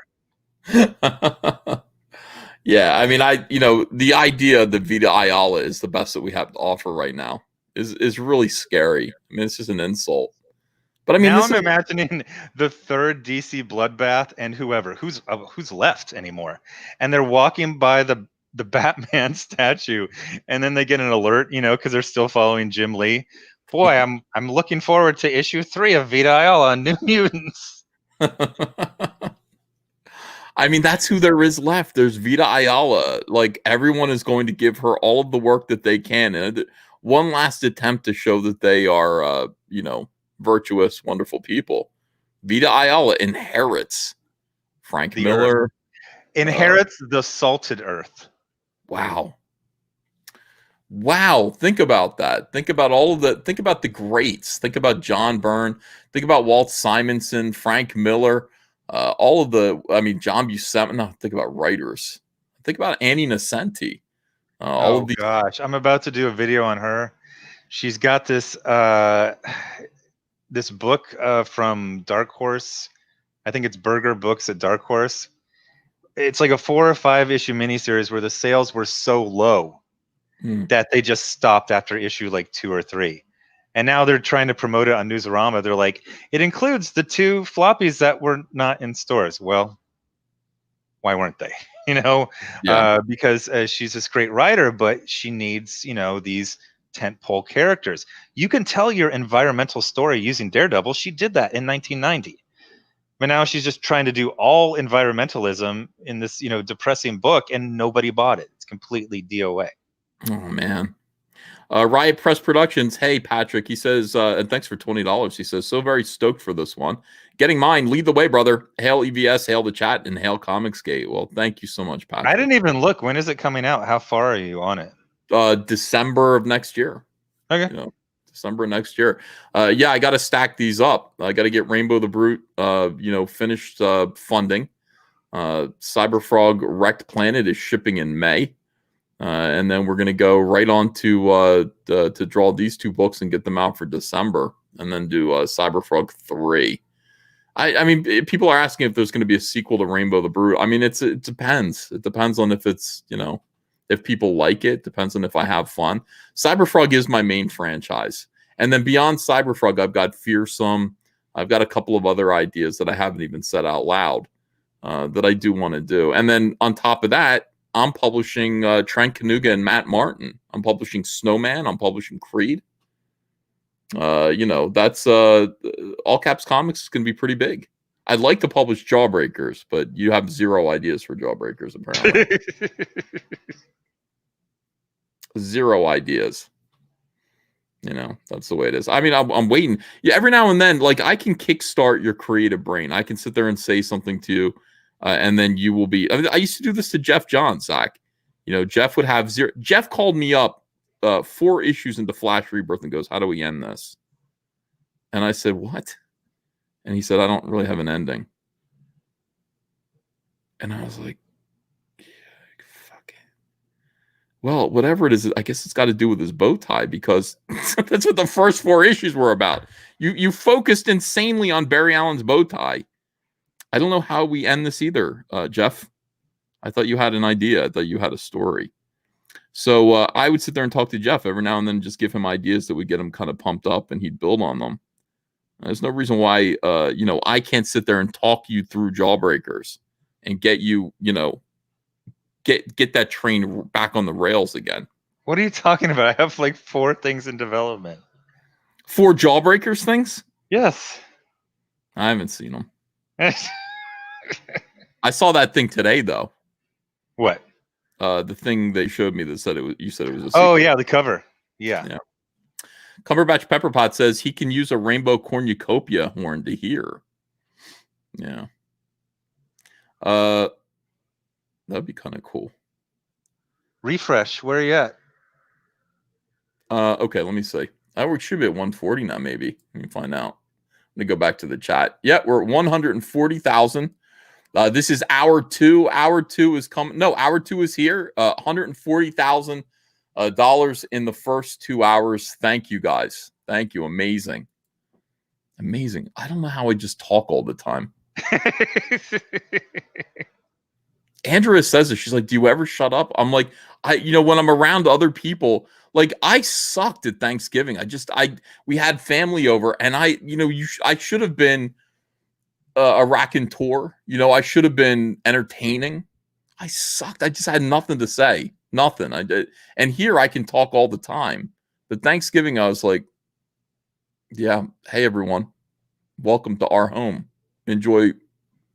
Yeah, I mean, the idea that Vita Ayala is the best that we have to offer right now is really scary. I mean, it's just an insult. But I mean, now I'm imagining the third DC bloodbath and who's left anymore, and they're walking by the Batman statue, and then they get an alert, because they're still following Jim Lee. Boy, I'm looking forward to issue 3 of Vita Ayala on New Mutants. I mean, that's who there is left. There's Vita Ayala. Like, everyone is going to give her all of the work that they can, and one last attempt to show that they are, virtuous, wonderful people. Vita Ayala inherits Frank Miller. Earth. Inherits the salted earth. Wow. Think about that. Think about think about the greats. Think about John Byrne. Think about Walt Simonson, Frank Miller, John Buscema. No, think about writers. Think about Annie Nocenti. Gosh, I'm about to do a video on her. She's got this this book from Dark Horse. I think it's Berger Books at Dark Horse. It's like a 4 or 5 issue miniseries where the sales were so low that they just stopped after issue like 2 or 3. And now they're trying to promote it on Newsarama. They're like, it includes the 2 floppies that were not in stores. Well, why weren't they? Because she's this great writer, but she needs, these tentpole characters. You can tell your environmental story using Daredevil. She did that in 1990. But now she's just trying to do all environmentalism in this, depressing book, and nobody bought it. It's completely DOA. Oh, man. Riot Press Productions. Hey, Patrick. He says, and thanks for $20. He says, so very stoked for this one. Getting mine. Lead the way, brother. Hail EVS, hail the chat, and hail Comicsgate. Well, thank you so much, Patrick. I didn't even look. When is it coming out? How far are you on it? December of next year. Okay. December next year. Yeah, I got to stack these up. I got to get Rainbow the Brute, finished funding. Cyberfrog Wrecked Planet is shipping in May. And then we're going to go right on to draw these 2 books and get them out for December, and then do Cyberfrog 3. I mean, people are asking if there's going to be a sequel to Rainbow the Brute. I mean, it depends. It depends on if it's, if people like it. Depends on if I have fun. Cyberfrog is my main franchise. And then beyond Cyberfrog, I've got Fearsome. I've got a couple of other ideas that I haven't even said out loud that I do want to do. And then on top of that, I'm publishing Trent Kanuga and Matt Martin. I'm publishing Snowman. I'm publishing Creed. That's All Caps Comics is going to be pretty big. I'd like to publish Jawbreakers, but you have 0 ideas for Jawbreakers, apparently. 0 ideas. You know, that's the way it is. I mean, I'm waiting. Yeah, every now and then, like, I can kickstart your creative brain. I can sit there and say something to you, and then you will be. I mean, I used to do this to Jeff Johns, Zach. You know, Jeff would have 0. Jeff called me up 4 issues into Flash Rebirth and goes, "How do we end this?" And I said, "What?" And he said, "I don't really have an ending." And I was like, yeah, fuck it. Well, whatever it is, I guess it's got to do with his bow tie, because that's what the first 4 issues were about. You focused insanely on Barry Allen's bow tie. I don't know how we end this either, Jeff. I thought you had an idea. I thought you had a story. So I would sit there and talk to Jeff every now and then, just give him ideas that would get him kind of pumped up, and he'd build on them. There's no reason why, I can't sit there and talk you through Jawbreakers and get you, get that train back on the rails again. What are you talking about? I have like 4 things in development. 4 Jawbreakers things? Yes. I haven't seen them. I saw that thing today, though. What? The thing they showed me that said it was. You said it was a. Oh secret. yeah, the cover. Yeah. Cumberbatch Pepperpot says he can use a rainbow cornucopia horn to hear. Yeah. That'd be kind of cool. Refresh. Where are you at? Okay, let me see. We should be at 140 now, maybe. Let me find out. Let me go back to the chat. Yeah, we're at 140,000. This is hour 2. Hour 2 is coming. No, hour 2 is here. $140,000 in the first 2 hours. Thank you, guys. Thank you. Amazing. Amazing. I don't know how I just talk all the time. Andrea says it. She's like, "Do you ever shut up?" I'm like, when I'm around other people, like, I sucked at Thanksgiving. We had family over, and I should have been a raconteur. I should have been entertaining. I sucked. I just had nothing to say. Nothing. I did. And here I can talk all the time. But Thanksgiving, I was like, yeah, hey, everyone. Welcome to our home. Enjoy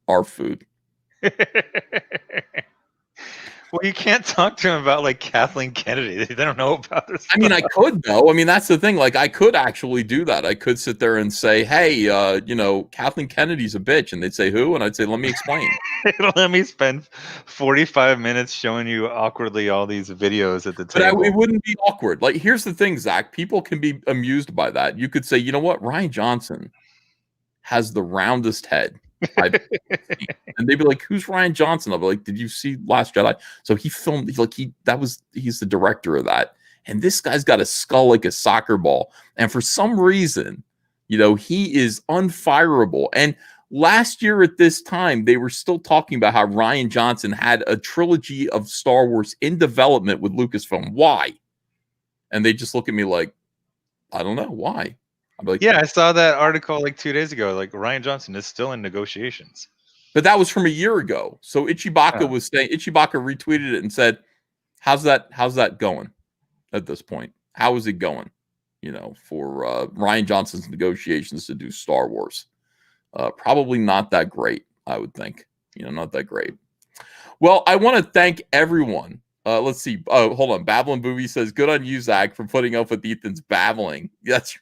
our food. Well, you can't talk to him about like Kathleen Kennedy. They don't know about this. I mean, I could, though. I mean, that's the thing. Like, I could actually do that. I could sit there and say, hey, Kathleen Kennedy's a bitch. And they'd say, who? And I'd say, let me explain. Let me spend 45 minutes showing you awkwardly all these videos at the table. But it wouldn't be awkward. Like, here's the thing, Zach. People can be amused by that. You could say, you know what? Ryan Johnson has the roundest head I've seen. And they'd be like, who's Ryan Johnson? I'll be like, did you see Last Jedi? So he filmed, he's the director of that. And this guy's got a skull like a soccer ball. And for some reason, he is unfireable. And last year at this time, they were still talking about how Ryan Johnson had a trilogy of Star Wars in development with Lucasfilm. Why? And they just look at me like, I don't know why. I'm like, yeah, I saw that article like 2 days ago. Like, Ryan Johnson is still in negotiations. But that was from a year ago. So Ichibaka retweeted it and said, how's that going at this point? How is it going? For Ryan Johnson's negotiations to do Star Wars. Probably not that great, I would think. Not that great. Well, I want to thank everyone. Let's see. Oh, hold on. Babylon Booby says, good on you, Zach, for putting up with Ethan's babbling. That's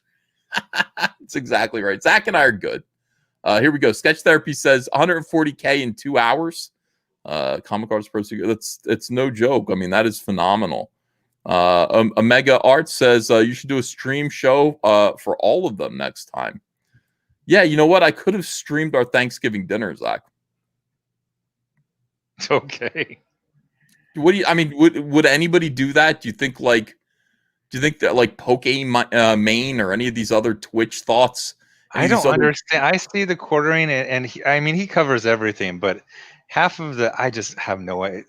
exactly right. Zach and I are good. Here we go. Sketch Therapy says 140K in 2 hours. Comic Artist Pro. It's no joke. I mean, that is phenomenal. Omega Art says you should do a stream show for all of them next time. Yeah, you know what? I could have streamed our Thanksgiving dinner, Zach. Okay. What do you? I mean, would anybody do that? Do you think that like Pokemon or any of these other Twitch thoughts? I don't understand. I see the quartering, and he covers everything, but half of I just have no idea.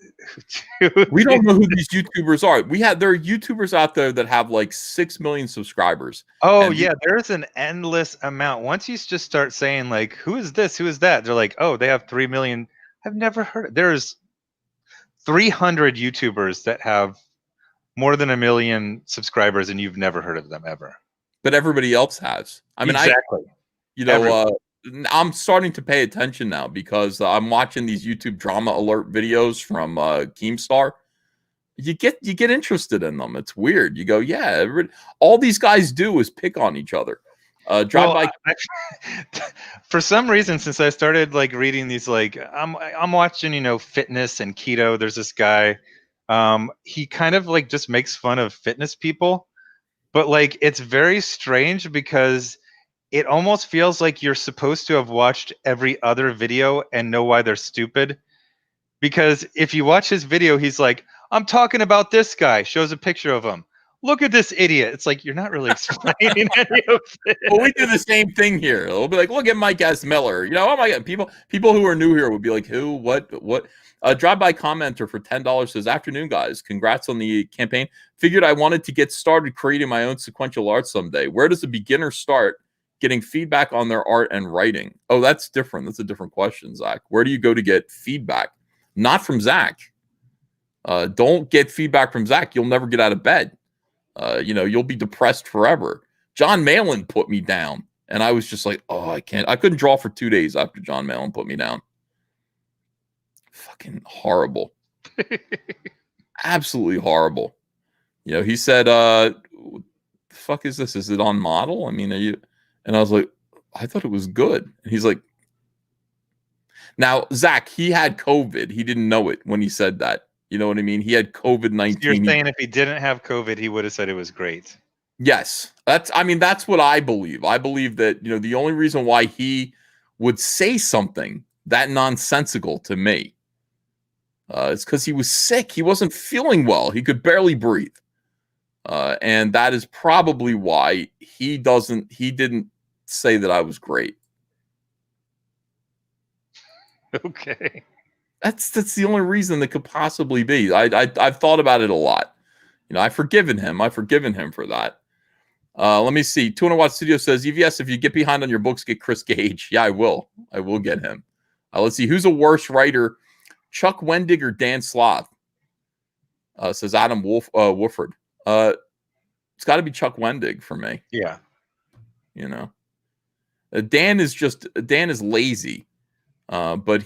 We don't know who these YouTubers are. There are YouTubers out there that have like 6 million subscribers. Oh yeah, there's an endless amount. Once you just start saying like, who is this? Who is that? They're like, oh, they have 3 million. I've never heard it. There's 300 YouTubers that have more than 1 million subscribers, and you've never heard of them ever. But everybody else has. I mean, exactly. I'm starting to pay attention now because I'm watching these YouTube drama alert videos from Keemstar. You get interested in them. It's weird. You go, yeah. All these guys do is pick on each other. Drive by. For some reason, since I started like reading these, like I'm watching, fitness and keto. There's this guy. He kind of like just makes fun of fitness people, but like it's very strange because it almost feels like you're supposed to have watched every other video and know why they're stupid. Because if you watch his video, he's like, I'm talking about this guy, shows a picture of him. Look at this idiot. It's like, you're not really explaining any of it. Well, we do the same thing here. We'll be like, look at Mike S. Miller. Oh my God. People who are new here would be like, who, what? Drive-by commenter for $10 says, afternoon, guys. Congrats on the campaign. Figured I wanted to get started creating my own sequential art someday. Where does a beginner start getting feedback on their art and writing? Oh, that's different. That's a different question, Zach. Where do you go to get feedback? Not from Zach. Don't get feedback from Zach. You'll never get out of bed. You'll be depressed forever. John Malin put me down, and I was just like, oh, I can't. I couldn't draw for 2 days after John Malin put me down. Fucking horrible. Absolutely horrible. He said, the fuck is this? Is it on model? I mean, are you? And I was like, I thought it was good. And he's like, now, Zach, he had COVID. He didn't know it when he said that. You know what I mean? He had COVID-19. You're saying if he didn't have COVID, he would have said it was great. Yes. That's what I believe. I believe that, the only reason why he would say something that nonsensical to me is because he was sick. He wasn't feeling well. He could barely breathe. And that is probably why he didn't say that I was great. Okay. That's the only reason that could possibly be. I've thought about it a lot. I've forgiven him. I've forgiven him for that. Let me see. 200 Watt Studio says, EVS, if you get behind on your books, get Chris Gage. Yeah, I will. I will get him. Let's see. Who's a worse writer, Chuck Wendig or Dan Sloth? Says Adam Wooford. It's got to be Chuck Wendig for me. Yeah. Dan is lazy. But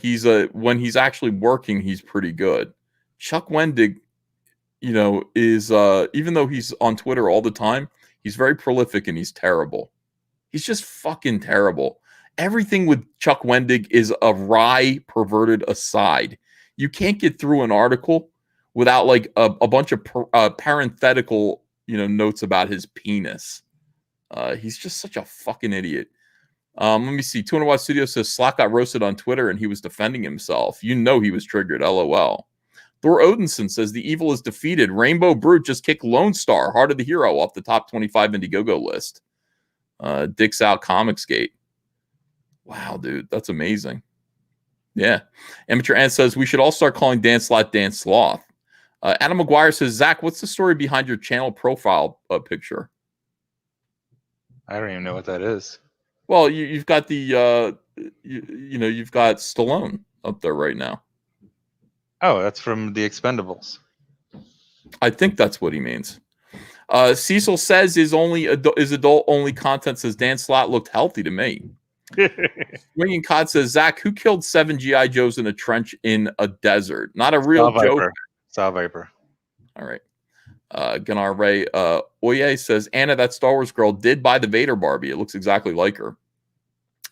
when he's actually working, he's pretty good. Chuck Wendig, is even though he's on Twitter all the time, he's very prolific and he's terrible. He's just fucking terrible. Everything with Chuck Wendig is a wry, perverted aside. You can't get through an article without like a bunch of parenthetical, notes about his penis. He's just such a fucking idiot. Let me see. 200 Watt Studio says Slot got roasted on Twitter and he was defending himself. He was triggered. LOL. Thor Odinson says the evil is defeated. Rainbow Brute just kicked Lone Star, Heart of the Hero, off the top 25 Indiegogo list. Dicks out Comicsgate. Wow, dude, that's amazing. Yeah. Amateur Ant says we should all start calling Dan Slot Dan Sloth. Adam McGuire says, Zach, what's the story behind your channel profile picture? I don't even know what that is. Well, you've got the you've got Stallone up there right now. Oh, that's from The Expendables. I think that's what he means. Cecil says is adult only content. Says Dan Slott looked healthy to me. Swinging Cod says, Zach, who killed 7 GI Joes in a trench in a desert? Not a real joke. Saw Viper. All right. Gunnar Ray Oye says, Anna, that Star Wars girl did buy the Vader Barbie. It looks exactly like her.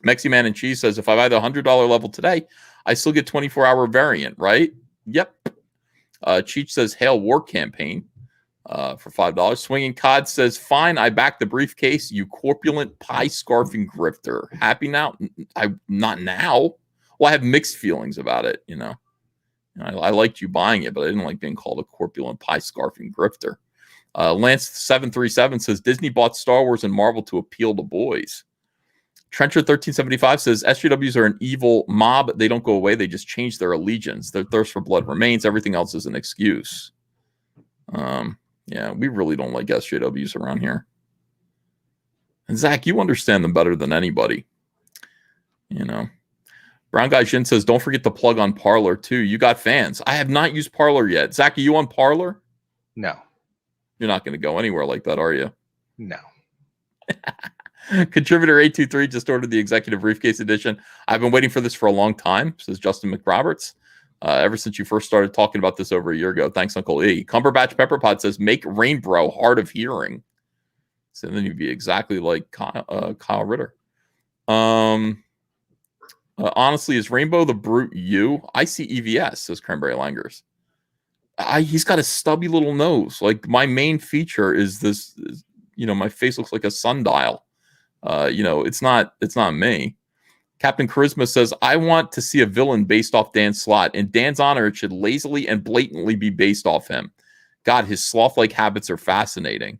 Mexi Man and Cheese says, if I buy the $100 level today, I still get 24-hour variant, right? Yep. Cheech says, Hail War Campaign for $5. Swinging Cod says, fine, I back the briefcase, you corpulent pie-scarfing grifter. Happy now? Not now. Well, I have mixed feelings about it, I liked you buying it, but I didn't like being called a corpulent pie-scarfing grifter. Lance737 says, Disney bought Star Wars and Marvel to appeal to boys. Trencher1375 says, SJWs are an evil mob. They don't go away. They just change their allegiance. Their thirst for blood remains. Everything else is an excuse. Yeah, we really don't like SJWs around here. And Zach, you understand them better than anybody. Brown Guy Shin says, don't forget to plug on Parler too. You got fans. I have not used Parler yet. Zach, are you on Parler? No. You're not going to go anywhere like that, are you? No. Contributor 823 just ordered the executive briefcase edition. I've been waiting for this for a long time, says Justin McRoberts. Ever since you first started talking about this over a year ago. Thanks, Uncle E. Cumberbatch Pepperpot says, make Rainbow hard of hearing. So then you'd be exactly like Kyle Ritter. Honestly, is Rainbow the Brute you? I see EVS, says Cranberry Langers. He's got a stubby little nose. Like, my main feature is this, my face looks like a sundial. It's not me. Captain Charisma says, I want to see a villain based off Dan Slott. In Dan's honor, it should lazily and blatantly be based off him. God, his sloth-like habits are fascinating.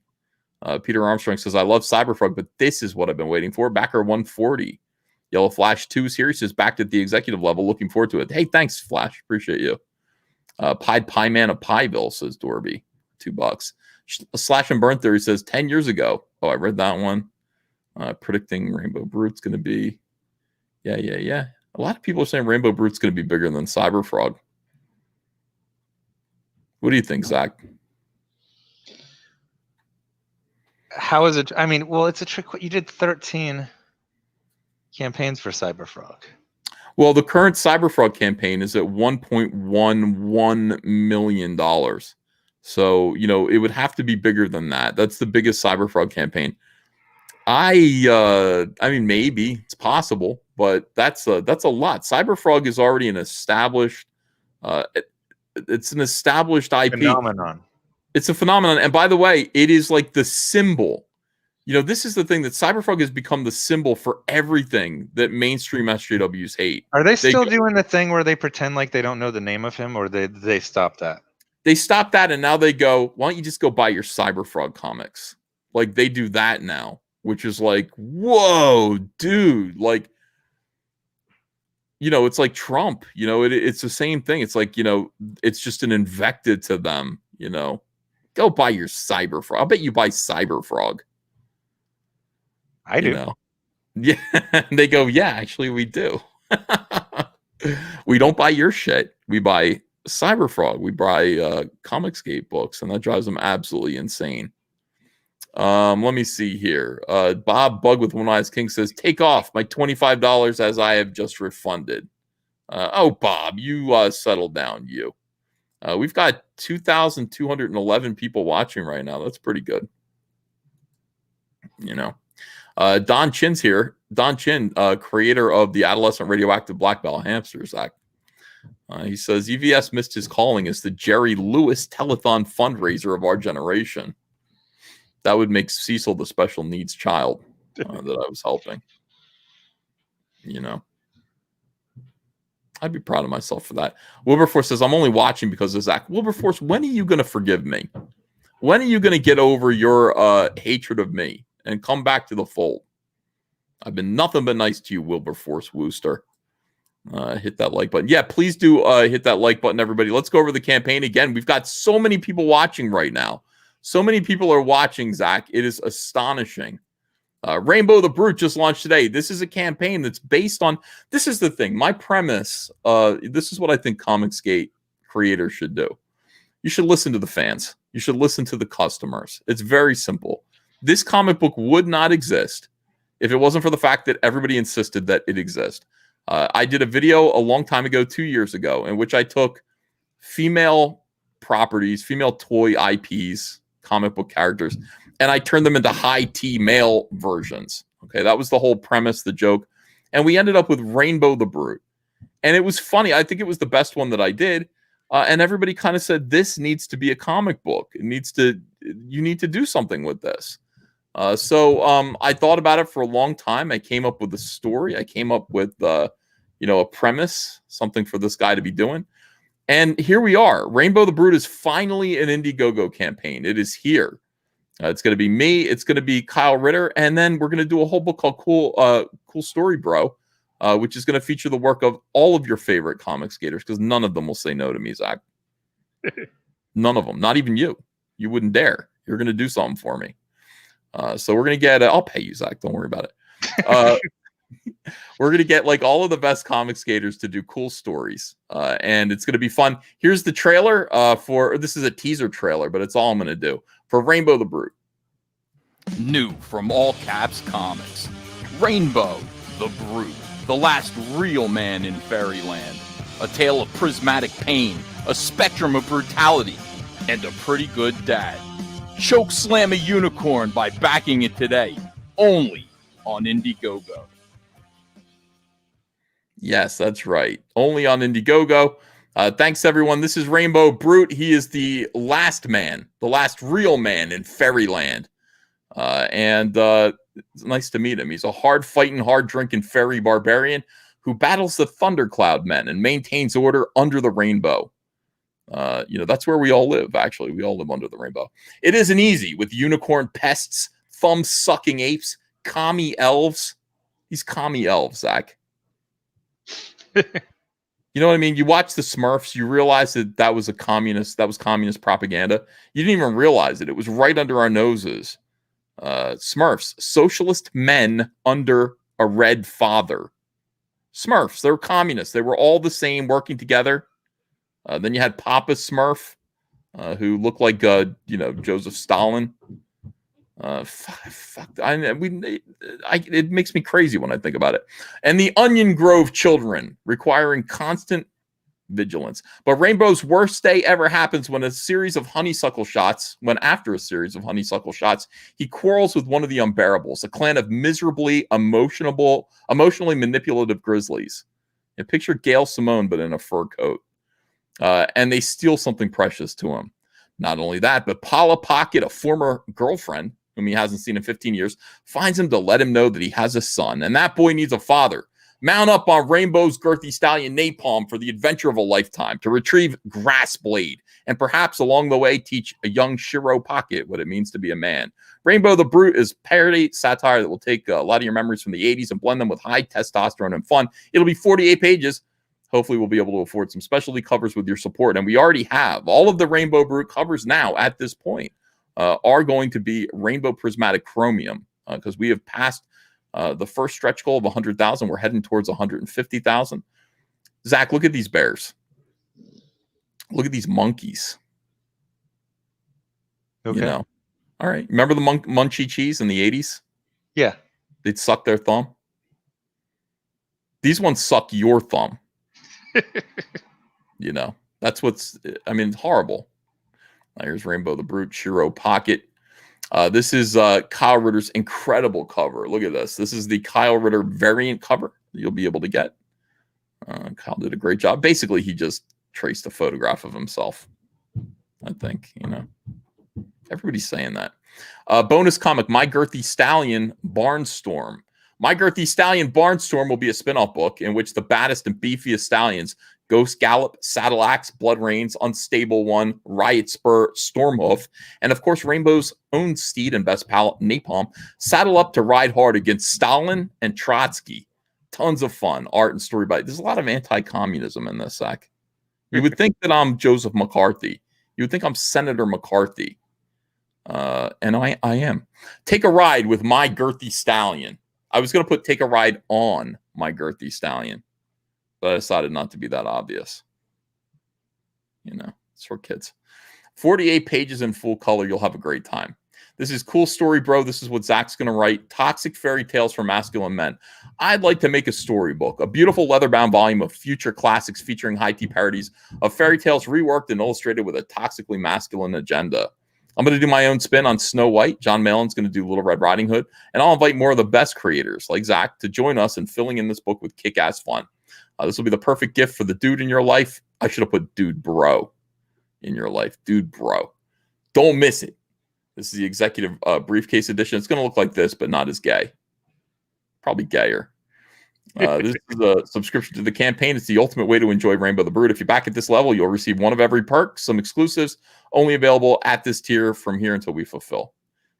Peter Armstrong says, I love Cyberfrog, but this is what I've been waiting for. Backer 140. Yellow Flash 2 series is backed at the executive level. Looking forward to it. Hey, thanks, Flash. Appreciate you. Pied Pie Man of Pieville, says Dorby. $2. Slash and Burn Theory says 10 years ago. Oh, I read that one. Predicting Rainbow Brute's going to be. Yeah. A lot of people are saying Rainbow Brute's going to be bigger than Cyberfrog. What do you think, Zach? How is it? I mean, well, it's a trick. You did 13 campaigns for Cyberfrog. Well, the current Cyberfrog campaign is at $1.11 million. So, it would have to be bigger than that. That's the biggest Cyberfrog campaign. I mean, maybe it's possible, but that's a lot. Cyberfrog is already an established, it's an established IP. Phenomenon. It's a phenomenon. And by the way, it is like the symbol. This is the thing, that Cyberfrog has become the symbol for everything that mainstream SJWs hate. Are they still doing the thing where they pretend like they don't know the name of him, or they stop that? They stopped that, and now they go, why don't you just go buy your Cyberfrog comics? Like, they do that now, which is like, whoa, dude. Like, it's like Trump. It's the same thing. It's like, it's just an invective to them, Go buy your Cyberfrog. I'll bet you buy Cyberfrog. I do. Yeah. They go, yeah, actually we do. We don't buy your shit. We buy Cyberfrog. We buy Comicsgate books, and that drives them absolutely insane. Let me see here. Bob Bug with One Eyes King says, take off my $25 as I have just refunded. Oh, Bob, you settle down, you. We've got 2,211 people watching right now. That's pretty good. Don Chin's here. Don Chin, creator of the Adolescent Radioactive Black Belt Hamster, Zach. He says, EVS missed his calling as the Jerry Lewis telethon fundraiser of our generation. That would make Cecil the special needs child that I was helping. I'd be proud of myself for that. Wilberforce says, I'm only watching because of Zach. Wilberforce, when are you going to forgive me? When are you going to get over your hatred of me and come back to the fold? I've been nothing but nice to you, Wilberforce Wooster. Hit that like button. Yeah, please do hit that like button, everybody. Let's go over the campaign again. We've got so many people watching right now. So many people are watching, Zach. It is astonishing. Rainbow the Brute just launched today. This is a campaign that's based on... This is the thing. My premise, this is what I think Comicsgate creators should do. You should listen to the fans. You should listen to the customers. It's very simple. This comic book would not exist if it wasn't for the fact that everybody insisted that it exist. I did a video a long time ago, 2 years ago, in which I took female properties, female toy IPs, comic book characters, and I turned them into high T male versions. Okay, that was the whole premise, the joke. And we ended up with Rainbow the Brute. And it was funny. I think it was the best one that I did. And everybody kind of said, this needs to be a comic book. You need to do something with this. So I thought about it for a long time. I came up with a story. I came up with, a premise, something for this guy to be doing. And here we are. Rainbow the Brute is finally an Indiegogo campaign. It is here. It's going to be me. It's going to be Kyle Ritter. And then we're going to do a whole book called Cool Story Bro, which is going to feature the work of all of your favorite Comicsgaters, because none of them will say no to me, Zach. None of them. Not even you. You wouldn't dare. You're going to do something for me. So we're going to get... I'll pay you, Zach. Don't worry about it. We're going to get like all of the best Comicsgaters to do cool stories. And it's going to be fun. Here's the trailer this is a teaser trailer, but it's all I'm going to do for Rainbow the Brute. New from All Caps Comics, Reignbow, the Brute, the last real man in fairyland. A tale of prismatic pain, a spectrum of brutality, and a pretty good dad. Choke slam a unicorn by backing it today, only on Indiegogo. Yes, that's right. Only on Indiegogo. Thanks, everyone. This is Reignbow Brute. He is the last man, the last real man in fairyland. And it's nice to meet him. He's a hard-fighting, hard-drinking fairy barbarian who battles the Thundercloud men and maintains order under the rainbow. That's where we all live, actually. We all live under the rainbow. It isn't easy with unicorn pests, thumb-sucking apes, commie elves. These commie elves, Zach. You know what I mean? You watch the Smurfs, you realize that was communist propaganda. You didn't even realize it. It was right under our noses. Smurfs, socialist men under a red father. Smurfs, they were communists. They were all the same, working together. Then you had Papa Smurf, who looked like Joseph Stalin. It makes me crazy when I think about it. And the Onion Grove children, requiring constant vigilance. But Reignbow's worst day ever happens when after a series of honeysuckle shots, he quarrels with one of the Unbearables, a clan of miserably emotionally manipulative grizzlies. And picture Gail Simone, but in a fur coat. And they steal something precious to him. Not only that, but Paula Pocket, a former girlfriend whom he hasn't seen in 15 years, finds him to let him know that he has a son. And that boy needs a father. Mount up on Reignbow's girthy stallion Napalm for the adventure of a lifetime to retrieve Grassblade and perhaps along the way teach a young Shiro Pocket what it means to be a man. Reignbow the Brute is parody satire that will take a lot of your memories from the 80s and blend them with high testosterone and fun. It'll be 48 pages. Hopefully we'll be able to afford some specialty covers with your support. And we already have all of the Reignbow Brute covers now at this point are going to be Rainbow Prismatic Chromium because we have passed the first stretch goal of 100,000. We're heading towards 150,000. Zach, look at these bears. Look at these monkeys. Okay. All right. Remember the Munchie cheese in the 80s? Yeah. They'd suck their thumb. These ones suck your thumb. That's it's horrible. Here's Reignbow the Brute, Shiro Pocket. This is Kyle Ritter's incredible cover. Look at this. This is the Kyle Ritter variant cover you'll be able to get. Kyle did a great job. Basically, he just traced a photograph of himself. I think, everybody's saying that. Bonus comic, My Girthy Stallion Barnstorm. My Girthy Stallion Barnstorm will be a spin-off book in which the baddest and beefiest stallions, Ghost Gallop, Saddle Axe, Blood Rains, Unstable One, Riot Spur, Stormhoof, and of course Reignbow's own steed and best pal, Napalm, saddle up to ride hard against Stalin and Trotsky. Tons of fun, art and story by. There's a lot of anti-communism in this, Zach. You would think that I'm Joseph McCarthy. You would think I'm Senator McCarthy. And I am. Take a ride with My Girthy Stallion. I was going to put take a ride on My Girthy Stallion, but I decided not to be that obvious. It's for kids. 48 pages in full color. You'll have a great time. This is cool story, bro. This is what Zach's going to write. Toxic fairy tales for masculine men. I'd like to make a storybook, a beautiful leather-bound volume of future classics featuring high-tea parodies of fairy tales reworked and illustrated with a toxically masculine agenda. I'm going to do my own spin on Snow White. John Malin's going to do Little Red Riding Hood. And I'll invite more of the best creators like Zach to join us in filling in this book with kick-ass fun. This will be the perfect gift for the dude in your life. I should have put dude bro in your life. Dude bro. Don't miss it. This is the executive briefcase edition. It's going to look like this, but not as gay. Probably gayer. This is a subscription to the campaign. It's the ultimate way to enjoy Reignbow the Brute. If you're back at this level, you'll receive one of every perk, some exclusives, only available at this tier from here until we fulfill.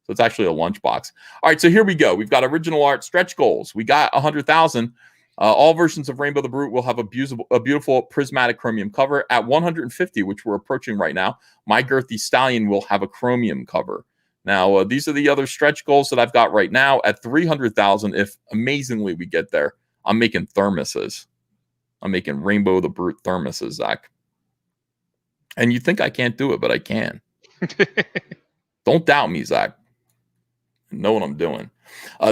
So it's actually a lunchbox. All right, so here we go. We've got original art, stretch goals. We got 100,000. All versions of Reignbow the Brute will have a beautiful prismatic chromium cover. At 150, which we're approaching right now, My Girthy Stallion will have a chromium cover. Now, these are the other stretch goals that I've got right now. At 300,000, if amazingly we get there, I'm making thermoses. I'm making Reignbow the Brute thermoses, Zach. And you think I can't do it, but I can. Don't doubt me, Zach. know what I'm doing.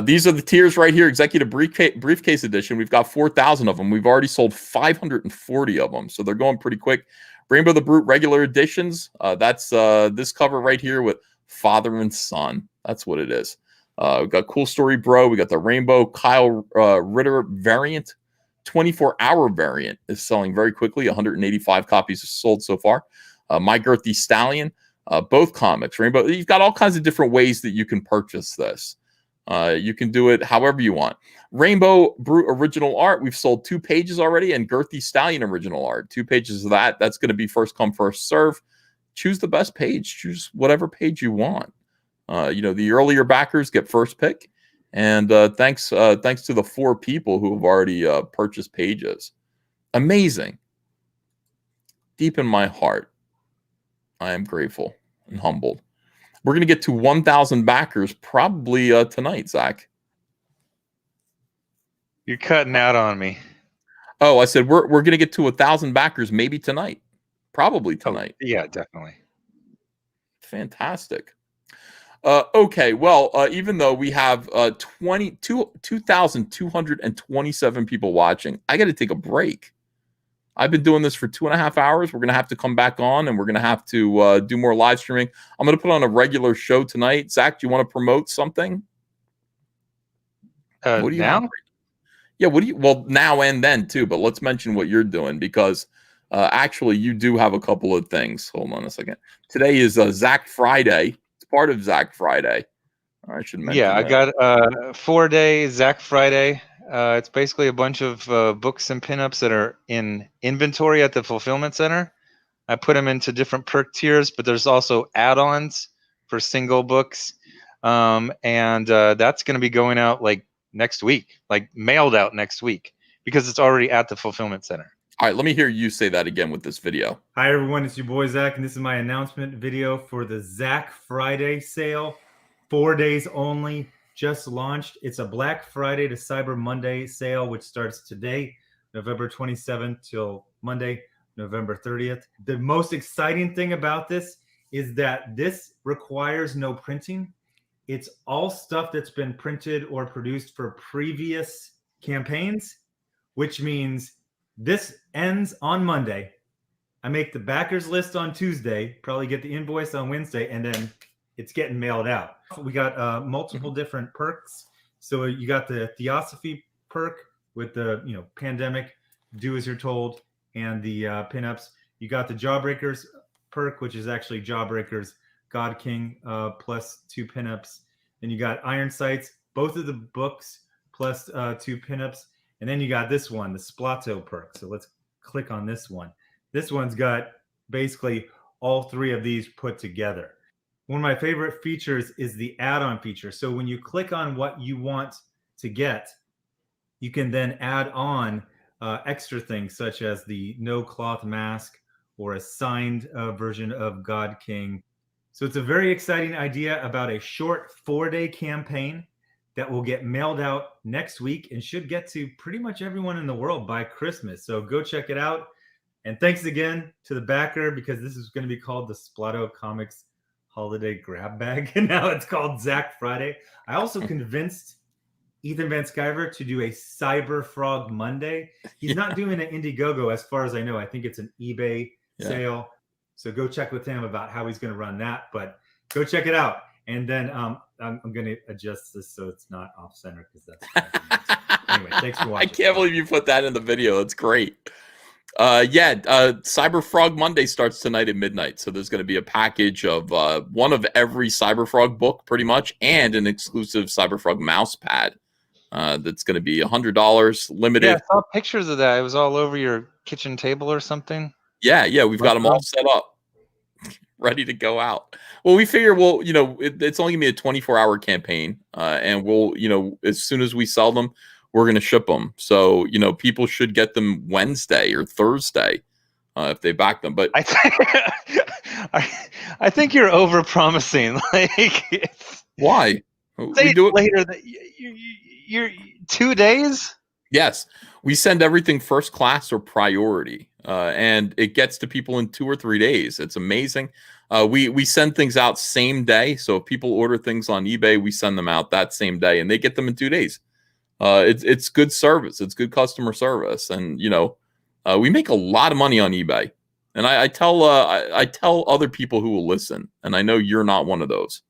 These are the tiers right here. Executive briefcase edition. We've got 4,000 of them. We've already sold 540 of them. So they're going pretty quick. Rainbow the Brute regular editions. That's this cover right here with father and son. That's what it is. We've got Cool Story Bro. We got the Rainbow Kyle Ritter variant. 24-hour variant is selling very quickly. 185 copies sold so far. My Girthy Stallion. Both comics. Rainbow. You've got all kinds of different ways that you can purchase this. You can do it however you want. Rainbow Brute original art. We've sold 2 pages already, and Girthy Stallion original art. 2 pages of that. That's going to be first come, first serve. Choose the best page. Choose whatever page you want. The earlier backers get first pick. And thanks to the 4 people who have already purchased pages. Amazing. Deep in my heart, I am grateful and humbled. We're going to get to 1,000 backers probably tonight, Zach. You're cutting out on me. Oh, I said we're going to get to 1,000 backers maybe tonight. Probably tonight. Oh, yeah, definitely. Fantastic. Okay, well, even though we have 2,227 people watching, I got to take a break. I've been doing this for 2.5 hours. We're going to have to come back on, and we're going to have to do more live streaming. I'm going to put on a regular show tonight. Zach, do you want to promote something? What do you now? Yeah, well, now and then, too, but let's mention what you're doing, because actually you do have a couple of things. Hold on a second. Today is Zach Friday. Part of Zach Friday. I should mention. Yeah, I got 4-day Zach Friday. It's basically a bunch of books and pinups that are in inventory at the fulfillment center. I put them into different perk tiers, but there's also add-ons for single books, and that's going to be going out like next week, like mailed out next week, because it's already at the fulfillment center. All right, let me hear you say that again with this video. Hi, everyone. It's your boy, Zach, and this is my announcement video for the Zach Friday sale. 4 days only, just launched. It's a Black Friday to Cyber Monday sale, which starts today, November 27th, till Monday, November 30th. The most exciting thing about this is that this requires no printing. It's all stuff that's been printed or produced for previous campaigns, which means this ends on Monday. I make the backers list on Tuesday, probably get the invoice on Wednesday, and then it's getting mailed out. We got multiple different perks. So you got the Theosophy perk with the pandemic, do as you're told, and the pinups. You got the Jawbreakers perk, which is actually Jawbreakers God King plus 2 pinups. Then you got Iron Sights, both of the books plus 2 pinups. And then you got this one, the Splato perk. So let's click on this one. This one's got basically all 3 of these put together. One of my favorite features is the add-on feature. So when you click on what you want to get, you can then add on extra things such as the no cloth mask or a signed version of God King. So it's a very exciting idea about a short 4-day campaign that will get mailed out next week and should get to pretty much everyone in the world by Christmas. So go check it out. And thanks again to the backer, because this is going to be called the Splato Comics Holiday Grab Bag. And now it's called Zach Friday. I also convinced Ethan Van Sciver to do a Cyber Frog Monday. He's not doing an Indiegogo as far as I know. I think it's an eBay sale. So go check with him about how he's going to run that. But go check it out. And then I'm going to adjust this so it's not off center, because that's anyway. Thanks for watching. I can't believe you put that in the video. That's great. Cyber Frog Monday starts tonight at midnight. So there's going to be a package of one of every Cyber Frog book, pretty much, and an exclusive Cyber Frog mouse pad. That's going to be $100, limited. Yeah, I saw pictures of that. It was all over your kitchen table or something. Yeah, we've got them all set up, ready to go out. Well, we figure, it's only gonna be a 24-hour campaign, and we'll, as soon as we sell them, we're gonna ship them. So, people should get them Wednesday or Thursday if they back them. But I think you're over promising. Like, why? Say We do it later that you're 2 days. Yes, we send everything first class or priority. and it gets to people in 2 or 3 days. It's amazing. We send things out same day, so if people order things on eBay, we send them out that same day, and they get them in 2 days. It's good service. It's good customer service, and we make a lot of money on eBay. And I tell other people who will listen, and I know you're not one of those,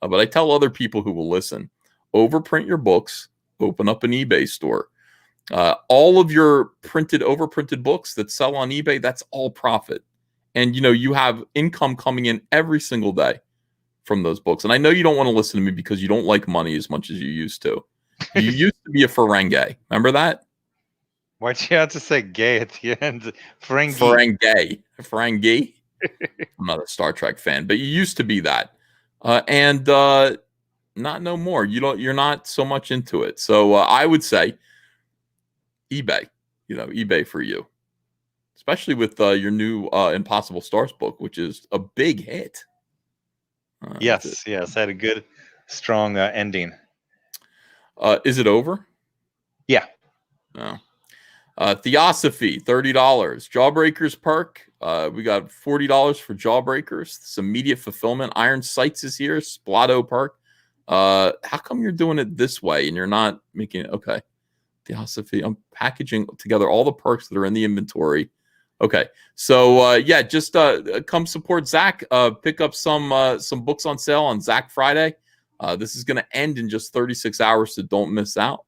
but I tell other people who will listen: overprint your books, open up an eBay store. All of your overprinted books that sell on eBay, that's all profit. And you have income coming in every single day from those books. And I know you don't want to listen to me because you don't like money as much as you used to. You used to be a Ferengi. Remember that? Why'd you have to say gay at the end? Ferengi. Ferengi. I'm not a Star Trek fan, but you used to be that. And not no more. You're not so much into it. So I would say eBay, eBay for you, especially with your new Impossible Stars book, which is a big hit. Yes, had a good, strong ending. Is it over? Yeah. No. Theosophy, $30. Jawbreakers perk. We got $40 for Jawbreakers. This immediate fulfillment. Iron Sights is here. Splato perk. How come you're doing it this way and you're not making it? Okay. Theosophy. I'm packaging together all the perks that are in the inventory. Okay. So just come support Zach. Pick up some books on sale on Zach Friday. This is going to end in just 36 hours, so don't miss out.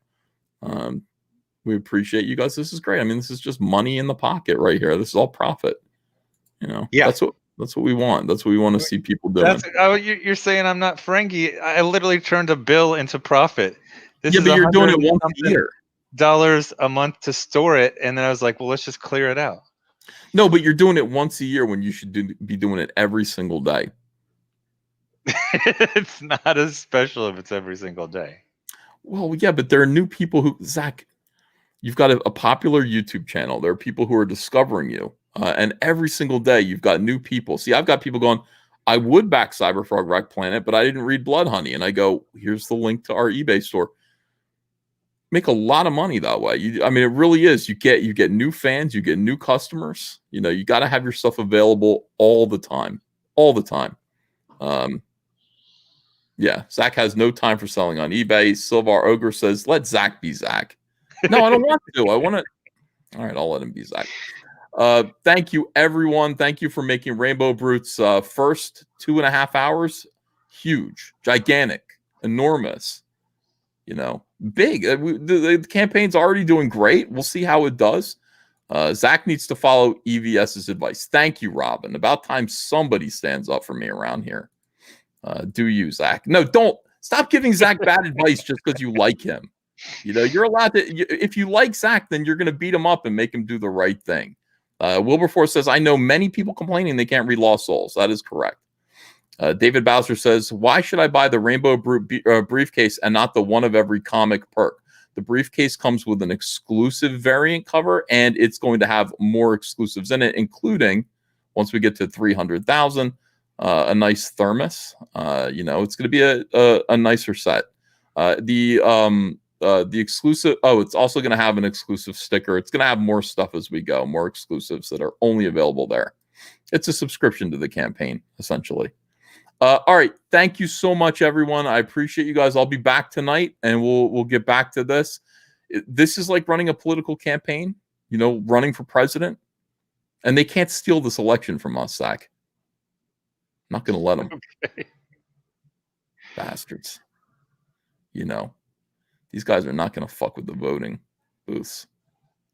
We appreciate you guys. This is great. I mean, this is just money in the pocket right here. This is all profit. Yeah. That's what we want. That's what we want to see people doing. You're saying I'm not Ferengi. I literally turned a bill into profit. But you're doing it once a year. $100 a month to store it, and then I was like, well, let's just clear it out. No, but you're doing it once a year when you should be doing it every single day. It's not as special if it's every single day. Well, yeah, but there are new people who, Zach, you've got a popular YouTube channel. There are people who are discovering you. And every single day you've got new people. See, I've got people going, I would back Cyberfrog Wreck Planet, but I didn't read Blood Honey. And I go, here's the link to our eBay store. Make a lot of money that way. I mean, it really is. You get new fans, you get new customers. You got to have your stuff available all the time. Yeah, Zach has no time for selling on eBay. Silvar Ogre says, let Zach be Zach. No, I don't want to. I want to. All right, I'll let him be Zach. Thank you, everyone. Thank you for making Rainbow Brutes first 2.5 hours. Huge, gigantic, enormous. Big. The campaign's already doing great. We'll see how it does. Zach needs to follow EVS's advice. Thank you, Robin. About time somebody stands up for me around here. Do you, Zach? No, don't. Stop giving Zach bad advice just because you like him. You're allowed to. If you like Zach, then you're going to beat him up and make him do the right thing. Wilberforce says, I know many people complaining they can't read Lost Souls. That is correct. David Bowser says, why should I buy the Rainbow briefcase and not the one of every comic perk? The briefcase comes with an exclusive variant cover, and it's going to have more exclusives in it, including, once we get to 300,000, a nice thermos. It's going to be a nicer set. The exclusive, it's also going to have an exclusive sticker. It's going to have more stuff as we go, more exclusives that are only available there. It's a subscription to the campaign, essentially. All right. Thank you so much, everyone. I appreciate you guys. I'll be back tonight, and we'll get back to this. This is like running a political campaign, running for president. And they can't steal this election from us, Zach. I'm not going to let them. Okay. Bastards. These guys are not going to fuck with the voting booths.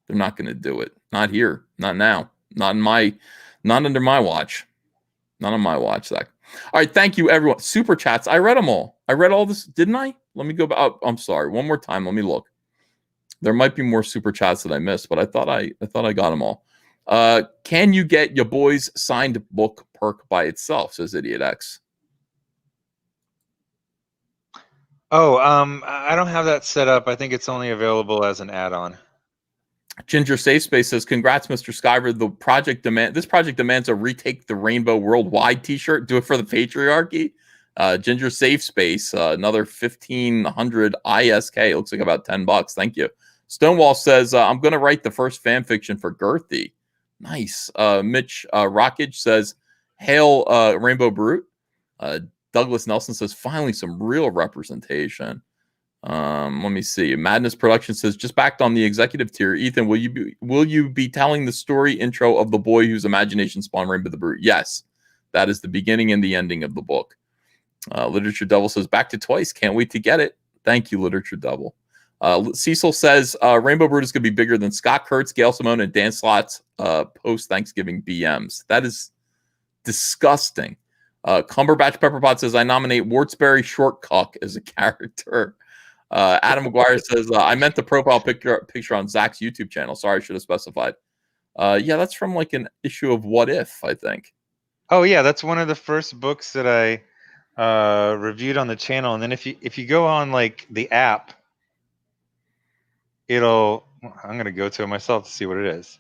They're not going to do it. Not here. Not now. Not under my watch. Not on my watch, Zach. All right, thank you, everyone. Super chats. I read them all. I read all this, didn't I? Let me go back. Oh, I'm sorry. One more time. Let me look. There might be more super chats that I missed, but I thought I got them all. Can you get your boy's signed book perk by itself? Says Idiot X. Oh, I don't have that set up. I think it's only available as an add-on. Ginger Safe Space says, congrats, Mr. Skyver. This project demands a retake the Rainbow Worldwide t-shirt. Do it for the patriarchy. Ginger Safe Space, another 1,500 ISK. Looks like about $10. Thank you. Stonewall says, I'm going to write the first fan fiction for Girthy. Nice. Mitch Rockage says, "Hail, Rainbow Brute." Douglas Nelson says, "Finally, some real representation." Let me see. Madness Production says, "Just backed on the executive tier. Ethan, will you be telling the story intro of the boy whose imagination spawned Rainbow the Brute?" Yes, that is the beginning and the ending of the book. Literature Devil says, "Back to twice. Can't wait to get it." Thank you, Literature Devil. Cecil says, "Rainbow Brute is going to be bigger than Scott Kurtz, Gail Simone, and Dan Slott's post-Thanksgiving BMs." That is disgusting. Cumberbatch Pepperpot says, "I nominate Wartsberry Shortcuck as a character." Adam McGuire says, "I meant the profile picture on Zach's YouTube channel. Sorry, I should have specified." Yeah, that's from like an issue of What If, I think. Oh yeah, that's one of the first books that I reviewed on the channel. And then if you go on like the app, I'm gonna go to it myself to see what it is.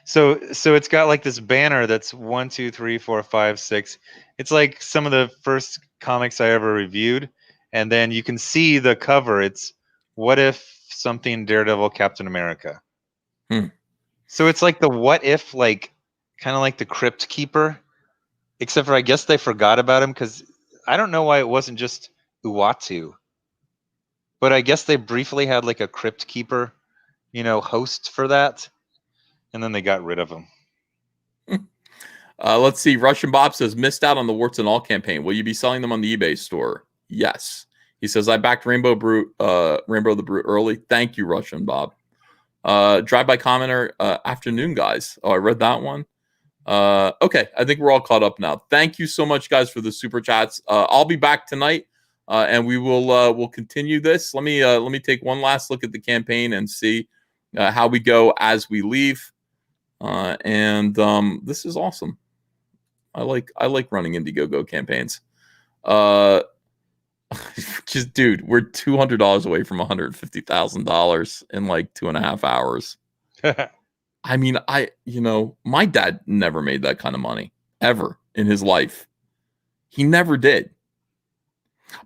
So it's got like this banner that's 1, 2, 3, 4, 5, 6. It's like some of the first comics I ever reviewed, and then you can see the cover. It's What If something Daredevil Captain America. So it's like the What If, like kind of like the Crypt Keeper, except for I guess they forgot about him because I don't know why it wasn't just Uatu, but I guess they briefly had like a Crypt Keeper, host for that, and then they got rid of him. Let's see. Russian Bob says, "Missed out on the Warts and All campaign. Will you be selling them on the eBay store?" Yes. He says, "I backed Rainbow the Brute early." Thank you, Russian Bob. Drive-by commenter, "Afternoon, guys." Oh, I read that one. Okay, I think we're all caught up now. Thank you so much, guys, for the super chats. I'll be back tonight, and we'll continue this. Let me take one last look at the campaign and see how we go as we leave. This is awesome. I like running Indiegogo campaigns. Just dude, we're $200 away from $150,000 in like 2.5 hours. I mean, my dad never made that kind of money ever in his life. He never did.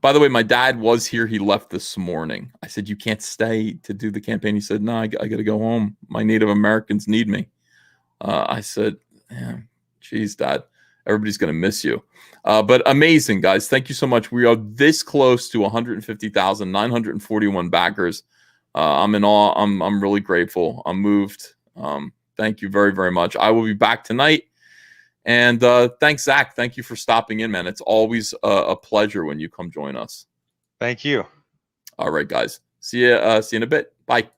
By the way, my dad was here. He left this morning. I said, "You can't stay to do the campaign." He said, "No, I got to go home. My Native Americans need me." I said, "Geez, Dad, everybody's going to miss you." But amazing, guys. Thank you so much. We are this close to 150,941 backers. I'm in awe. I'm really grateful. I'm moved. Thank you very, very much. I will be back tonight. And thanks, Zach. Thank you for stopping in, man. It's always a pleasure when you come join us. Thank you. All right, guys. See you in a bit. Bye.